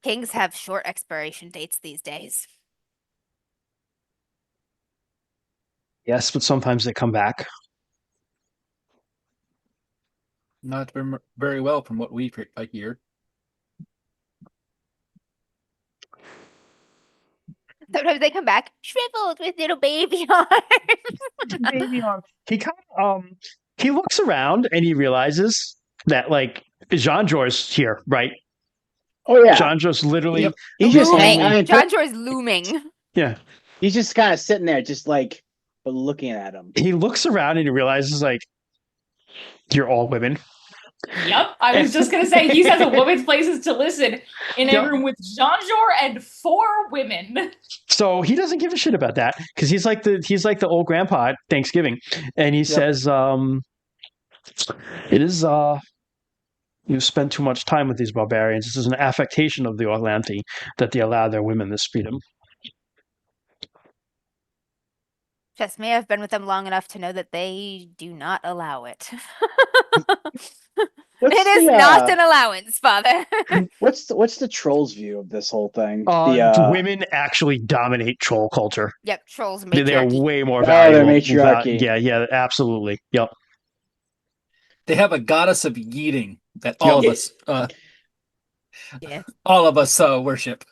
Kings have short expiration dates these days. Yes, but sometimes they come back. Not very well from what we hear. Sometimes they come back shriveled with little baby arms. Baby arm. He kind of he looks around and he realizes that like Jean Jor's here, right? Oh yeah, Jean Jor's literally Yep. he's just looming. hanging. I mean, John Jor's looming. yeah. he's just kind of sitting there, just like, but looking at him. He looks around and he realizes like you're all women. Yep, I was just gonna say he has a woman's places to listen in a Yep. room with Jean-Jor and 4 women. So he doesn't give a shit about that because he's like the old grandpa at Thanksgiving, and he says, "It is you spend too much time with these barbarians. This is an affectation of the Orlanthi that they allow their women this freedom." Trust me, I've been with them long enough to know that they do not allow it. It is not an allowance, Father. What's the troll's view of this whole thing? Women actually dominate troll culture. Yep, trolls They're matriarchy. way more they're valuable. matriarchy. Yeah, absolutely. Yep. They have a goddess of yeeting that all of us, Yeah. all of us worship.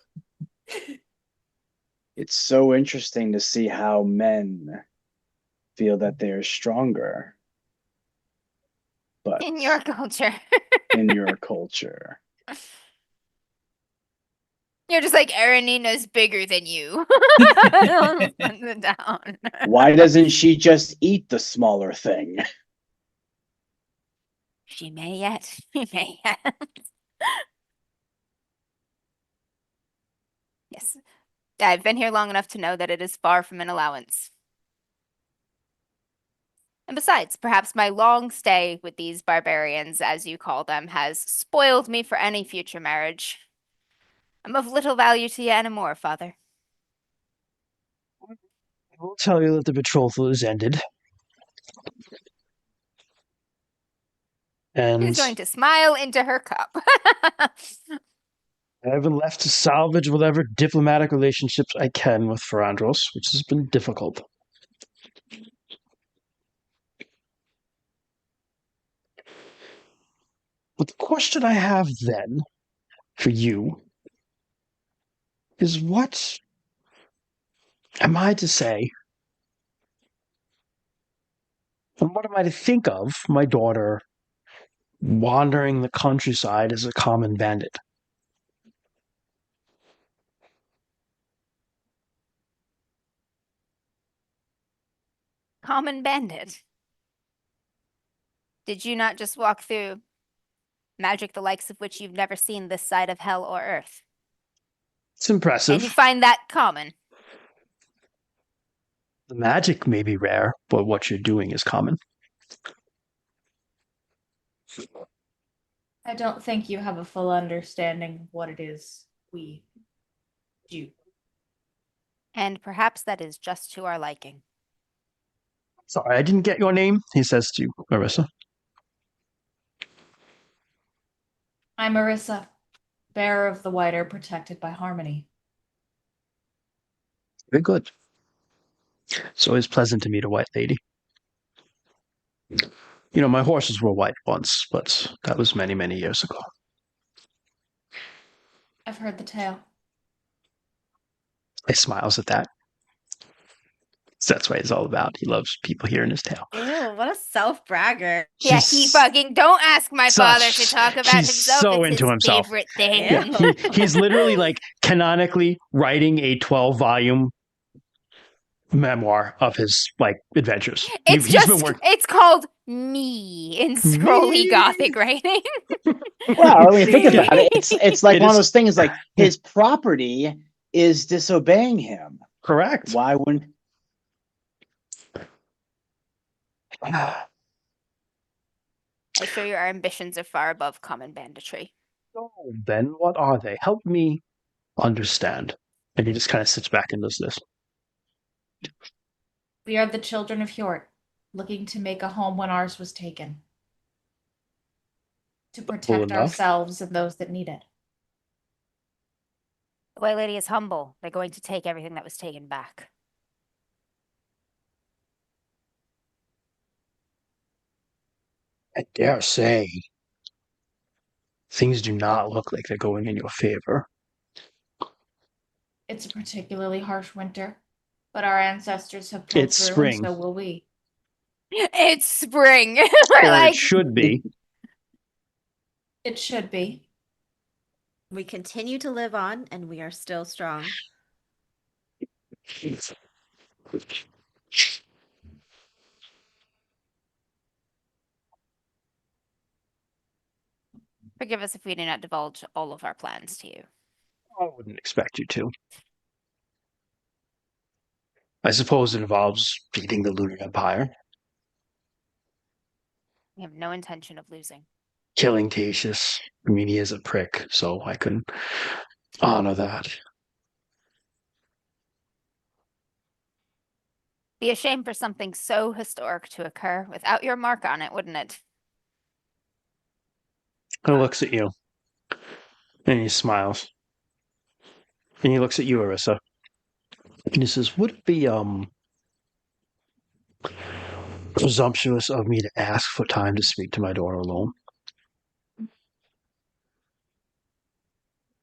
It's so interesting to see how men feel that they're stronger, but In your culture. in your culture. You're just like, Aranina's bigger than you. Put it down. Why doesn't she just eat the smaller thing? She may yet. She may yet. Yes. I've been here long enough to know that it is far from an allowance. And besides, perhaps my long stay with these barbarians, as you call them, has spoiled me for any future marriage. I'm of little value to you anymore, Father. I will tell you that the betrothal is ended. And She's going to smile into her cup. I haven't left to salvage whatever diplomatic relationships I can with Ferandros, which has been difficult. But the question I have then for you is what am I to say? And what am I to think of my daughter wandering the countryside as a common bandit? Common bandit. Did you not just walk through magic the likes of which you've never seen this side of hell or earth? It's impressive. And you find that common? The magic may be rare, but what you're doing is common. I don't think you have a full understanding of what it is we do. And perhaps that is just to our liking. Sorry, I didn't get your name, he says to Aurisa. I'm Aurisa, bearer of the Whiter, protected by harmony. Very good. It's always pleasant to meet a white lady. You know, my horses were white once, but that was many, many years ago. I've heard the tale. He smiles at that. So that's what he's all about. He loves people hearing his tale. Ew, what a self-bragger. Yeah, he fucking don't ask my father to talk about he's himself. so It's into his himself. favorite thing. Yeah. He's literally like canonically writing a 12-volume memoir of his like adventures. It's He's been working. it's called Me in scrolly Me. Gothic writing. Well, I mean, think about it. It's like It one of is- those things. Like his property is disobeying him. Correct. Why wouldn't? I assure you our ambitions are far above common banditry. So then, what are they? Help me understand. And he just kind of sits back and does this. We are the children of Hjort, looking to make a home when ours was taken. To protect enough. ourselves and those that need it. The White Lady is humble. They're going to take everything that was taken back. I dare say things do not look like they're going in your favor. It's a particularly harsh winter, but our ancestors have pulled It's through, spring. and so will we. It's spring. We're Or like, it should be. It should be. We continue to live on, and we are still strong. forgive us if we do not divulge all of our plans to you. I wouldn't expect you to. I suppose it involves beating the Lunar Empire, We have no intention of losing. killing Tatius. I mean, he is a prick, so I can honor that. Be a shame for something so historic to occur without your mark on it, wouldn't it? He looks at you, and he smiles. And he looks at you, Aurisa. And he says, would it be, presumptuous of me to ask for time to speak to my daughter alone?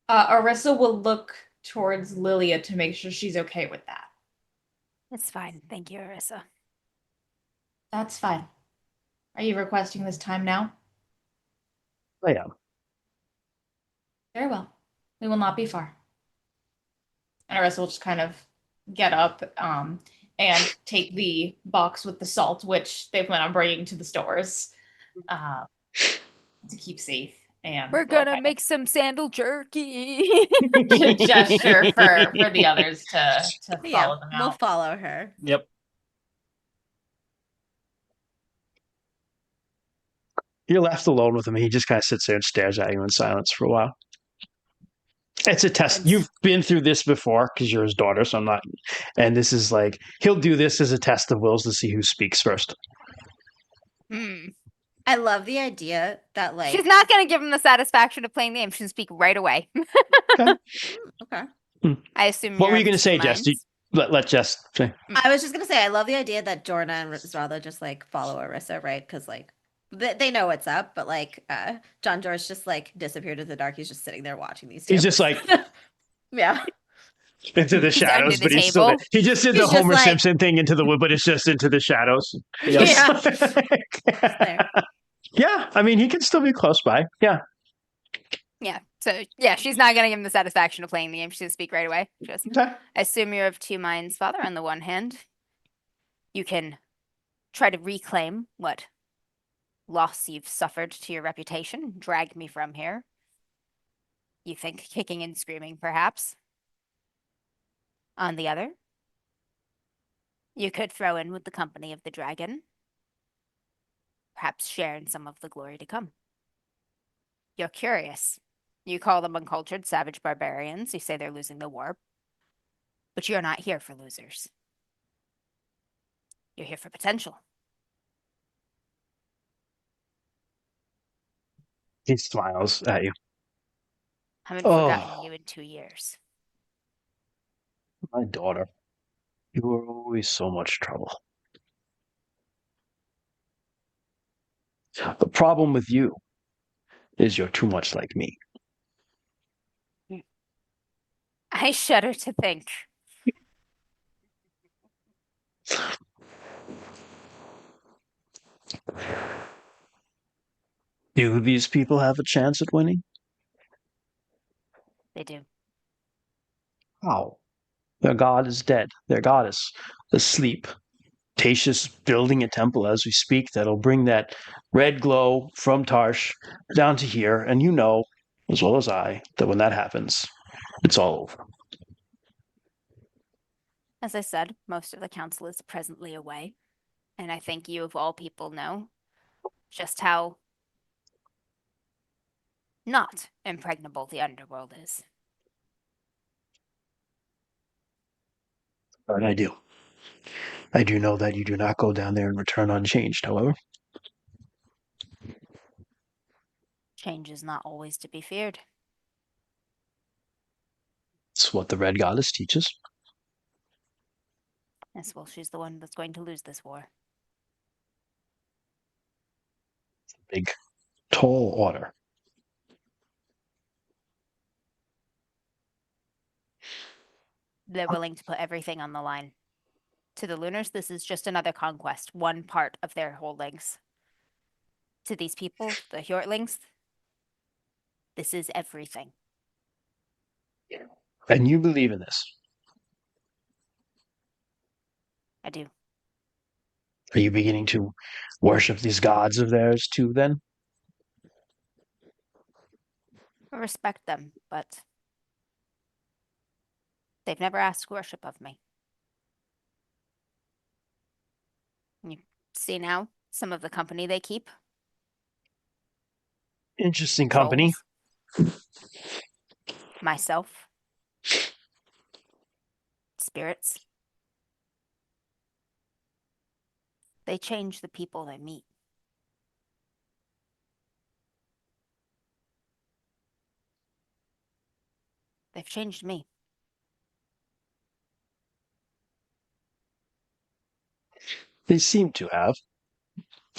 Aurisa will look towards Lillia to make sure she's okay with that. It's fine. Thank you, Aurisa. That's fine. Are you requesting this time now? I am. Very well. We will not be far. And Aurisa will just kind of get up and take the box with the salt, which they plan on bringing to the stores to keep safe. And We're they'll gonna kind make some sandal jerky. of gesture for the others to Yeah, follow them we'll out. follow her. Yep. You're left alone with him. He just kind of sits there and stares at you in silence for a while. It's a test. You've been through this before because you're his daughter, so I'm not. And this is like, he'll do this as a test of wills to see who speaks first. Hmm. I love the idea that like She's not gonna give him the satisfaction of playing the game. She's gonna speak right away. okay. I assume What you're were you of going to two say, Jess? minds. Let Jess say. I was just gonna say I love the idea that Jorna and Rada just like follow Arissa, right? Because like they know what's up, but like John George just like disappeared into the dark. He's just sitting there watching these two. He's just like yeah. into the He's shadows, under the but he's still there. table. He just did the He's just Homer like- Simpson thing into the wood, but it's just into the shadows. Yeah. Just there. Yeah, I mean, he can still be close by. Yeah. Yeah. So yeah, she's not gonna give him the satisfaction of playing the game. She's gonna speak right away. Just Okay. I assume you're of two minds, Father. On the one hand, you can try to reclaim what loss you've suffered to your reputation, drag me from here. You think kicking and screaming, perhaps. On the other, you could throw in with the company of the dragon, perhaps share in some of the glory to come. You're curious. You call them uncultured, savage barbarians. You say they're losing the war. But you're not here for losers. You're here for potential. He smiles at you. Haven't Oh. forgotten you in 2 years. My daughter, you were always so much trouble. The problem with you is you're too much like me. I shudder to think. Do these people have a chance at winning? They do. How? Their god is dead. Their god is asleep. Tasha's building a temple as we speak that'll bring that red glow from Tarsh down to here. And you know, as well as I, that when that happens, it's all over. As I said, most of the council is presently away. And I think you, of all people, know just how not impregnable the underworld is. And I do. I do know that you do not go down there and return unchanged, however. Change is not always to be feared. It's what the Red Goddess teaches. Yes, well, she's the one that's going to lose this war. Big, tall order. They're willing to put everything on the line. To the Lunars, this is just another conquest, one part of their holdings. To these people, the Hjortlings, this is everything. And you believe in this. I do. Are you beginning to worship these gods of theirs too, then? I respect them, but they've never asked worship of me. You see now some of the company they keep? Interesting company. Trolls. Myself. Spirits. They change the people they meet. They've changed me. They seem to have.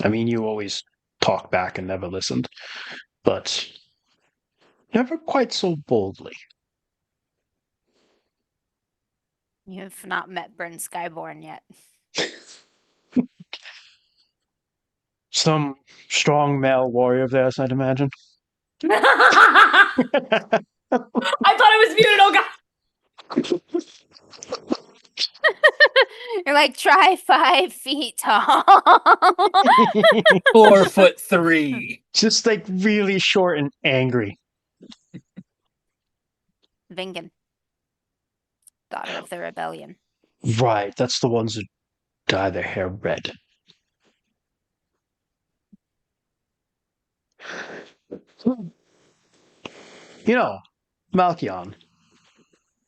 I mean, you always talk back and never listened, but never quite so boldly. You've not met Bryn Skyborn yet. Some strong male warrior of theirs, I'd imagine. I thought I was muted. Oh god. You're like, try 5 feet tall. 4'3". Just like really short and angry. Vingan, daughter of the rebellion. Right, that's the ones that dye their hair red. You know, Malkion,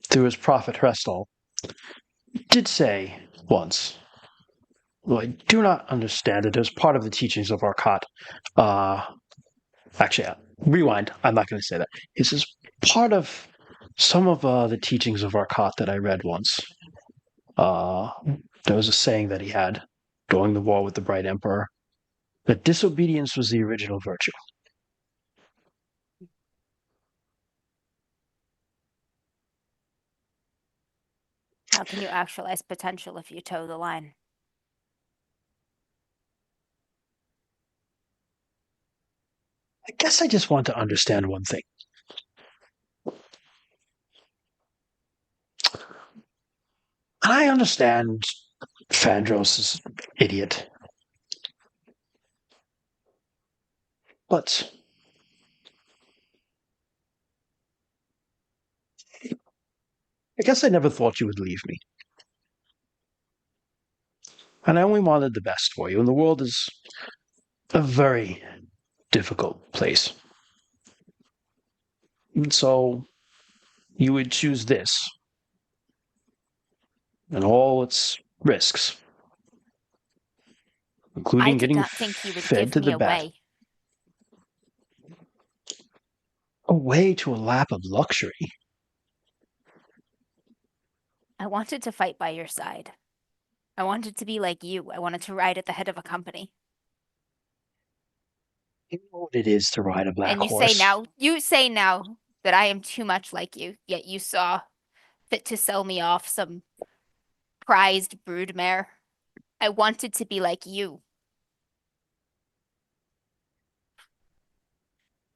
through his prophet Hrestal, did say once, well, I do not understand it as part of the teachings of Arcot. Actually, rewind. I'm not going to say that. This is part of some of the teachings of Arcot that I read once. There was a saying that he had during the war with the Bright Emperor that disobedience was the original virtue. How can you actualize potential if you toe the line? I guess I just want to understand one thing. I understand Fandros is an idiot. But I guess I never thought you would leave me. And I only wanted the best for you, and the world is a very difficult place. And so you would choose this and all its risks, I including did getting not think you would fed give to me the bat. away. Away to a lap of luxury. I wanted to fight by your side. I wanted to be like you. I wanted to ride at the head of a company. You know what it is to ride a black And horse. you say now that I am too much like you, yet you saw fit to sell me off some prized broodmare. I wanted to be like you.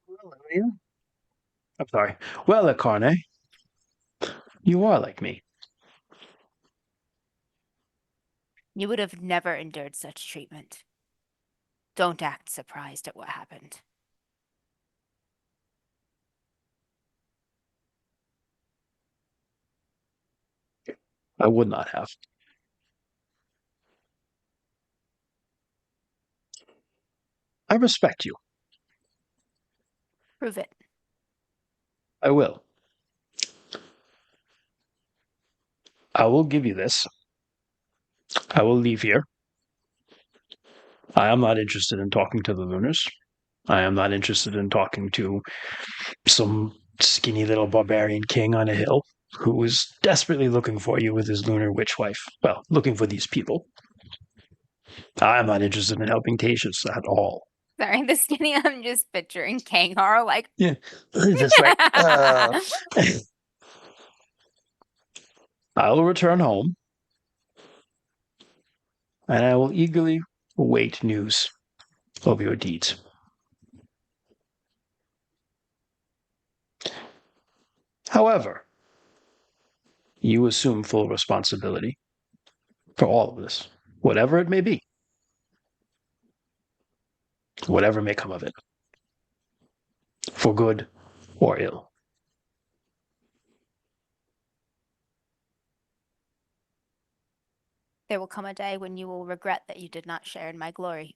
Well, Lillia? I'm sorry. Well, Carne, you are like me. You would have never endured such treatment. Don't act surprised at what happened. I would not have. I respect you. Prove it. I will. I will give you this. I will leave here. I am not interested in talking to the Lunars. I am not interested in talking to some skinny little barbarian king on a hill who is desperately looking for you with his lunar witch wife. Well, looking for these people. I am not interested in helping Tatius at all. Sorry, the skinny, I'm just picturing Kangar like. Yeah, that's right. I will return home, and I will eagerly await news of your deeds. However, you assume full responsibility for all of this, whatever it may be, whatever may come of it, for good or ill. There will come a day when you will regret that you did not share in my glory.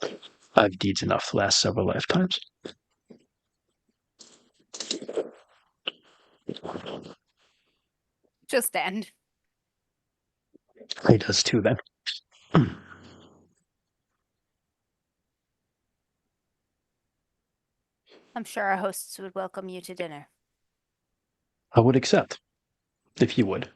I have deeds enough to last several lifetimes. Just end. He does too, then. I'm sure our hosts would welcome you to dinner. I would accept, if you would.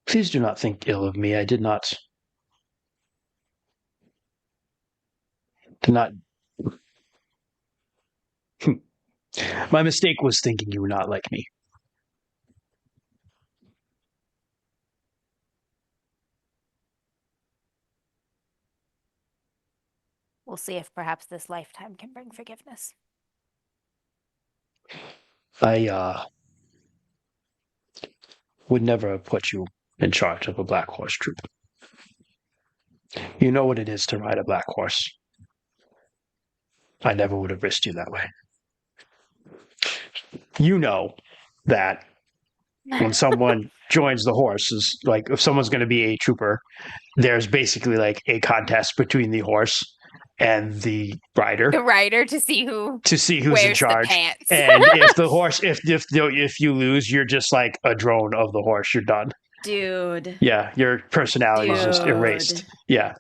Please do not think ill of me. I did not. Did not. My mistake was thinking you were not like me. We'll see if perhaps this lifetime can bring forgiveness. I would never have put you in charge of a black horse troop. You know what it is to ride a black horse. I never would have risked you that way. You know that when someone joins the horses, like if someone's going to be a trooper, there's basically like a contest between the horse and the rider The rider to see who's in wears charge. the pants. And if the horse, if you lose, you're just like a drone of the horse. You're done. Dude. Yeah, your personality is just Dude. erased. Yeah.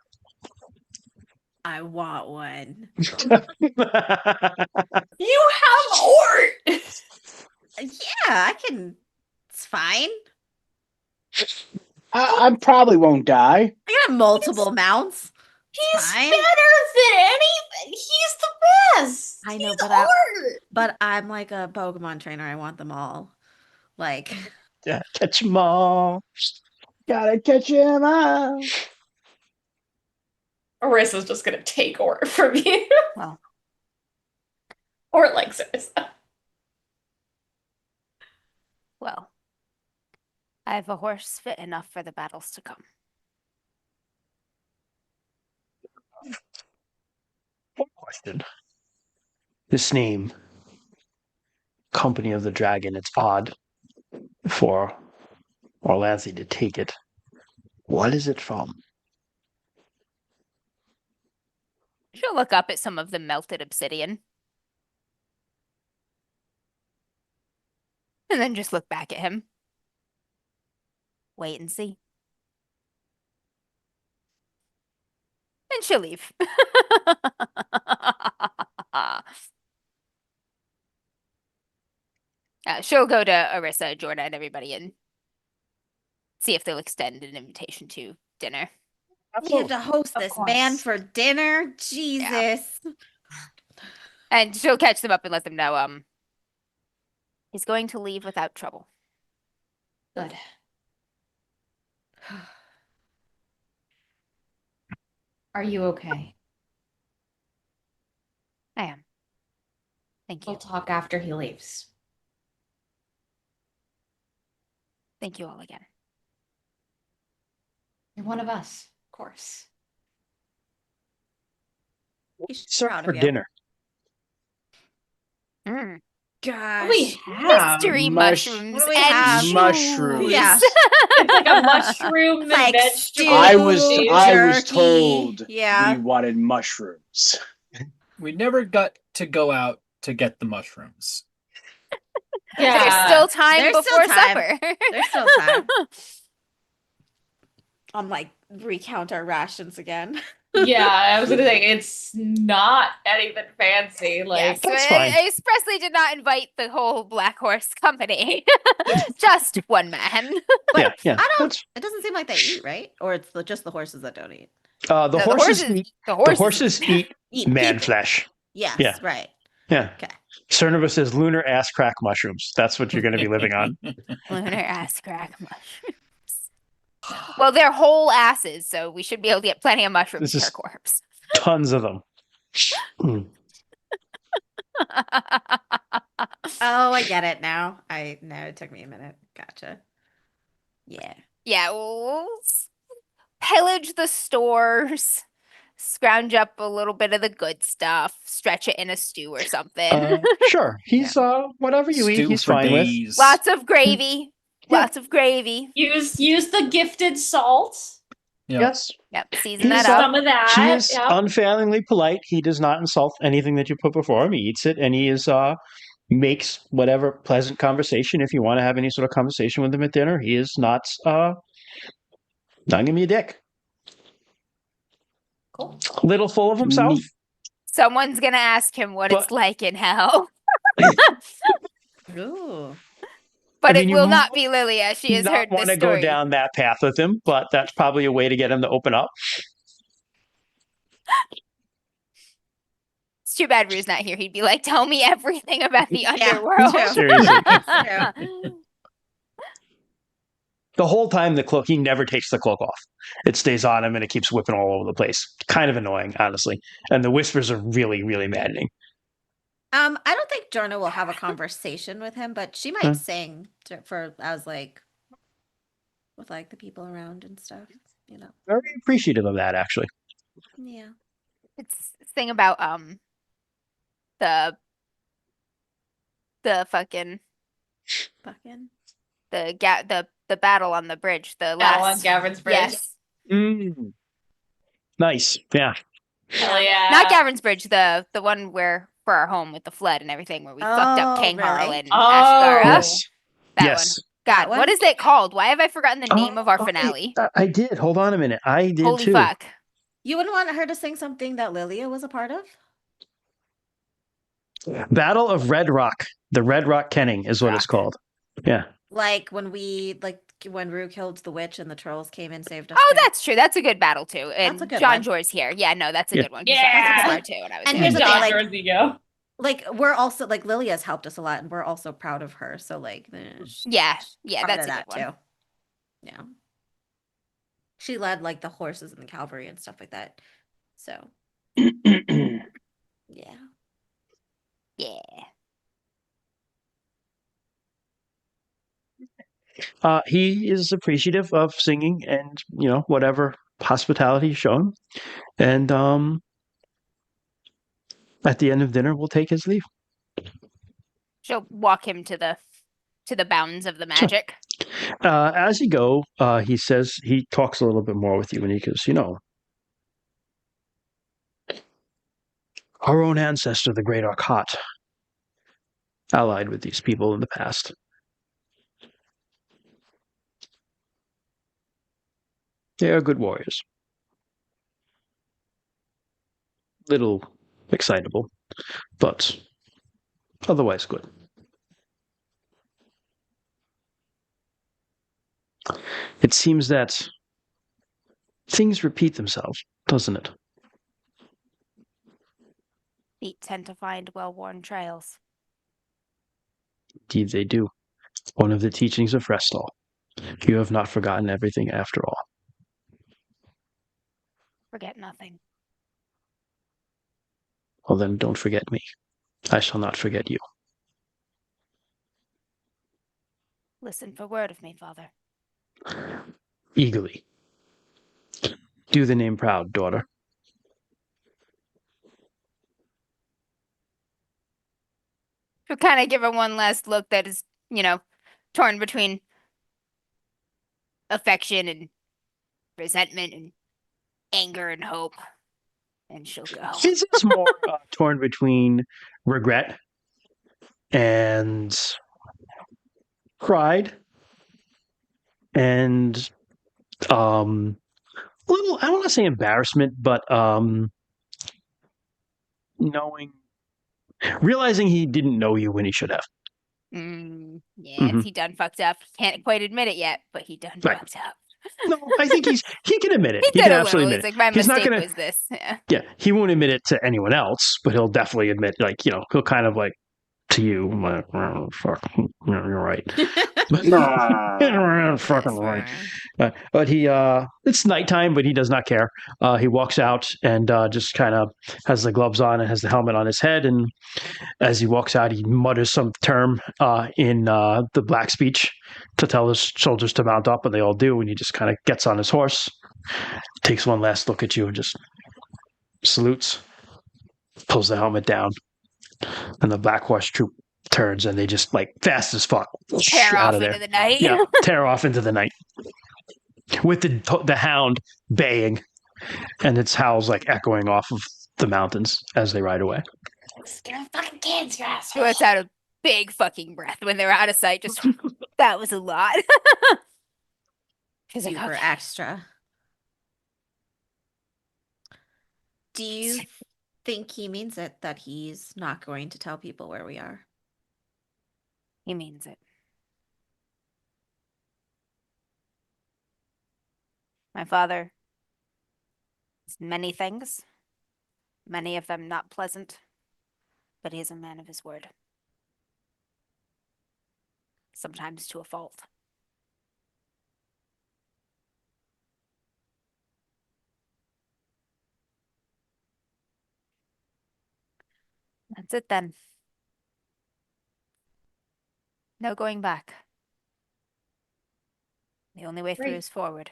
I want one. You have Ort. Yeah, I can. It's fine. I probably won't die. I got multiple mounts. He's Fine. better than any. He's the best. I know, He's but Ort. But I'm like a Pokemon trainer. I want them all. Like, Yeah, catch 'em all. Gotta catch him all. Aurisa's just gonna take Ort from you. Well. Ort likes Arisa. Well, I have a horse fit enough for the battles to come. One question. This name, Company of the Dragon, it's odd for Orlanthi to take it. What is it from? She'll look up at some of the melted obsidian. And then just look back at him. Wait and see. And she'll leave. She'll go to Aurisa, Jordan, and everybody and see if they'll extend an invitation to dinner. you have to host Of this course. man for dinner? Jesus. And she'll catch them up and let them know, he's going to leave without trouble. Good. Are you okay? I am. Thank you. We'll talk after he leaves. Thank you all again. You're one of us, of course. He's Sir, proud for of you. dinner. Mm. Gosh. We Mystery mush- mushrooms What do we and have? Mushrooms. Yeah. It's like a mushroom and Like vegetable. I was Jerky. told Yeah. we wanted mushrooms. We never got to go out to get the mushrooms. Yeah. There's still time There's still before time. supper. There's still time. I'm like, recount our rations again. Yeah, I was gonna say it's not anything fancy. Like Yes, That's fine. I expressly did not invite the whole Black Horse company. Just one man. But Yeah. I don't. That's- It doesn't seem like they eat, right? Or it's just the horses that don't eat. the No, horses eat. the The horses eat Eat man people. flesh. Yes, Yeah. right. Yeah. Okay. Cernova says lunar ass crack mushrooms. That's what you're going to be living on. lunar ass crack mushrooms. Well, they're whole asses, so we should be able to get plenty of mushrooms This per is- corpse. Tons of them. Mm. Oh, I get it now. No, it took me a minute. Gotcha. Yeah. Yeah, we'll pillage the stores, scrounge up a little bit of the good stuff, stretch it in a stew or something. Sure. He's whatever you eat, Stew he's for fine with. days. Lots of gravy. Yeah. Lots of gravy. use the gifted salt. Yeah. Yes. Yep, season He's, that up. Some of that. He is yep. unfailingly polite. He does not insult anything that you put before him. He eats it, and he is makes whatever pleasant conversation. If you want to have any sort of conversation with him at dinner, he is not giving me a dick. Cool. Little full of himself. Neat. Someone's gonna ask him what it's But- like in hell. Ooh. But I mean, it you will not be Lillia. She has not heard want this to go story. down that path with him, but that's probably a way to get him to open up. It's too bad Rue's not here. He'd be like, tell me everything about the Yeah, underworld. true. Seriously. True. The whole time the cloak, he never takes the cloak off. It stays on him and it keeps whipping all over the place. Kind of annoying, honestly. And the whispers are really, really maddening. I don't think Jorna will have a conversation with him, but she might sing for as like with like the people around and stuff. You know. Very appreciative of that, actually. Yeah. It's this thing about the fucking Fucking. the battle on the bridge. The Battle on last Gavrin's Bridge. Yes. Nice. Yeah. Hell yeah. Not Gavrin's Bridge, the one where for our home with the flood and everything where we fucked up Oh, King really? Harl and Oh. Ashkara. Yes. That Yes. one. God, That what one? is it called? Why have I forgotten the name of our Oh, finale? I did. Hold on a minute. I did Holy too. fuck. You wouldn't want her to sing something that Lillia was a part of? Battle of Red Rock. The Red Rock Kenning is what it's Rock. called. Yeah. Like when Rue killed the witch and the trolls came and saved us. Oh, too? that's true. That's a good battle too. And That's a good John one. Joy's here. Yeah, no, that's a Yeah. good one. 'Cause Yeah. John was That's a smart good too when I was And here. here's the thing, John like- George ego. Like we're also like Lilia's helped us a lot, and we're also proud of her. So like, she's Yeah, part that's of a that good one. too. Yeah, she led like the horses and the cavalry and stuff like that. So yeah, Yeah. He is appreciative of singing and, whatever hospitality shown. And at the end of dinner, we'll take his leave. She'll walk him to the bounds of the magic. As you go, he talks a little bit more with you and he goes, our own ancestor, the great Arcot, allied with these people in the past. They are good warriors. Little excitable, but otherwise good. It seems that things repeat themselves, doesn't it? Feet tend to find well-worn trails. Indeed, they do. One of the teachings of Restall. You have not forgotten everything after all. Forget nothing. Well, then don't forget me. I shall not forget you. Listen for word of me, father. Eagerly. Do the name proud, daughter. She'll kind of give her one last look that is, torn between affection and resentment and anger and hope. And she'll go. His is more torn between regret and pride and little, I don't want to say embarrassment, but realizing he didn't know you when he should have. Yeah, he done fucked up. Can't quite admit it yet, but he done Right. fucked up. No, I think he can admit it. He can did a absolutely little. admit He's it. like, my He's not mistake gonna, was this. Yeah. yeah, he won't admit it to anyone else, but he'll definitely admit, he'll kind of like to you, like, oh, fuck, you're right. You're fucking right. But he, it's nighttime, but he does not care. He walks out and just kind of has the gloves on and has the helmet on his head. And as he walks out, he mutters some term in the black speech to tell his soldiers to mount up, and they all do. And he just kind of gets on his horse, takes one last look at you, and just salutes, pulls the helmet down, and the black horse troop turns, and they just fast as fuck Tear out off of there. into the night. Yeah, tear off into the night with the hound baying, and its howls echoing off of the mountains as they ride away. Scare fucking kids, you asshole. She lets out a big fucking breath when they're out of sight. Just that was a lot. She's like, super okay. extra. Do you think he means it that he's not going to tell people where we are? He means it. My father is many things, many of them not pleasant, but he is a man of his word. Sometimes to a fault. That's it then. No going back. The only way through Great. is forward.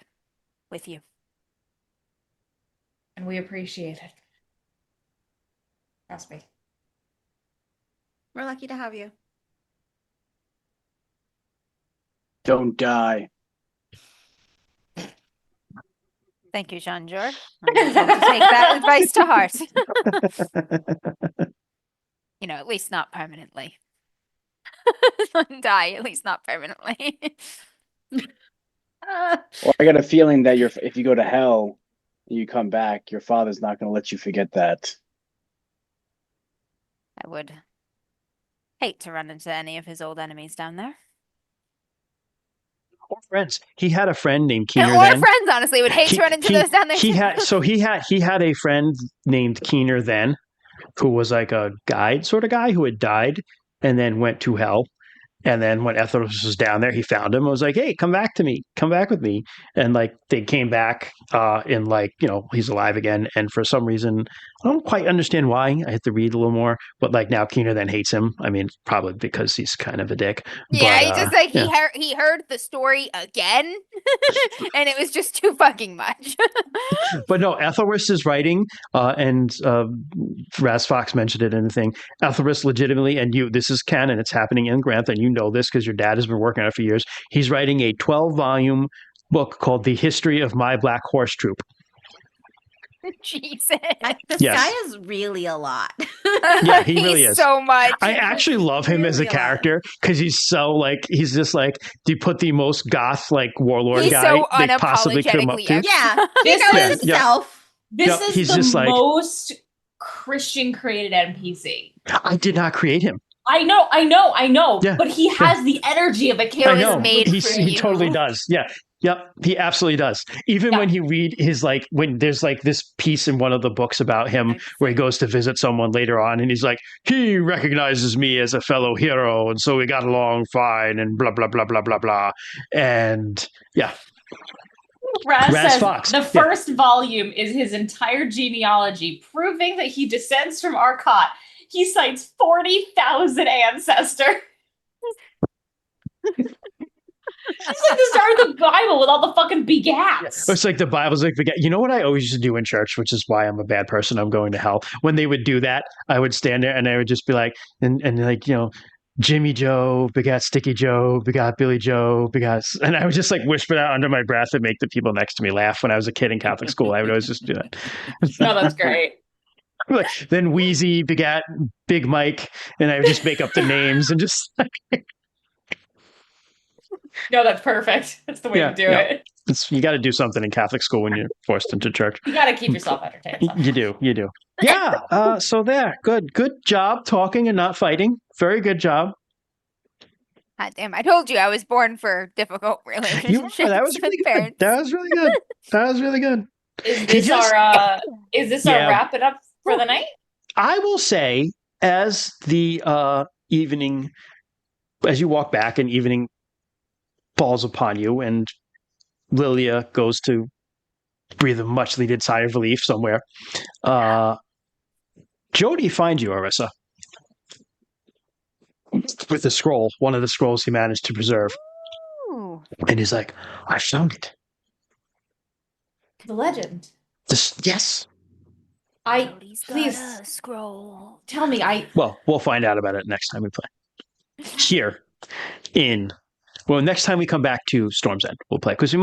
With you. And we appreciate it. Trust me. We're lucky to have you. Don't die. Thank you, Jean-Jor. I'm going to take that advice to heart. At least not permanently. Die, at least not permanently. Well, I got a feeling that if you go to hell and you come back, your father's not going to let you forget that. I would hate to run into any of his old enemies down there. Or friends. He had a friend named Keener. Or friends, honestly, would hate to run into those down there. He had a friend named Keener then, who was like a guide sort of guy who had died and then went to hell. And then when Etheros was down there, he found him. I was like, "Hey, come back to me. Come back with me." And like they came back, in like he's alive again. And for some reason, I don't quite understand why. I had to read a little more. But like now, Keener then hates him. I mean, probably because he's kind of a dick. Yeah, but, he just he heard the story again, and it was just too fucking much. But no, Ethelris' writing, and Raz Fox mentioned it in the thing. Ethelris legitimately, and this is canon. It's happening in Grantham. You know this because your dad has been working on it for years. He's writing a 12-volume book called The History of My Black Horse Troop. Jesus. This Yes. guy is really a lot. Yeah, he really is. So much. I actually love him as a Really a lot. character because he's just like, do you put the most goth like warlord He's guy so they possibly come up unapologetically to? Yeah, he This knows is- himself. This Yep, is he's the just like- most Christian created NPC. I did not create him. I know. Yeah, But he has the energy of a He I was know. made He for totally you. does. Yeah. Yep. He absolutely does. Even Yeah. when you read his when there's like this piece in one of the books about him where he goes to visit someone later on and he's like, he recognizes me as a fellow hero. And so we got along fine and blah, blah, blah, blah, blah, blah. And yeah. Raz Raz says Fox, the yeah. first volume is his entire genealogy, proving that he descends from Arcot. He cites 40,000 ancestors. It's like the start of the Bible with all the fucking begats. It's like the Bible's like, you know what I always used to do in church, which is why I'm a bad person. I'm going to hell. When they would do that, I would stand there and I would just be like, and like, Jimmy Joe begat Sticky Joe, begot Billy Joe, begot, and I would just like whisper that under my breath and make the people next to me laugh. When I was a kid in Catholic school, I would always just do that. No, that's great. Then Wheezy begat Big Mike, and I would just make up the names and just No, that's perfect. That's the way to do it. You got to do something in Catholic school when you're forced into church. You got to keep yourself entertained. somehow. You do. Yeah. So there, good job talking and not fighting. Very good job. God damn, I told you I was born for difficult relationships That was with really good. parents. That was really good. That was really good. Is this our wrap it up for the night? I will say, as the evening, as you walk back and evening falls upon you, and Lillia goes to breathe a much needed sigh of relief somewhere, Jody finds you, Aurisa, with the scroll, one of the scrolls he managed to preserve. Ooh. And he's like, I found it. The legend. Yes. Cody's got Please a scroll. tell me. Well, we'll find out about it next time we play. Here next time we come back to Storm's End, we'll play. Because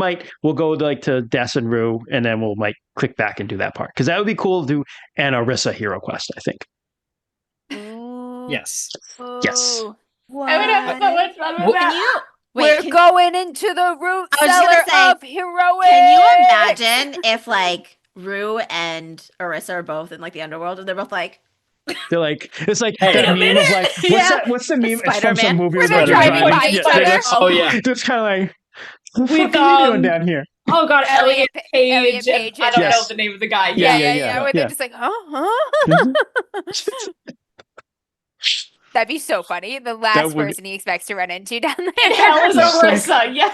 we'll go to Des and Rue, and then we'll click back and do that part. Because that would be cool to do an Aurisa hero quest, I think. Ooh. Yes. Yes. What? I would have so much fun with Can that. you We're can, going into the root I was gonna cellar say, of heroic. can you imagine if Rue and Aurisa are both in the underworld and they're both They're like, it's like Hey, that a meme of what's Yeah. that? What's the meme? It's from some Spider-Man. movie Where where they're they're driving by each other. Oh yeah. It's kind of like, what the With, fuck are you doing down here? Oh God, Elliot Page. Elliot Page, I don't yes. know the name of the guy. Yeah, Yeah. Where they're yeah. just like, huh? That'd be so funny. The last would- person he expects to run into down there. Hell is Just like- Aurisa. Yeah.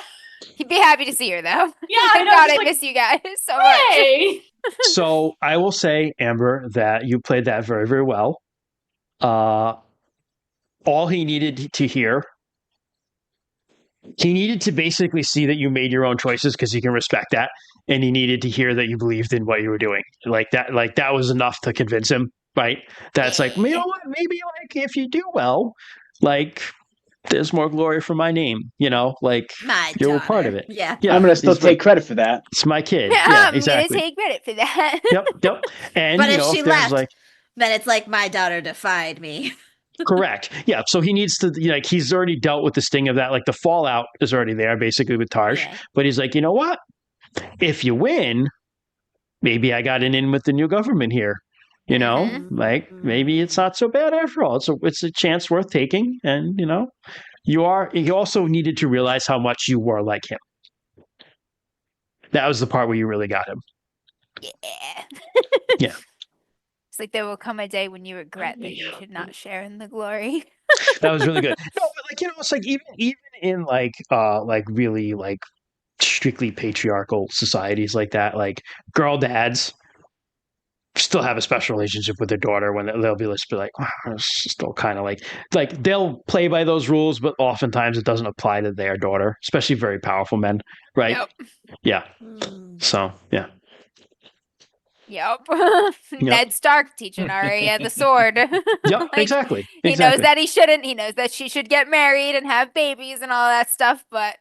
He'd be happy to see her though. Yeah, I know. God, just I like, miss you guys so much. hey. So I will say, Amber, that you played that very, very well. All he needed to hear, he needed to basically see that you made your own choices because he can respect that, and he needed to hear that you believed in what you were doing. Like that was enough to convince him, right? That's like, you know what? Maybe like if you do well, like there's more glory for my name, like My you're a part of daughter. it. Yeah. Yeah, I'm gonna still he's like, take credit for that. it's my kid. Yeah, Yeah, I'm exactly. gonna take credit for that. Yep. And But if she if there's left, like, then it's like my daughter defied me. correct. Yeah. So he needs to, like, he's already dealt with the sting of that. Like the fallout is already there basically with Tarsh. Yeah. But he's like, you know what? If you win, maybe I got an in with the new government here. Like maybe it's not so bad after all. It's a chance worth taking. And, he also needed to realize how much you were like him. That was the part where you really got him. Yeah. Yeah. It's like there will come a day when you regret that you should not share in the glory. That was really good. No, but like, it's like even in like really like strictly patriarchal societies like that, like girl dads still have a special relationship with their daughter when they'll be like, wow, it's still kind of like they'll play by those rules, but oftentimes it doesn't apply to their daughter, especially very powerful men, right? Yep. Yeah. So yeah. Yep. Ned Stark teaching Arya the sword. Yep. Like, Exactly. He knows that he shouldn't. He knows that she should get married and have babies and all that stuff, but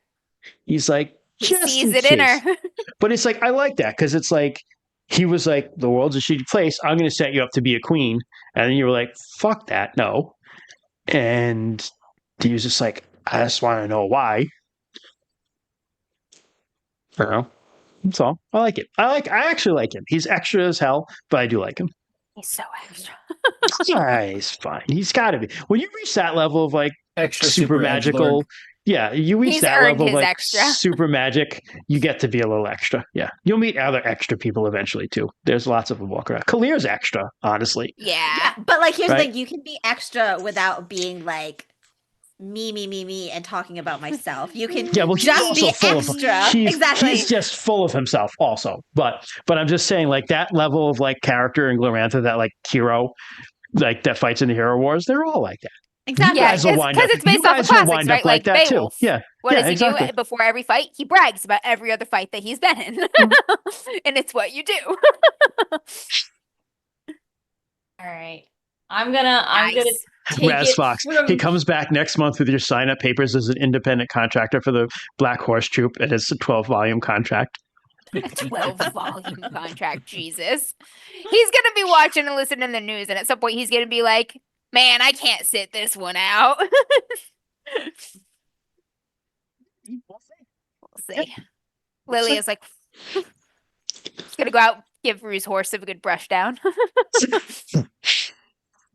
he's like, he just sees in it in case. her. But it's like, I like that because it's like, he was like, the world's a shitty place. I'm going to set you up to be a queen. And then you were like, fuck that. No. And he was just like, I just want to know why. That's all. I like it. I actually like him. He's extra as hell, but I do like him. He's so extra. He's fine. He's got to be. When you reach that level of like Extra super magical, yeah, you reach He's that earned level of his like extra. super magic, you get to be a little extra. Yeah. You'll meet other extra people eventually too. There's lots of them walking around. Kalir's extra, honestly. Yeah. But like here's the Right? thing, you can be extra without being like me and talking about myself. You can Yeah, well, he's just also be full of extra. Exactly. He's just full of himself also. But I'm just saying, like, that level of like character in Glorantha, that like hero, like that fights in the hero wars, they're all like that. Exactly. Yeah, guys will wind because up- it's based you off of guys will classics, wind up right? like that, too. Beowulf. Yeah. What Yeah, does he exactly. do before every fight? He brags about every other fight that he's been in. And it's what you do. All right. I'm gonna Nice. take Raz it Fox. from He comes back next month with your sign up papers as an independent contractor for the Black Horse Troop, and it's a 12-volume contract. A 12-volume contract, Jesus. He's gonna be watching and listening to the news, and at some point he's gonna be like, man, I can't sit this one out. We'll see. Lily is like, he's gonna go out, give Rue's horse a good brush down.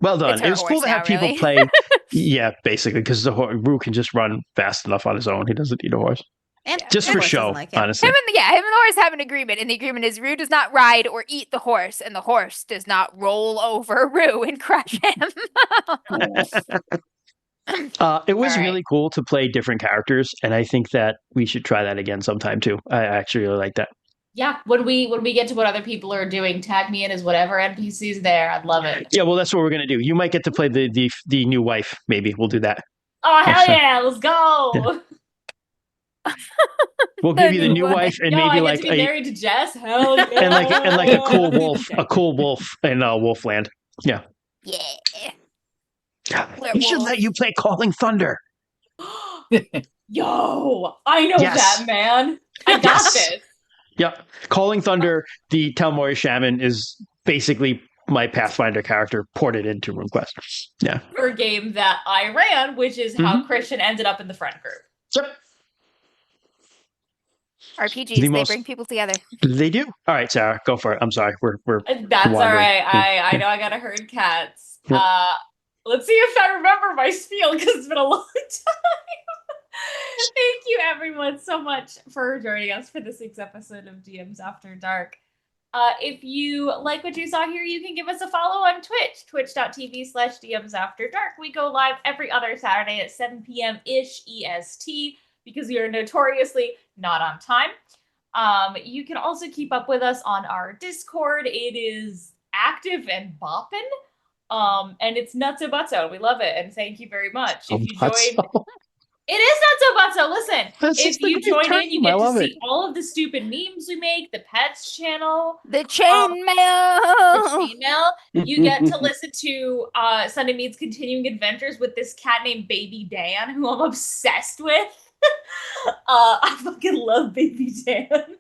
Well done. It's her It was cool horse to have now, people really. play. Yeah, basically, because Rue can just run fast enough on his own. He doesn't need a horse. And Just the for horse show, doesn't like him. honestly. Him and the horse have an agreement, and the agreement is Rue does not ride or eat the horse, and the horse does not roll over Rue and crush him. It was All right. really cool to play different characters, and I think that we should try that again sometime too. I actually really like that. Yeah, when we get to what other people are doing, tag me in as whatever NPC's there. I'd love it. Yeah, well, that's what we're gonna do. You might get to play the new wife. Maybe we'll do that. Oh hell Awesome. yeah, let's go! Yeah. We'll give you the new wife and Yo, maybe I get like to be married to Jess. Hell yeah! and like a cool wolf in Wolfland. Yeah. Yeah. We should let you play Calling Thunder. Yo, I know Yes. that, man. I got Yes. this. Yep. Calling Thunder, the Talmori Shaman, is basically my Pathfinder character ported into RuneQuest. Yeah. For a game that I ran, which is how Christian ended up in the friend group. Yep. RPGs, The they most- bring people together. They do. All right, Sarah, go for it. I'm sorry. We're That's all wandering. right. I Yeah. know I gotta herd cats. Yeah. Let's see if I remember my spiel because it's been a long time. Thank you everyone so much for joining us for this week's episode of DMs After Dark. If you like what you saw here, you can give us a follow on Twitch, twitch.tv/DMs After Dark. We go live every other Saturday at 7 p.m.-ish EST because we are notoriously not on time. You can also keep up with us on our Discord. It is active and bopping. And it's Nutso Butso. We love it, and thank you very much. If you That's join, it is Nutso Butso. Listen, That's if just a you great join term. in, you I get to love see it. all of the stupid memes we make, the pets channel, The the chainmail. chainmail. You get to listen to Sunday Mead's continuing adventures with this cat named Baby Dan, who I'm obsessed with. I fucking love Baby Dan. And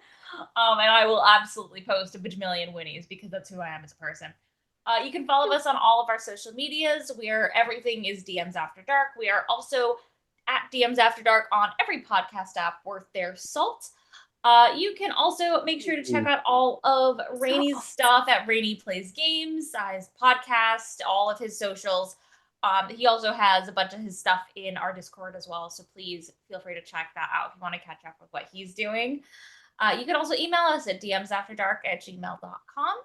I will absolutely post a bajillion Winnies because that's who I am as a person. You can follow us on all of our social medias. Everything is DMs After Dark. We are also at DMs After Dark on every podcast app worth their salt. You can also make sure to check out all of Rainy's stuff at Rainy Plays Games, his podcast, all of his socials. He also has a bunch of his stuff in our Discord as well, so please feel free to check that out if you want to catch up with what he's doing. You can also email us at dmsafterdark@gmail.com.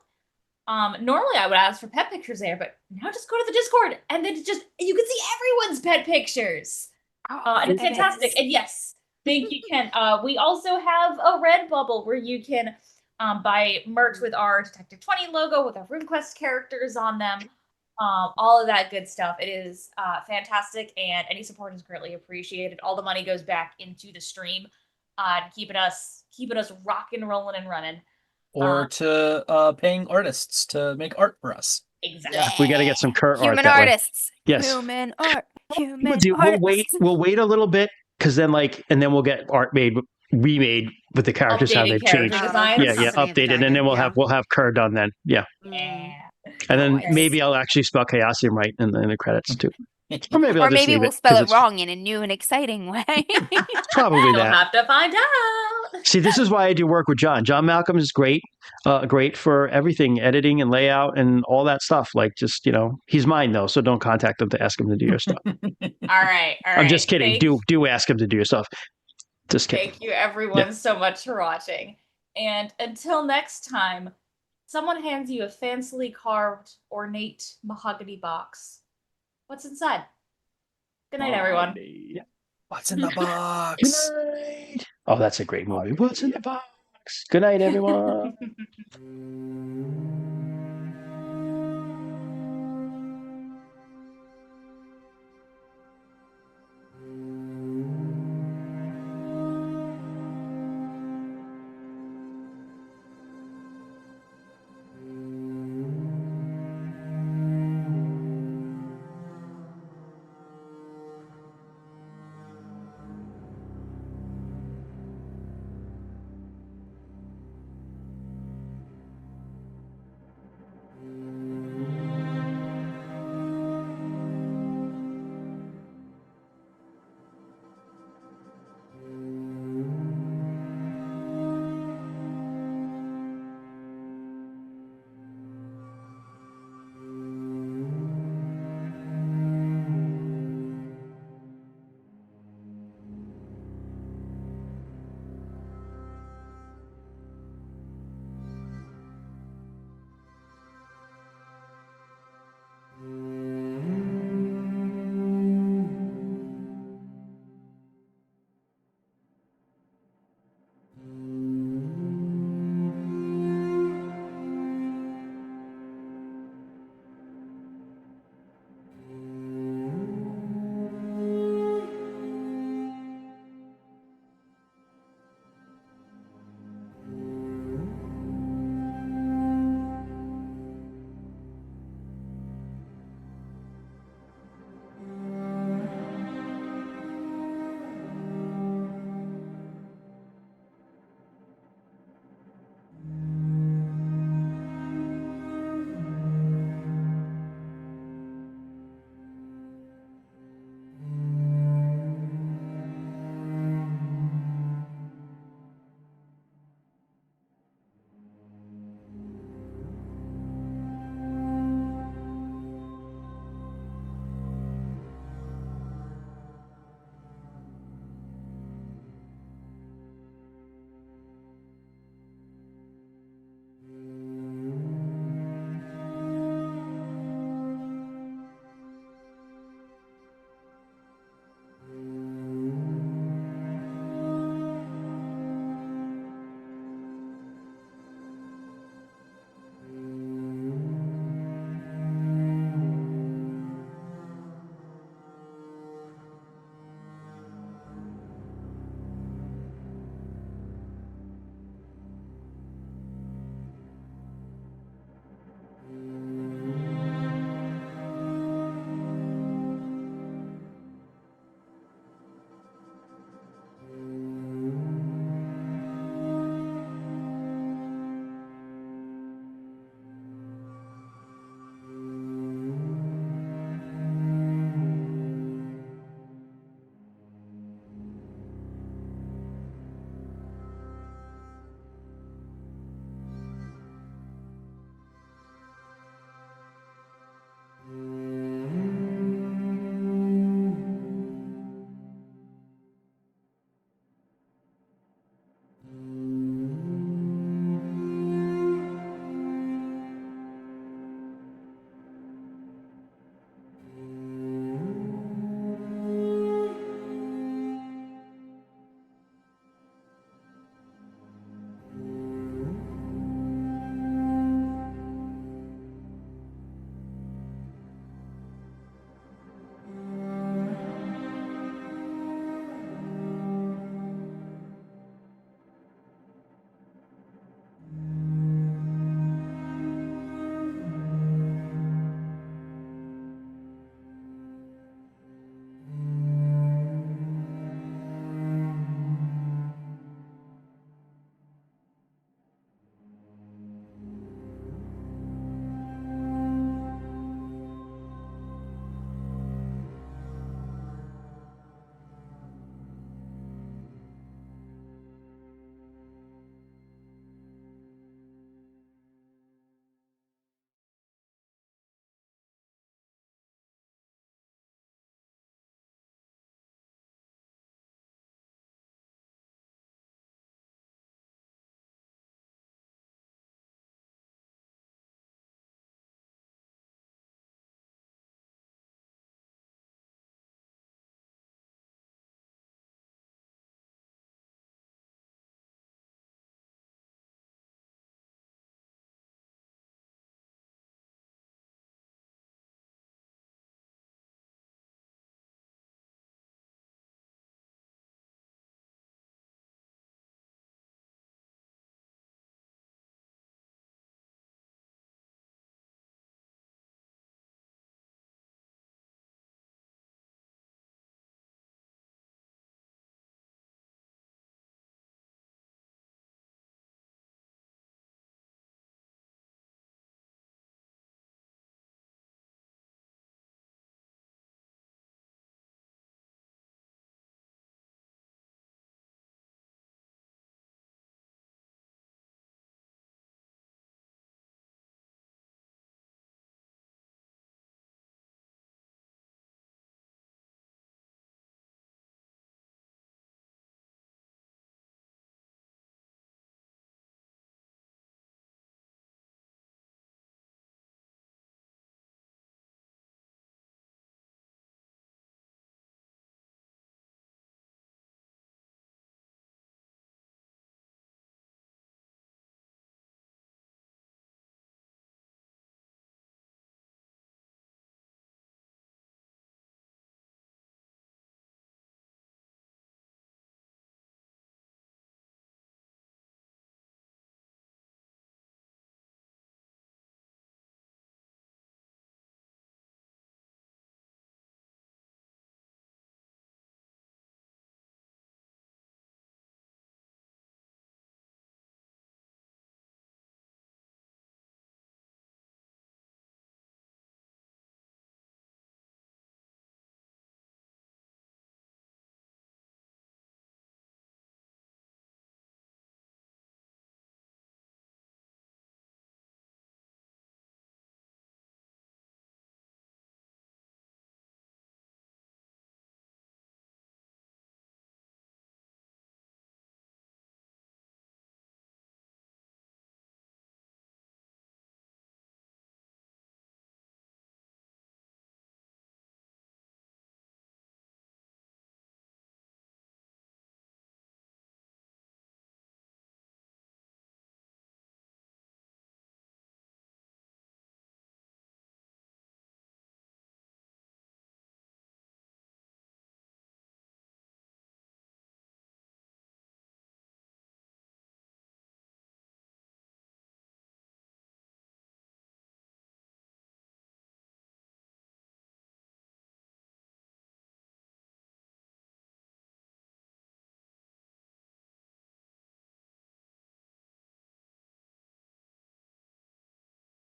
Normally I would ask for pet pictures there, but now just go to the Discord and then you can see everyone's pet pictures. And it's fantastic. And yes, thank you, Ken. We also have a Redbubble where you can buy merch with our Detective 20 logo with our RuneQuest characters on them. All of that good stuff. It is fantastic, and any support is greatly appreciated. All the money goes back into the stream, keeping us rocking, rolling, and running. Or to paying artists to make art for us. Exactly. Yeah, we got to get some art Human that way. artists. Yes. Human art. Human We'll artists. wait a little bit because then we'll get art remade with the characters how Updated they've character changed. designs. Yeah, updated, and then we'll have Kerr done then. Yeah. Yeah. And then Nice. maybe I'll actually spell Chaosium right in the credits too. Or maybe Or I'll just maybe leave we'll it, spell 'cause it it's wrong in a new and exciting way. probably You'll that. have to find out. See, this is why I do work with John. John Malcolm is great for everything, editing and layout and all that stuff. Like, just, he's mine though, so don't contact him to ask him to do your stuff. All right. I'm just kidding. Do ask him to do your stuff. Just kidding. Thank you, everyone, so much for watching. And until next time, someone hands you a fancily carved, ornate mahogany box. What's inside? Good night, everyone. What's in the Good box? night. Oh, that's a great movie. What's in the box? Good night, everyone.